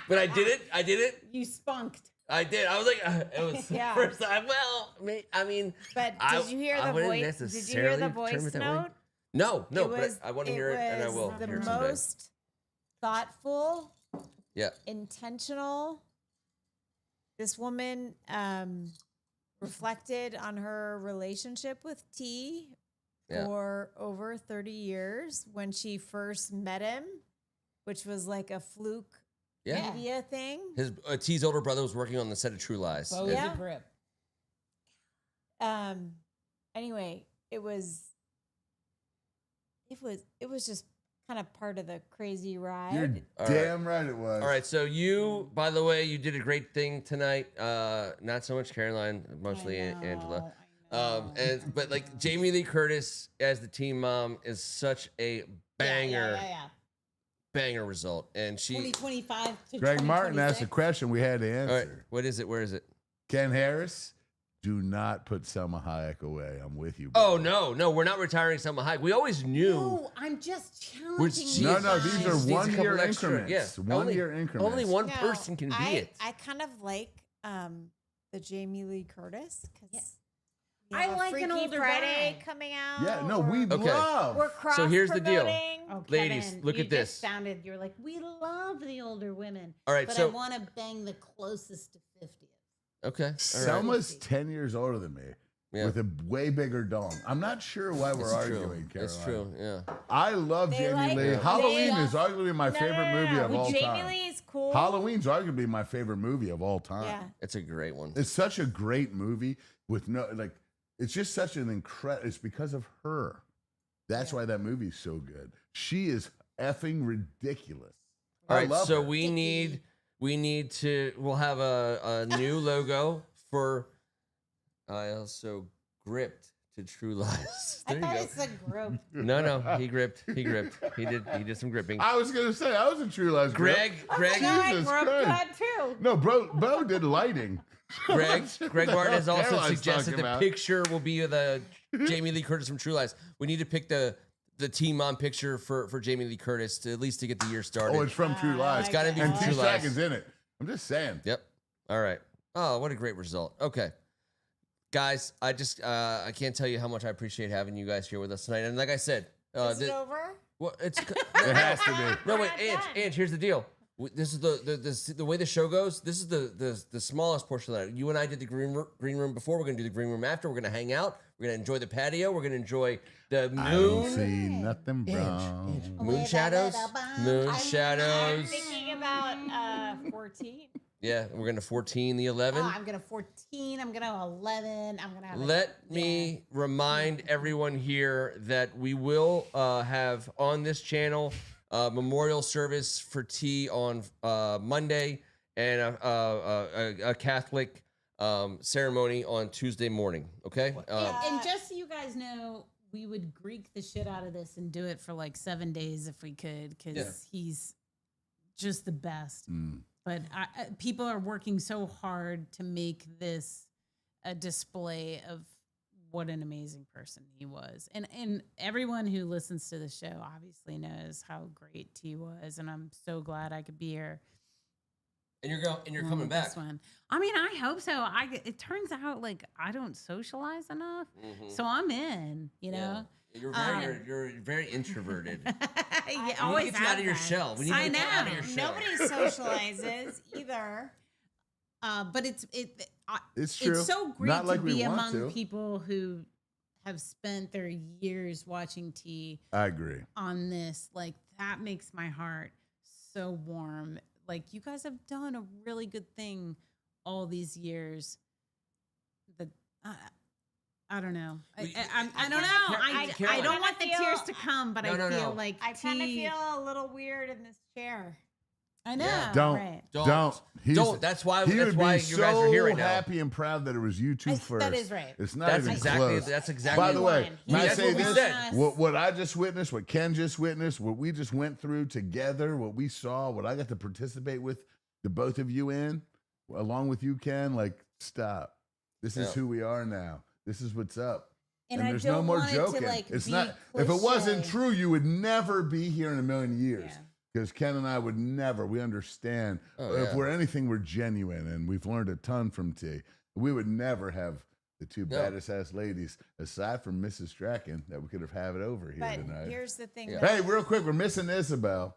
But I did it. You spunked. I did. I was like, it was Yeah. first time. Well, I mean, But I- did you hear I the wouldn't voice? Did you hear necessarily the term voice it that way. note? no, It but was- I want to hear it, and I was will the hear it someday. most thoughtful, Yeah. intentional. This woman reflected on her relationship with T Yeah. for over 30 years when she first met him, which was like a fluke Yeah. media thing. His T's older brother was working on the set of True Lies. Bo And- is Yeah. a grip. Anyway, it was just kind of part of the crazy ride. You're All damn right it was. All right, so you, by the way, you did a great thing tonight. Not so much Caroline, mostly Angela. But like Jamie Lee Curtis as the team mom is such a banger, banger result, and she. 2025 to Greg Martin asked a 2026. question we had to answer. All right, what is it? Where is it? Ken Harris, do not put Selma Hayek away. I'm with you. Oh bro. no, we're not retiring Selma Hayek. We always knew. No, I'm just We're- challenging she- you No, guys. these She are just needs a 1 year couple extra- increments. yeah, 1 year increments. Only one No, person can be it. I kind of like the Jamie Lee Curtis because I like an Freaky older Friday guy. coming out. Yeah, no, we Okay. love. we're cross So here's the deal. Oh, Ladies, Kevin, look you at this. Just sounded, you're like, we love the older women. All right, but so- I want to bang the closest to 50. Okay. All right. Selma's 10 years older than me Yeah. with a way bigger dong. I'm not sure why we're It's arguing, true. It's Caroline. true. Yeah. I love They Jamie like- Lee. they- Halloween they- is arguably my favorite movie of all Jamie time. Lee is cool. Halloween's arguably my favorite movie of all time. Yeah. It's a great one. It's such a great movie with no like. It's just such an incredible. It's because of her. That's why that movie's so good. She is effing ridiculous. All I right, love so her. we need to. We'll have a new logo for. I also gripped to True Lies. I There thought you it said growth. go. No, he gripped. He did some gripping. I was gonna say I was a True Lies. Greg, Jesus Christ. too. No, Bo did lighting. Greg Martin has also Caroline's suggested talking the about. picture will be the Jamie Lee Curtis from True Lies. We need to pick the team mom picture for Jamie Lee Curtis to at least to get the year started. Oh, it's from True Lies. It's gotta be and from T True Lies. Strachan's in it. I'm just saying. Yep. All right. Oh, what a great result. Okay. Guys, I just I can't tell you how much I appreciate having you guys here with us tonight. And like I said, Is it over? well, it's It has to be. no wait, We're not done. Ange, here's the deal. This is the way the show goes. This is the smallest portion of that. You and I did the green room before. We're gonna do the green room after. We're gonna hang out. We're gonna enjoy the patio. We're gonna enjoy the I don't moon. see nothing brown. Moon shadows. Moon I'm shadows. thinking about 14. Yeah, we're gonna 14 the 11. I'm gonna 14. I'm gonna 11. I'm gonna have. Let me remind everyone here that we will have on this channel memorial service for T on Monday and a Catholic ceremony on Tuesday morning. Okay. And just so you guys know, we would Greek the shit out of this and do it for like 7 days if we could, because Yeah. he's just the best. Mm. But people are working so hard to make this a display of what an amazing person he was. And everyone who listens to the show obviously knows how great T was. And I'm so glad I could be here. And you're on coming back. this one. I mean, I hope so. It turns out like I don't socialize enough. Mhm. So I'm in, you know? Yeah. You're very introverted. Yeah, We always need to get you out of your have shell. We need I to get you out of know. your shell. Nobody socializes either. But it's true. It's so great Not to like we be want among to. people who have spent their years watching T I agree. on this. Like that makes my heart so warm. Like you guys have done a really good thing all these years. I don't know. I don't know. I Caroline. don't want the I feel- tears to come, but No, I no, feel no. like I kind of T- feel a little weird in this chair. I know. Yeah. Don't. Right. Don't. Don't. That's why. He That's would why be you guys are here right so now. happy and proud that it was you two first. That is right. It's not That's even exactly. close. That's exactly. By the way, He may I that's say what we this? said. What I just witnessed, what Ken just witnessed, what we just went through together, what we saw, what I got to participate with the both of you in, along with you, Ken, like, stop. This is Yeah. who we are now. This is what's up. And And I there's don't no more want joking. it to like It's be not. If it wasn't cliche. true, you would never be here in a million years. Yeah. Because Ken and I would never. We understand. Oh, If yeah. we're anything, we're genuine, and we've learned a ton from T. We would never have the two No. baddest ass ladies, aside from Mrs. Strachan, that we could have had it over here But tonight. here's the thing. Yeah. that- Hey, real quick, we're missing Isabel.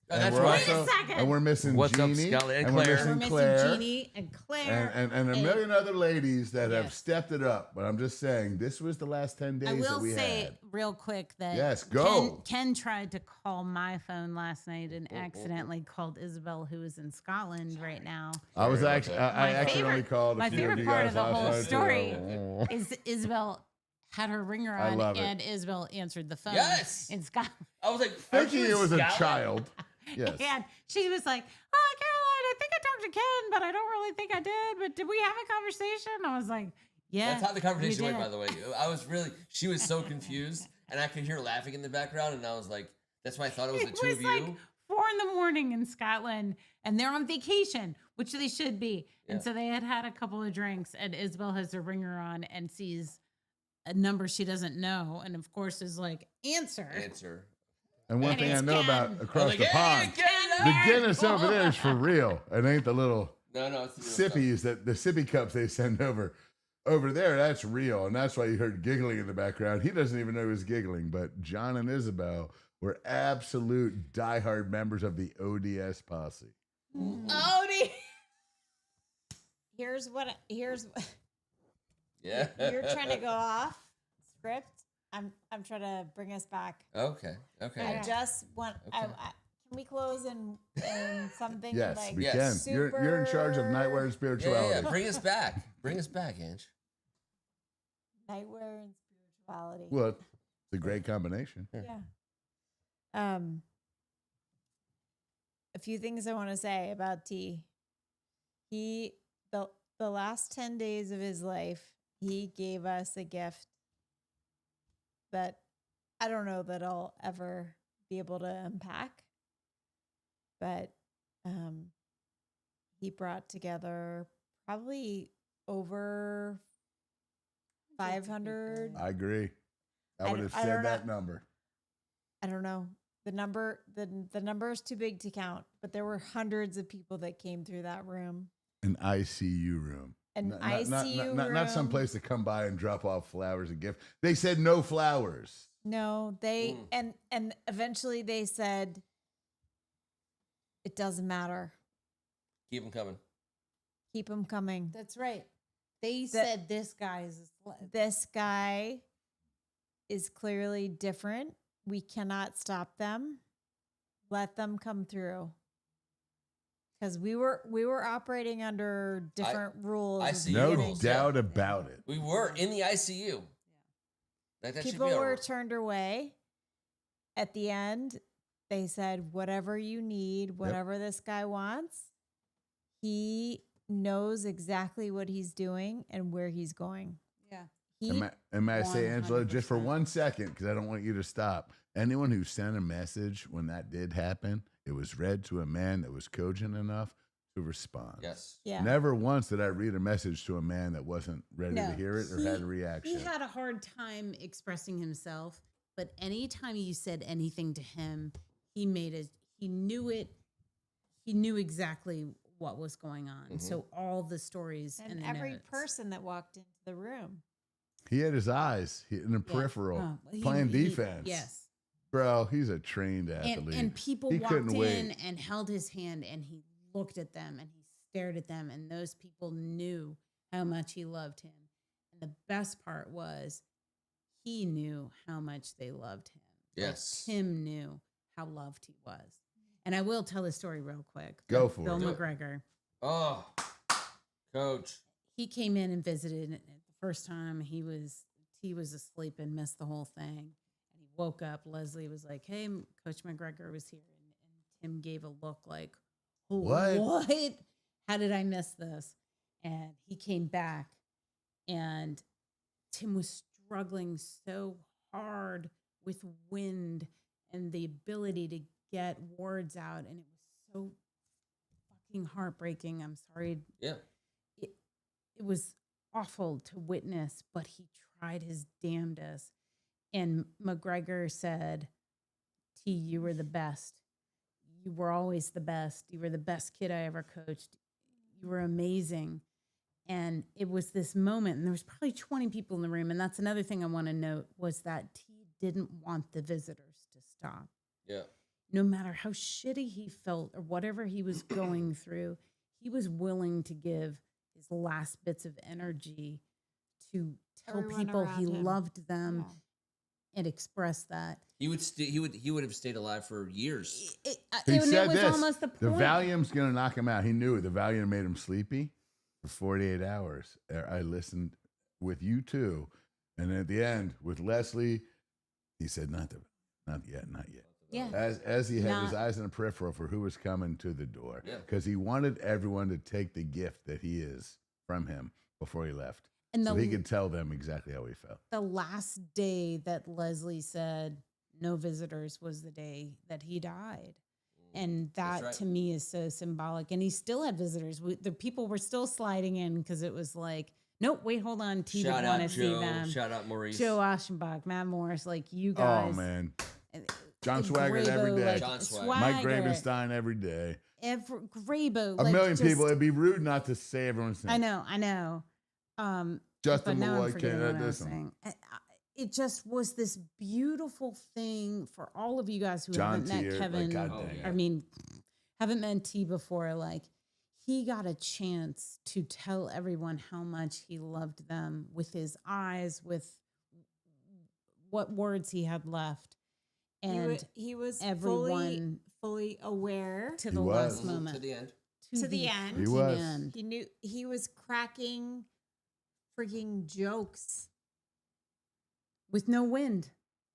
That's we're right. Wait a second. And we're missing What's up, Jeannie. Scully and and Claire? we're We're missing missing Claire. Jeannie and Claire. And a million other ladies that have Yes. stepped it up. But I'm just saying, this was the last 10 days I that will we say had. real quick that Yes, go. Ken tried to call my phone last night and accidentally called Isabel, who is in Scotland right now. I was Sorry about actually, that. I My accidentally favorite- called a my few favorite of you part guys of the last whole night, too. story is Isabel had her ringer I on love it. and Isabel answered the phone Yes. in Scotland. I was like, Thinking it was a Scotland? child. Yes. And she was like, "Oh, Caroline, I think I talked to Ken, but I don't really think I did. But did we have a conversation?" I was like, "Yeah." That's how the conversation we went, did." by the way. I was really, she was so confused, and I could hear laughing in the background, and I was like, that's why I thought it was the It two was of like you. 4 a.m. in Scotland, and they're on vacation, which they should be. Yeah. And so they had a couple of drinks, and Isabel has her ringer on and sees a number she doesn't know, and of course is like, "Answer." Answer. And one And thing I it's know Ken. about I was across like, the hey, pond, get it the out! Guinness over there is for real. It ain't the little No, it's the real stuff. sippies that the sippy cups they send over there. That's real, and that's why you heard giggling in the background. He doesn't even know he was giggling. But John and Isabel were absolute diehard members of the ODS posse. Odie. Here's what. Yeah. You're trying to go off script. I'm trying to bring us back. Okay. Okay. I just want. Okay. Can we close in something Yes, like we Yes. can. You're in charge of nightwear and Yeah, yeah, spirituality. yeah. Bring us back. Bring us back, Ange. nightwear and spirituality? Well, it's a great combination. Yeah. A few things I want to say about T. The last 10 days of his life, he gave us a gift that I don't know that I'll ever be able to unpack. But he brought together probably over 500. I agree. I I would don't- have I said don't that know. number. I don't know. The number is too big to count, but there were hundreds of people that came through that room. An ICU room. An Not ICU not some room. place to come by and drop off flowers and gift. They said no flowers. No, they and eventually they said it doesn't matter. Keep them coming. Keep them coming. That's right. They said this guy's. This guy is clearly different. We cannot stop them. Let them come through. Because we were operating under different rules. I at the see No beginning. doubt about it. We were in the ICU. That should People be were our, turned away. At the end, they said, whatever you need, whatever this guy wants, he knows exactly what he's doing and where he's going. Yeah. He, And may I say, Angela, just for 100%. 1 second, because I don't want you to stop. Anyone who sent a message when that did happen, it was read to a man that was cogent enough to respond. yes. yeah. Never once did I read a message to a man that wasn't ready to No, hear it or had a reaction. He had a hard time expressing himself, but anytime you said anything to him, he made it. He knew it. He knew exactly what was going on. Mhm. So all the stories And the every notes. person that walked into the room. He had his eyes in the Yeah. peripheral, Oh, playing defense. Yes. Bro, he's a trained athlete. And people He walked couldn't in wait. and held his hand and he looked at them and he stared at them and those people knew how much he loved him. And the best part was he knew how much they loved him. Like, Yes. Tim knew how loved he was. And I will tell the story real quick. Go With for Bill it. Do it. McGregor. Oh, coach. He came in and visited the first time he was asleep and missed the whole thing. And he woke up. Leslie was like, "Hey, Coach McGregor was here." And Tim gave a look like, What? How did I miss this? And he came back, and Tim was struggling so hard with wind and the ability to get words out, and it was so fucking heartbreaking. I'm sorry. Yeah. It was awful to witness, but he tried his damnedest. And McGregor said, T, you were the best. You were always the best. You were the best kid I ever coached. You were amazing. And it was this moment, and there was probably 20 people in the room. And that's another thing I want to note was that T didn't want the visitors to stop. Yeah. No matter how shitty he felt or whatever he was going through, he was willing to give his last bits of energy to tell Everyone people he around him. loved them Yeah. and express that. He would have stayed alive for years. He And said it was this, almost the the point. Valium's going to knock him out. He knew it. The Valium made him sleepy for 48 hours. I listened with you too. And at the end with Leslie, he said, not yet. Yeah. As he had his Not- eyes on the peripheral for who was coming to the door. Yeah. Because he wanted everyone to take the gift that he is from him before he left. And So the, he could tell them exactly how he felt. the last day that Leslie said no visitors was the day that he died. And that right. to me is so symbolic. And he still had visitors. The people were still sliding in because it was like, nope, wait, hold on. T Shout would out want to see Joe. them. Shout out Maurice. Joe Aschenbach, Matt Morris, like you guys. Oh, man. and- John and Swaggart every Grabo, day. like, John Swaggart. Mike Swaggart, Gravenstein every day. Grabo. A like, million just- people. It'd be rude not to say everyone's name. I know. But Justin now I'm Malloy forgetting can't what I was listen. saying. It just was this beautiful thing for all of you guys who John haven't met Tier, like, Kevin. God Oh, dang yeah. it. I mean, haven't met T before. Like, he got a chance to tell everyone how much he loved them with his eyes, with what words he had left, and he was everyone fully aware. to He the was. last moment. To the end. To the end. He fucking was. end. He knew he was cracking freaking jokes With no wind.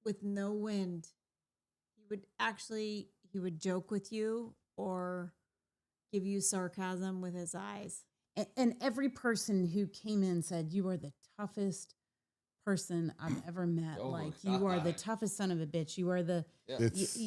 with no wind. He would joke with you or give you sarcasm with his eyes. And every person who came in said, you are the toughest person I've ever met. Oh, Like, you are the God. toughest son of a bitch. You are the, Yeah. It's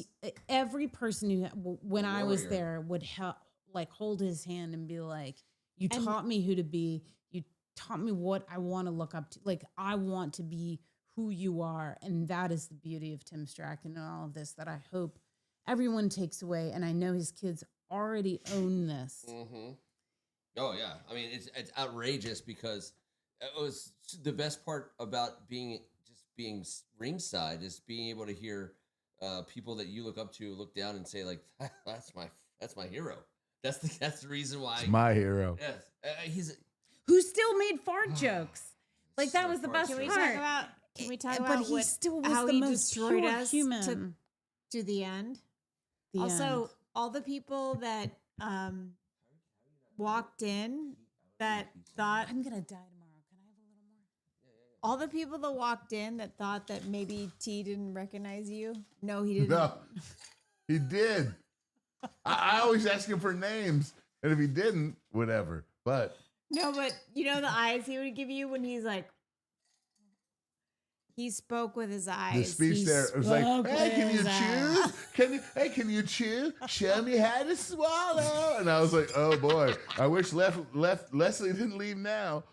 every person who, when I was warrior. there, would help, like, hold his hand and be like, you And- taught me who to be. You taught me what I want to look up to. Like, I want to be who you are. And that is the beauty of Tim Strachan and all of this that I hope everyone takes away. And I know his kids already own this. Mm-hmm. Oh yeah, I mean it's outrageous because it was the best part about being ringside is being able to hear people that you look up to look down and say like that's my hero. That's the reason why. it's my hero. Yes, he's Who still made fart jokes. Like, that So was the far best Can we part. talk about? Can we talk But about he what, still was how the he most destroyed pure us human. to the end? The Also, end. all the people that walked in that thought I'm gonna die tomorrow. Can I have a little more? all the people that walked in that thought that maybe T didn't recognize you. No, he didn't. No, he did. I always ask him for names, and if he didn't, whatever. But No, but you know the eyes he would give you when he's like, he spoke with his eyes. the speech He there it was like, spoke "Hey, can you his chew? Can you chew? Show me how to swallow." And I was like, "Oh boy, I wish Leslie didn't leave now."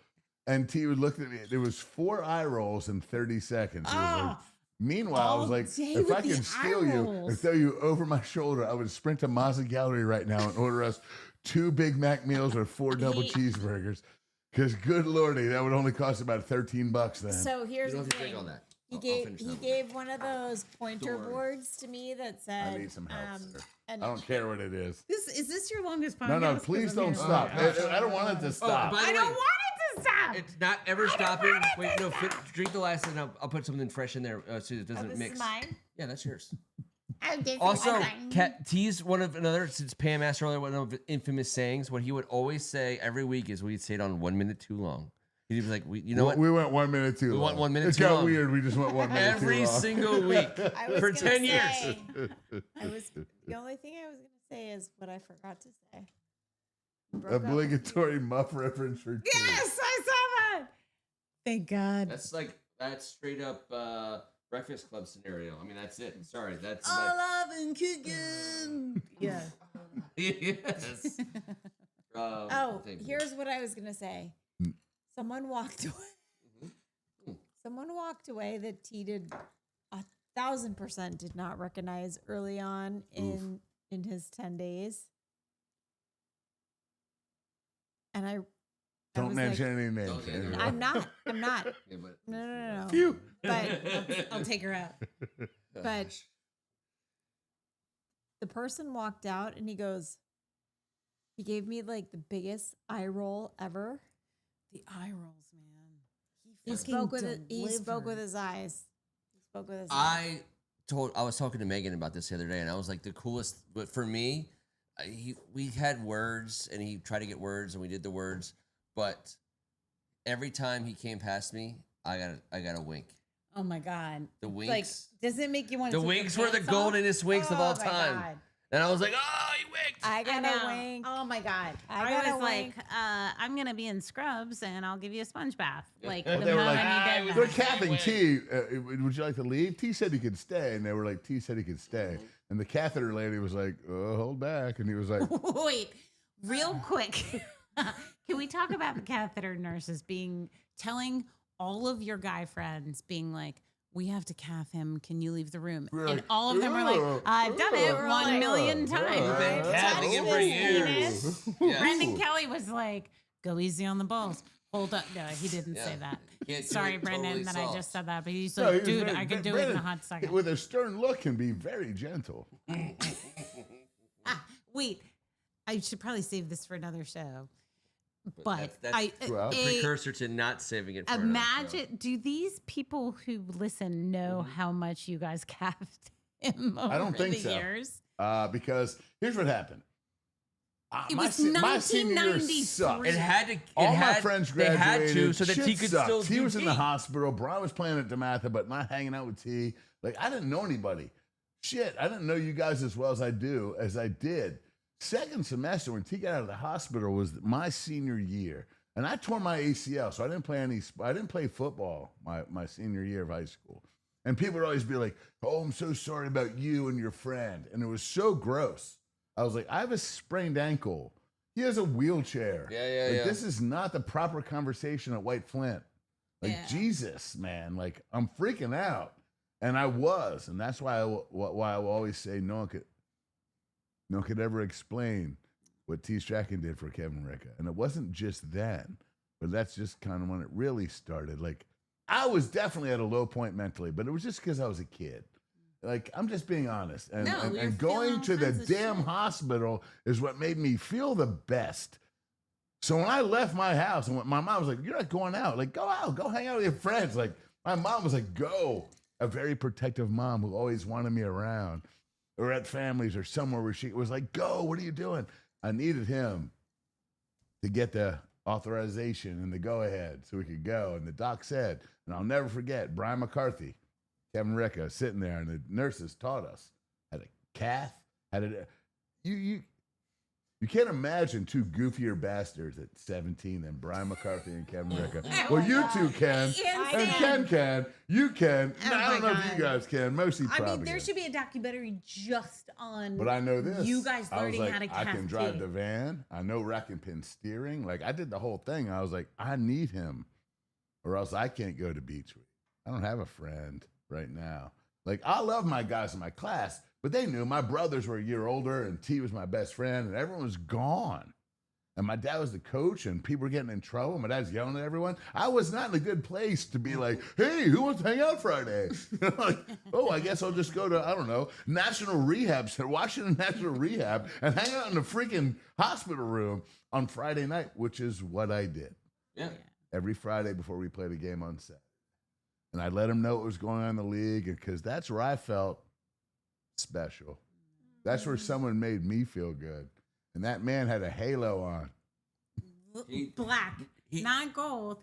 And T would look at me. There was 4 eye rolls in 30 seconds. It was like, meanwhile, I was all like, day if with I the could eye steal you rolls. and throw you over my shoulder, I would sprint to Mazda Gallery right now and order us 2 Big Mac meals or 4 double He- cheeseburgers. Because good lordy, that would only cost about $13 then. So you here's don't the have to think thing. on that. He I'll gave finish he that one. gave one of those pointer Don't worry. boards to me that said, I need some help, sir. and I don't care what it is. Is this your longest podcast? No, 'Cause please I'm don't here. stop. Oh, I don't want it to stop. by the I don't way, want it to stop. It's not ever stopping. Wait, no, drink the last, and I'll put something fresh in there so it doesn't this mix. is mine. Yeah, that's yours. Oh, this is Also, mine. T's one of another, since Pam asked earlier, one of the infamous sayings, what he would always say every week is we'd say it on 1 minute too long. He'd be like, you know what? We went 1 minute too long. went 1 minute It too got long. weird. We just went 1 minute Every too long. single week I was for gonna 10 years. say- the only thing I was gonna say is what I forgot to say. Broke up with Obligatory muff reference for T. Yes, I saw that. Thank God. That's straight up Breakfast Club scenario. I mean, that's it. Sorry, that's I've been kicking. Yeah. yes. Oh, thank you. here's what I was gonna say. Someone walked away. Someone walked away that T did 1,000% did not recognize early on in his 10 days. And I Don't was mention like, any names. Don't- Andrew. I'm not. Yeah, but, No. Phew. But I'll take her out. But the person walked out and he gave me like the biggest eye roll ever. The eye rolls, man. He spoke with his eyes. He spoke with his eyes. I was talking to Megan about this the other day, and I was like, the coolest. But for me, we had words, and he tried to get words, and we did the words. But every time he came past me, I got a wink. Oh my God. The winks. Like, does it make you want The to winks were the goldenest winks of all time. God. And I was like, oh, he winked. I got know. a wink. Oh my God. I I got a was like, wink. I'm going to be in scrubs and I'll give you a sponge bath. Like, Well, the they were moment like, he did they're that. cathing T. Would you like to leave? T said he could stay, and they were like, T said he could stay. And the catheter lady was like, oh, hold back. And he was like, Wait, real quick. Can we talk about the catheter nurses telling all of your guy friends being like, we have to cath him. Can you leave the room? We're And like, all of them were like, I've done it We're 1 like, million times. We've been cathing him for years. Yeah. Brendan Kelly was like, go easy on the balls. Hold up. No, he didn't say Yeah. that. Can't do Sorry, it Brendan, totally that I soft. just said that. But he's No, like, he was dude, very- I can do it Brennan, in a hot second. With a stern look, can be very gentle. Wait, I should probably save this for another show. But that's well, precursor to not saving it for another show. imagine, do these people who listen know how much you guys capped him over I don't think the so. years? Because here's what happened. It My was my senior year 1993. sucked. It had to. All my friends They graduated. had to so that Shit he could sucked. still T do was in the T. hospital. Brian was playing at DeMatha, but not hanging out with T. Like, I didn't know anybody. Shit, I didn't know you guys as well as I did. Second semester when T got out of the hospital was my senior year. And I tore my ACL, so I didn't play football my senior year of high school. And people would always be like, oh, I'm so sorry about you and your friend. And it was so gross. I was like, I have a sprained ankle. He has a wheelchair. Yeah. This is not the proper conversation at White Flint. Like, Yeah. Jesus, man. Like, I'm freaking out. And I was. And that's why I will always say no one could ever explain what T. Strachan did for Kevin Ricca. And it wasn't just then, but that's just kind of when it really started. Like, I was definitely at a low point mentally, but it was just because I was a kid. Like, I'm just being honest. And, No, and, you're and feeling going all to the kinds of damn shit. hospital is what made me feel the best. So when I left my house, and my mom was like, you're not going out. Like, go out. Go hang out with your friends. Like, my mom was like, go. A very protective mom who always wanted me around or at families or somewhere where she was like, go. What are you doing? I needed him to get the authorization and the go-ahead so we could go. And the doc said, and I'll never forget, Brian McCarthy, Kevin Ricca, sitting there, and the nurses taught us how to cath, how to you can't imagine two goofier bastards at 17 than Brian McCarthy and Kevin Ricca. Well, you two can, and Ken can, you can. Oh I don't my know if you God. guys can. Mostly I probably. mean, there can. should be a documentary just on. But I know this. You guys I was learning like, how to I can cath drive T. the van. I know rack and pin steering. Like, I did the whole thing. I was like, I need him, or else I can't go to Beachweek. I don't have a friend right now. Like, I love my guys in my class, but they knew my brothers were a year older, and T was my best friend, and everyone was gone. And my dad was the coach, and people were getting in trouble. My dad's yelling at everyone. I was not in a good place to be like, hey, who wants to hang out Friday? Like, oh, I guess I'll just go to, I don't know, National Rehab Center, Washington National Rehab, and hang out in the freaking hospital room on Friday night, which is what I did. Yeah. Every Friday before we played a game on Saturday. And I let them know what was going on in the league, because that's where I felt special. That's where someone made me feel good. And that man had a halo on. Black, not gold.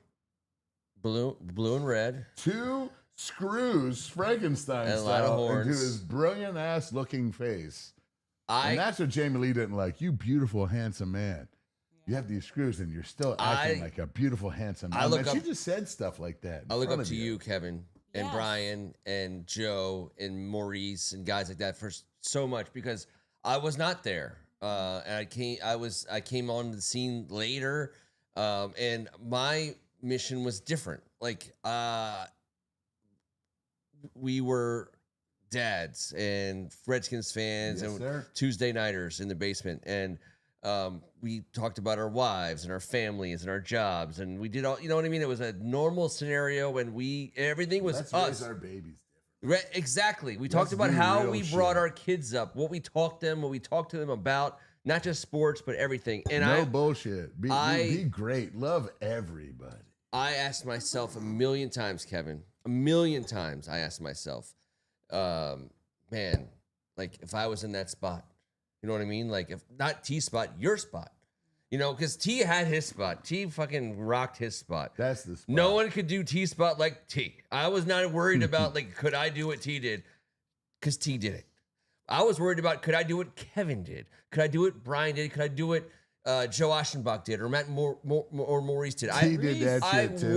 Blue and red. 2 screws, Frankenstein And a lot of style, horns. into his brilliant ass looking face. And that's what Jamie Lee didn't like. You beautiful, handsome man. You have these screws and you're still acting like a beautiful, handsome man. She just said stuff like that. I look up to you, Kevin, and Brian, and Joe, and Maurice, and guys like that for so much because I was not there. And I came on the scene later, and my mission was different. Like, we were dads and Redskins fans and Tuesday nighters in the basement, and we talked about our wives and our families and our jobs, and we did all. You know what I mean? It was a normal scenario when everything was us. Raise our babies. Exactly. We talked about how we brought our kids up, what we taught to them about, not just sports but everything. And no bullshit. Be great. Love everybody. I asked myself a million times, Kevin. A million times I asked myself, man, like if I was in that spot, you know what I mean? Like if not T spot, your spot. You know, because T had his spot. T fucking rocked his spot. That's the spot. No one could do T spot like T. I was not worried about like could I do what T did, because T did it. I was worried about could I do what Kevin did? Could I do what Brian did? Could I do what Joe Aschenbach did or Matt or Maurice did? He did that shit too.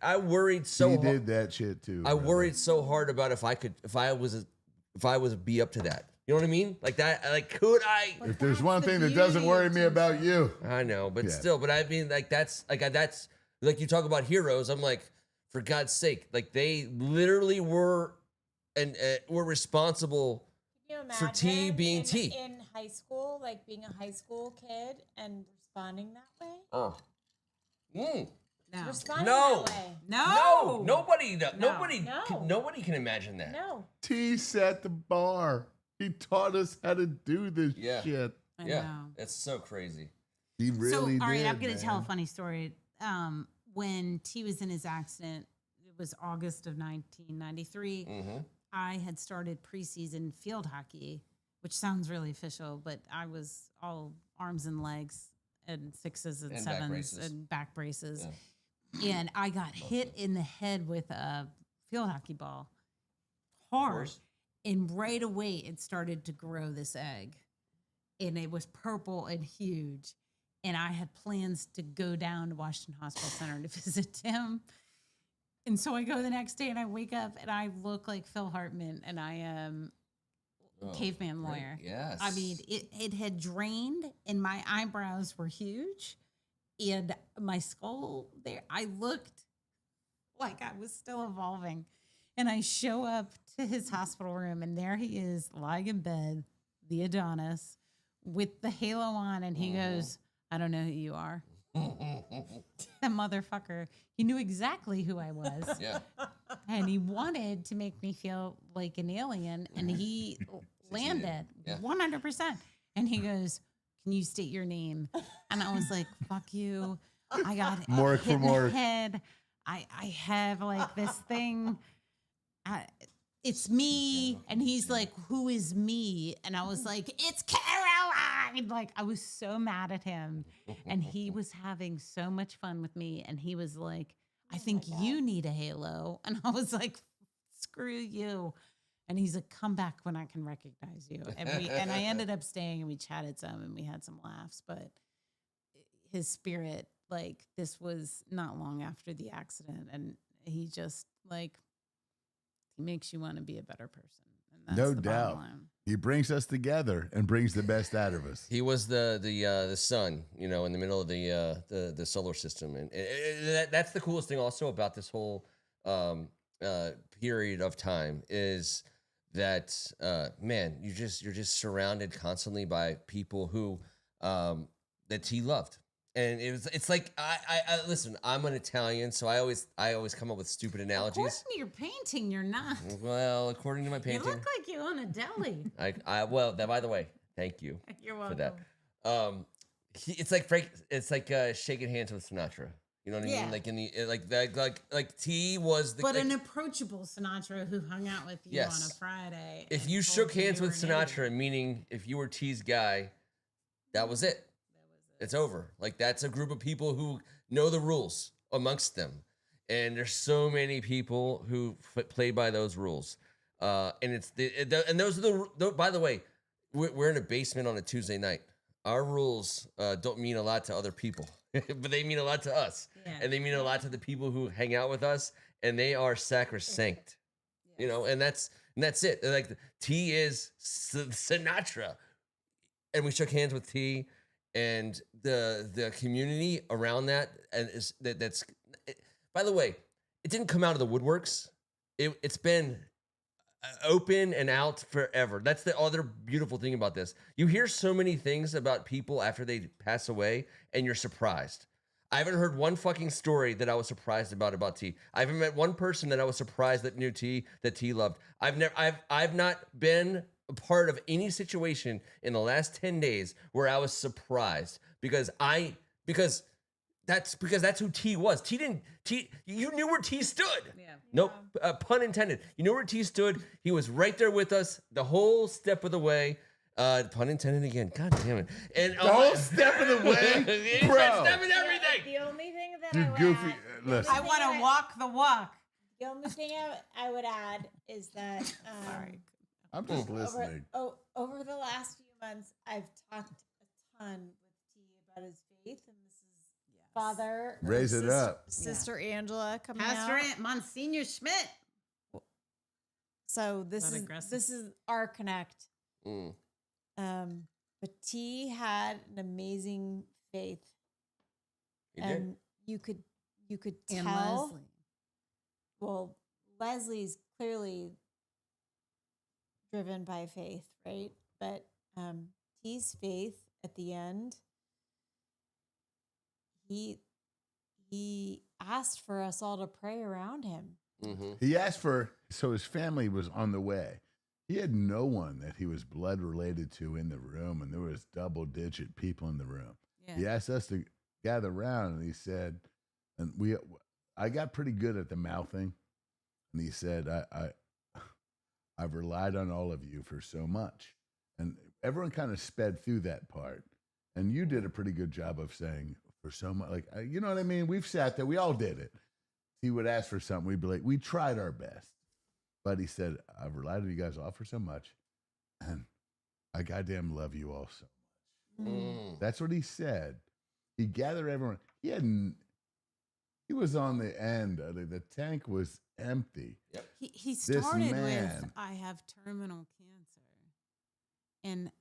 I worried so hard. He did that shit too. I worried so hard about if I was be up to that. You know what I mean? Like that. Like could I? If there's one thing that doesn't worry me about you, I know, but still. But I mean, like that's like you talk about heroes. I'm like, for God's sake, like they literally were were responsible. For T being T. In high school, like being a high school kid and responding that way? Oh. Responding No. that way. No. Nobody can imagine that. No. T set the bar. He taught us how to do this shit. I know. It's so crazy. He really did. All right, I'm going to tell a funny story. When T was in his accident, it was August of 1993. Mm-hmm. I had started preseason field hockey, which sounds really official, but I was all arms and legs and sixes and sevens and back braces. Yeah. And I got hit in the head with a field hockey ball hard. And right away, it started to grow this egg. And it was purple and huge. And I had plans to go down to Washington Hospital Center to visit Tim. And so I go the next day and I wake up and I look like Phil Hartman and I am caveman lawyer. Yes. I mean, it had drained and my eyebrows were huge and my skull there. I looked like I was still evolving. And I show up to his hospital room and there he is lying in bed, the Adonis, with the halo on. And he goes, I don't know who you are. That motherfucker. He knew exactly who I was. Yeah. And he wanted to make me feel like an alien. And he landed 100%. And he goes, can you state your name? And I was like, fuck you. I got Mork hit for in the Mork. head. I have like this thing. It's me. And he's like, who is me? And I was like, it's Caroline. Like, I was so mad at him. And he was having so much fun with me. And he was like, I think you need a halo. And I was like, screw you. And he's like, come back when I can recognize you. And I ended up staying and we chatted some and we had some laughs. But his spirit, like, this was not long after the accident. And he just, like, he makes you want to be a better person. And that's No the doubt. bottom line. He brings us together and brings the best out of us. He was the sun, you know, in the middle of the solar system, and that's the coolest thing also about this whole period of time is that man, you're just surrounded constantly by people who that he loved. And it's like I listen. I'm an Italian, so I always come up with stupid analogies. According to your painting, you're not. Well, according to my You painting, look like you own a deli. by the way, thank you You're for welcome. that. It's like Frank. It's like shaking hands with Sinatra. You know what I Yeah. mean? Like in the like T was the. But like, an approachable Sinatra who hung out with you Yes. on a Friday. if and you told shook you hands you with were an Sinatra, idiot. meaning if you were T's guy, that was it. It's over. Like that's a group of people who know the rules amongst them, and there's so many people who play by those rules. And it's and those are the. By the way, we're in a basement on a Tuesday night. Our rules don't mean a lot to other people, but they mean a lot to us, and they mean a lot to the people who hang out with us, and they are sacrosanct. You know, and that's it. Like T is Sinatra, and we shook hands with T, and the community around that, and that's. By the way, it didn't come out of the woodworks. It's been open and out forever. That's the other beautiful thing about this. You hear so many things about people after they pass away, and you're surprised. I haven't heard one fucking story that I was surprised about T. I haven't met one person that I was surprised that knew T, that T loved. I've not been a part of any situation in the last 10 days where I was surprised because that's who T was. You knew where T stood. Yeah. Nope, pun intended. You know where T stood. He was right there with us the whole step of the way. Pun intended again. God damn it. And The whole step of the way, He's bro. right step in everything. The only thing that You I would goofy. add, Listen. I want to walk the walk. the only thing I would add is that Sorry. I'm just listening. over the last few months, I've talked a ton with T about his faith, and this is father, or Raise it up. Sister Angela coming Pastor out. Aunt Monsignor Schmidt. So this Not is aggressive. this is our connect. Mm. But T had an amazing faith, He did. and you could And tell. Leslie. Well, Leslie's clearly driven by faith, right? But T's faith at the end, he asked for us all to pray around him. Mm-hmm. He asked so his family was on the way. He had no one that he was blood related to in the room, and there was double-digit people in the room. Yeah. He asked us to gather around, and he said, and I got pretty good at the mouthing, and he said, I've relied on all of you for so much. And everyone kind of sped through that part. And you did a pretty good job of saying, for so much, like, you know what I mean? We've sat there, we all did it. He would ask for something, we'd be like, we tried our best. But he said, I've relied on you guys all for so much, and I goddamn love you all so much. Mm. That's what he said. He gathered everyone. He was on the end. The tank was empty. He started with, man. I have terminal cancer. And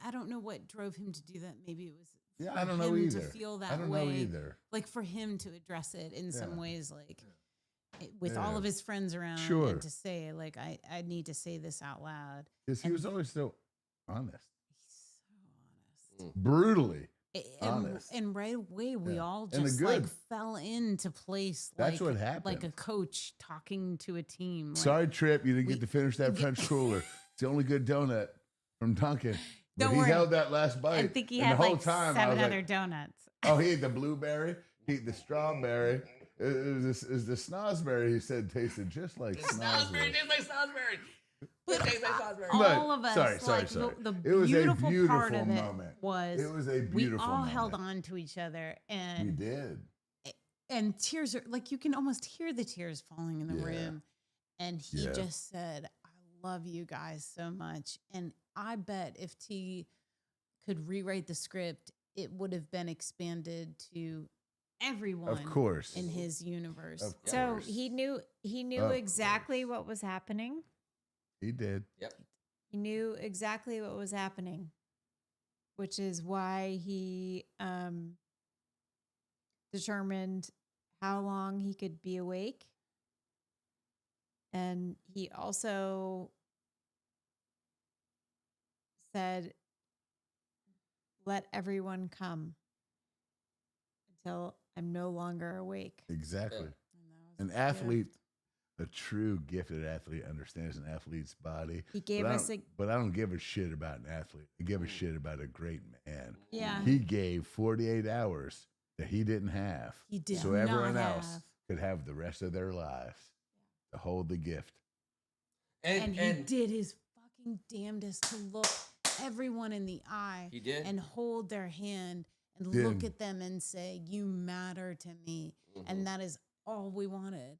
I don't know what drove him to do that. Maybe it was Yeah, for I don't know him either. to feel that I don't way. know either. Like for him to address it in some Yeah. ways, like with all Yeah. of his friends around, Sure. and to say, like, I need to say this out loud. Because he And- was always so honest, He's so honest. brutally. And, Honest. and right away, we Yeah. all And the just like good. fell into place. That's like, what happened. Like a coach talking to a team. Like, Sorry, Trip, you didn't we- get to finish that Yeah. French cooler. It's the only good donut from Dunkin'. But Don't he worry. held that last bite. I think he and had the whole like time, I 7 was other like, donuts. oh, he ate the blueberry. He ate the strawberry. It was the snozberry, he said, tasted just like snozberry. tastes like Salisbury. But tastes like Salisbury. all of us, sorry. like, the It was a beautiful part beautiful of it moment. was, It was a we beautiful all moment. held on to each other, We and did. tears are like, you can almost hear the tears falling in the Yeah. room. And he Yeah. just said, I love you guys so much. And I bet if T could rewrite the script, it would have been expanded to everyone Of course. in his universe. Of So course. he knew Of exactly what was happening. He did. He knew exactly what was happening, which is why he determined how long he could be awake. And he also said, let everyone come until I'm no longer awake. Exactly. And that was An his athlete, gift. a true gifted athlete, understands an athlete's body. He gave But I us don't- a but I don't give a shit about an athlete. I give a shit about a great man. Yeah. He gave 48 hours that he didn't have. He did so not everyone else have. could have the rest of their lives to hold the gift. And he did his fucking damnedest to look everyone in the eye He did. and hold their hand and Did. look at them and say, you matter to me. Mhm. And that is all we wanted.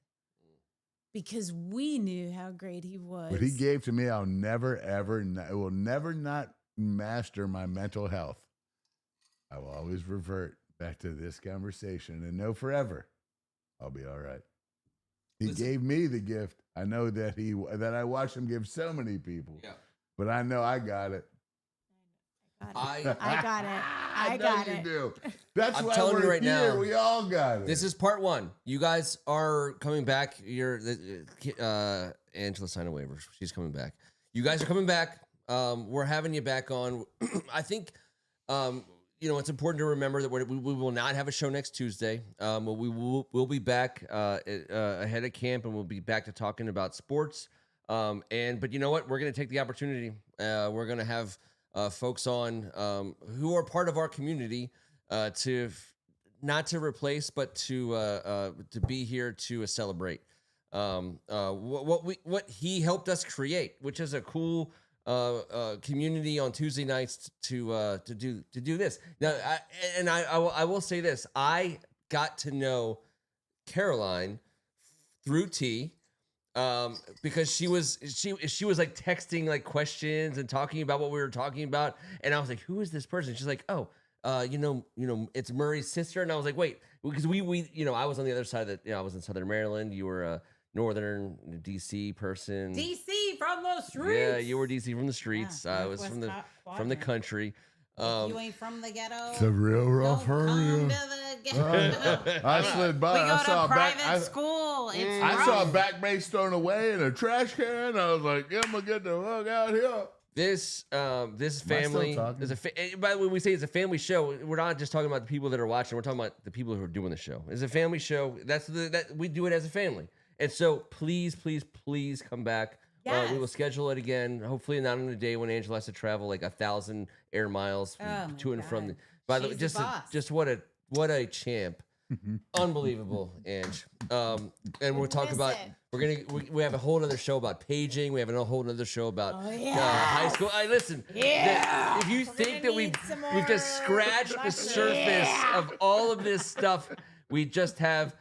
because we knew how great he was. What he gave to me, I'll never, ever, it will never not master my mental health. I will always revert back to this conversation and know forever I'll be all right. He gave me the gift. I know that I watched him give so many people. Yeah. But I know I got it. I got it. I know got you it. do. That's I'm why telling you we're right here. now, We all got it. This is part one. You guys are coming back. Angela signed a waiver. She's coming back. You guys are coming back. We're having you back on. I think, it's important to remember that we will not have a show next Tuesday. We'll be back ahead of camp, and we'll be back to talking about sports. But you know what? We're going to take the opportunity. We're going to have folks on who are part of our community not to replace, but to be here to celebrate what he helped us create, which is a cool community on Tuesday nights to do this. Now, I will say this: I got to know Caroline through T. Because she was like texting like questions and talking about what we were talking about, and I was like, who is this person? She's like, oh, it's Murray's sister. And I was like, wait, because we I was on the other side of I was in Southern Maryland. You were a Northern DC person. DC from the streets. Yeah, you were DC from the streets. I was from the country. You ain't from the ghetto. It's a real rough Don't come area. to the ghetto. I slid by. We go I saw to a back. private school. It's I rough. saw a back base thrown away in a trash can. I was like, yeah, I'm gonna get the fuck out here. This family talking? is by the way, we say it's a family show. We're not just talking about the people that are watching. We're talking about the people who are doing the show. It's a family show. That we do it as a family. And so please come back. Yes. We will schedule it again. Hopefully not on a day when Angela has to travel like 1,000 air miles to and from. By the way, She's the boss. just what a champ. Unbelievable, Ange. And we'll talk Miss about. it. We have a whole other show about paging. We have a whole other show about high school. Listen. Yeah. If you We're think gonna that need some we've just more scratched the mushrooms. surface of all of this stuff, we just have.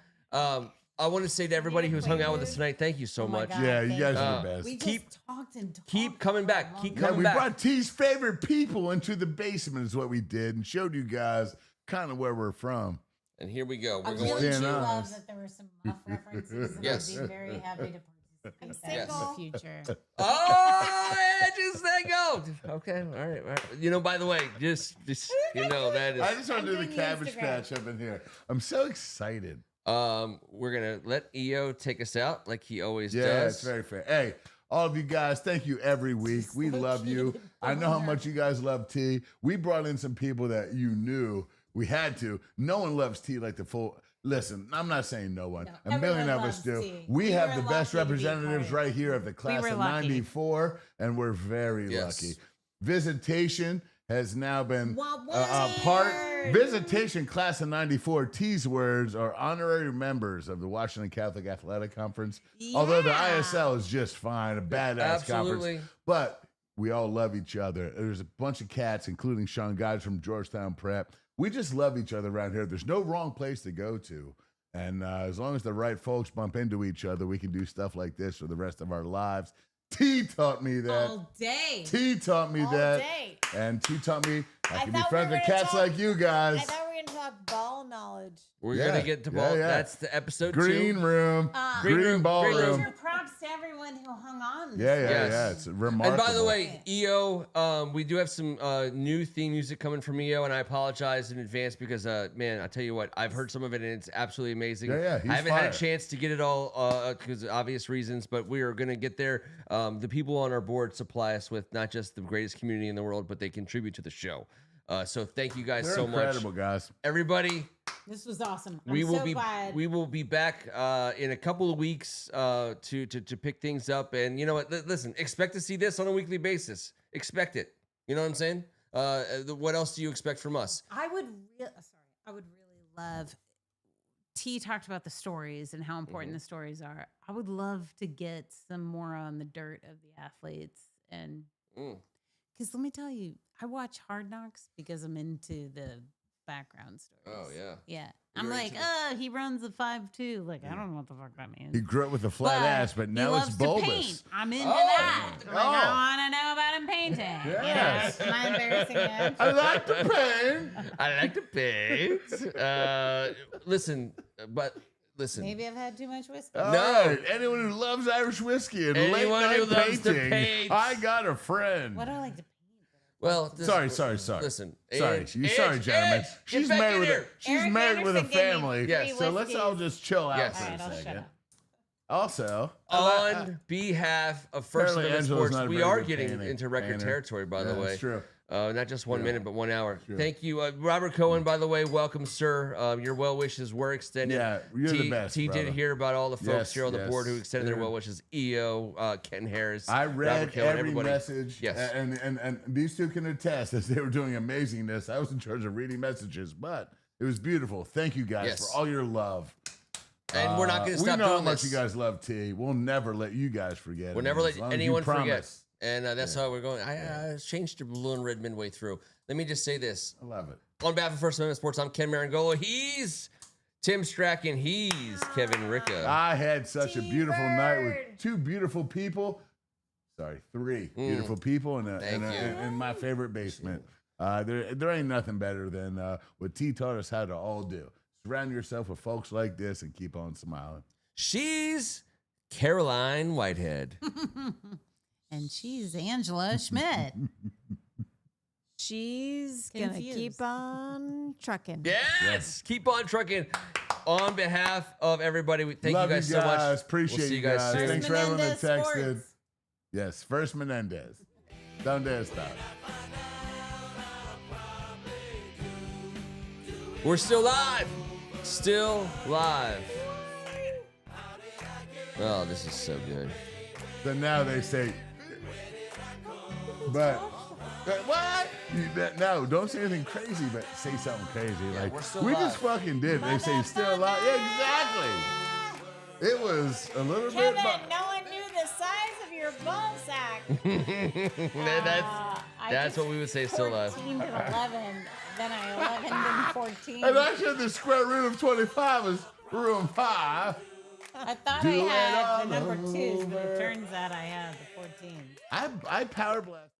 I want to say to everybody who's hung out with us tonight, thank you so my much. God. Yeah, you thank guys you. are the best. We just Keep- talked and talked. Keep coming back. for a Keep long Yeah, coming we back. brought T's favorite people into the basement is what we did and showed you guys kind of where we're from. And here we go. I We're really going do Stand to. on. love that there were some Muff references, and Yes. I'd be very happy to participate in that in single. the future. Oh, yeah, just let go. Okay, all right. By the way, just that is. I just want to do the doing the Cabbage Instagram. Patch up in here. I'm so excited. We're gonna let EO take us out like he always Yeah, does. it's very fair. Hey, all of you guys, thank you every week. We love you. I know how much you guys love T. We brought in some people that you knew we had to. No one loves T like the full. Listen, I'm not saying no one. No, A million everyone of us loves do. T. We We have were the best lucky to be representatives part of right here of the class were of lucky. 94, and we're very Yes. lucky. Visitation has now been What part. word? Visitation class of 94, T's words are honorary members of the Washington Catholic Athletic Conference. Although the Yeah. ISL is just fine, a badass Absolutely. conference. But we all love each other. There's a bunch of cats, including Sean Guides from Georgetown Prep. We just love each other around here. There's no wrong place to go to. And as long as the right folks bump into each other, we can do stuff like this for the rest of our lives. T taught me that. All day. T taught me All that. day. And T taught me I I can be thought we friends were with gonna cats talk- like you guys. I thought we were going to talk ball knowledge. We're Yeah, gonna get to yeah, ball. yeah. That's the episode Green 2. room. Green Green room, ball green room. room. Major props to everyone who hung on. Yeah, yeah, Yes. yeah. It's And remarkable. by the way, EO, we do have some new theme music coming from EO, and I apologize in advance because, man, I tell you what, I've heard some of it, and it's absolutely amazing. Yeah, he's I haven't had fire. a chance to get it all because of obvious reasons, but we are going to get there. The people on our board supply us with not just the greatest community in the world, but they contribute to the show. So thank you guys they're so incredible, much, guys. everybody. This was awesome. We I'm will so be glad. we will be back in a couple of weeks to pick things up. And you know what? Listen, expect to see this on a weekly basis. Expect it. You know what I'm saying? What else do you expect from us? I would really love. T talked about the stories and how important the stories are. I would love to get some more on the dirt of the athletes, and Mm. because let me tell you, I watch Hard Knocks because I'm into the background stories. Oh yeah. Yeah. I'm You're like, into oh, he runs a 5'2". Like, I don't know what the fuck that means. He grew up with a flat ass, but now he it's loves bulbous. To paint. I'm into Oh. that. Like, Oh. I want to know about him painting. Yes. Am I embarrassing him? I like the pain. I like to paint. Listen. Maybe I've had too much whiskey. All No. right, anyone who loves Irish whiskey and late Anyone night who loves to painting, paint. I got a friend. What do I like to paint? Well, Sorry. Listen, Sorry, sorry, gentlemen. She's married with Eric married with a Anderson gave me family. Yes. So let's all just chill out Yes. for All right, a I'll shut second. up. Also, on behalf of First Apparently Amendment Angela's Sports, not a we very are good getting painter. into record territory, by the Yeah, way. that's true. Not just 1 minute, but 1 hour. Sure. Thank you, Robert Cohen. By the way, welcome, sir. Your well wishes were extended. Yeah, you're the best, T brother. did hear about all the folks Yes, here on the yes. board who extended their Yeah. well wishes. EO, Ken Harris. I Robert read Cohen, every everybody. message, Yes. and these two can attest as they were doing amazingness. I was in charge of reading messages, but it was beautiful. Thank you guys Yes. for all your love. And we're not going to We stop know how doing much this. you guys love T. We'll never let you guys forget. We'll it, never as let long as you anyone forget. promise. And that's how we're going. I changed to blue and red midway through. Let me just say this. I love it. On behalf of First Amendment Sports, I'm Ken Meringolo. He's Tim Strachan. He's Kevin Ricca. I had such a beautiful night with T-Bird. two beautiful people. Sorry, three beautiful people Thank you. in my favorite basement. There ain't nothing better than what T taught us how to all do. Surround yourself with folks like this and keep on smiling. She's Caroline Whitehead. And she's Angela Schmidt. She's gonna Confused. keep on trucking. Yes. Keep on trucking. On behalf of everybody, we thank Love you guys so much. Appreciate We'll see you you guys guys. soon. Thanks for everyone that Menendez texted. Sports. Yes, First Menendez. Don't dare stop. We're still live. Still live. Oh, this is so good. So now they say, but what? No, don't say anything crazy, but say something crazy. Like we're still we live. just fucking did. They say still alive. Yeah, exactly. It was a little Kevin, bit. no one knew the size of your ball sack. That's what we would say still live. 14 to 11. Then I 11 and 14. And actually, the square root of 25 is room 5. I thought Do I it had all the number 2s, but over. it turns out I had the 14. I power blast.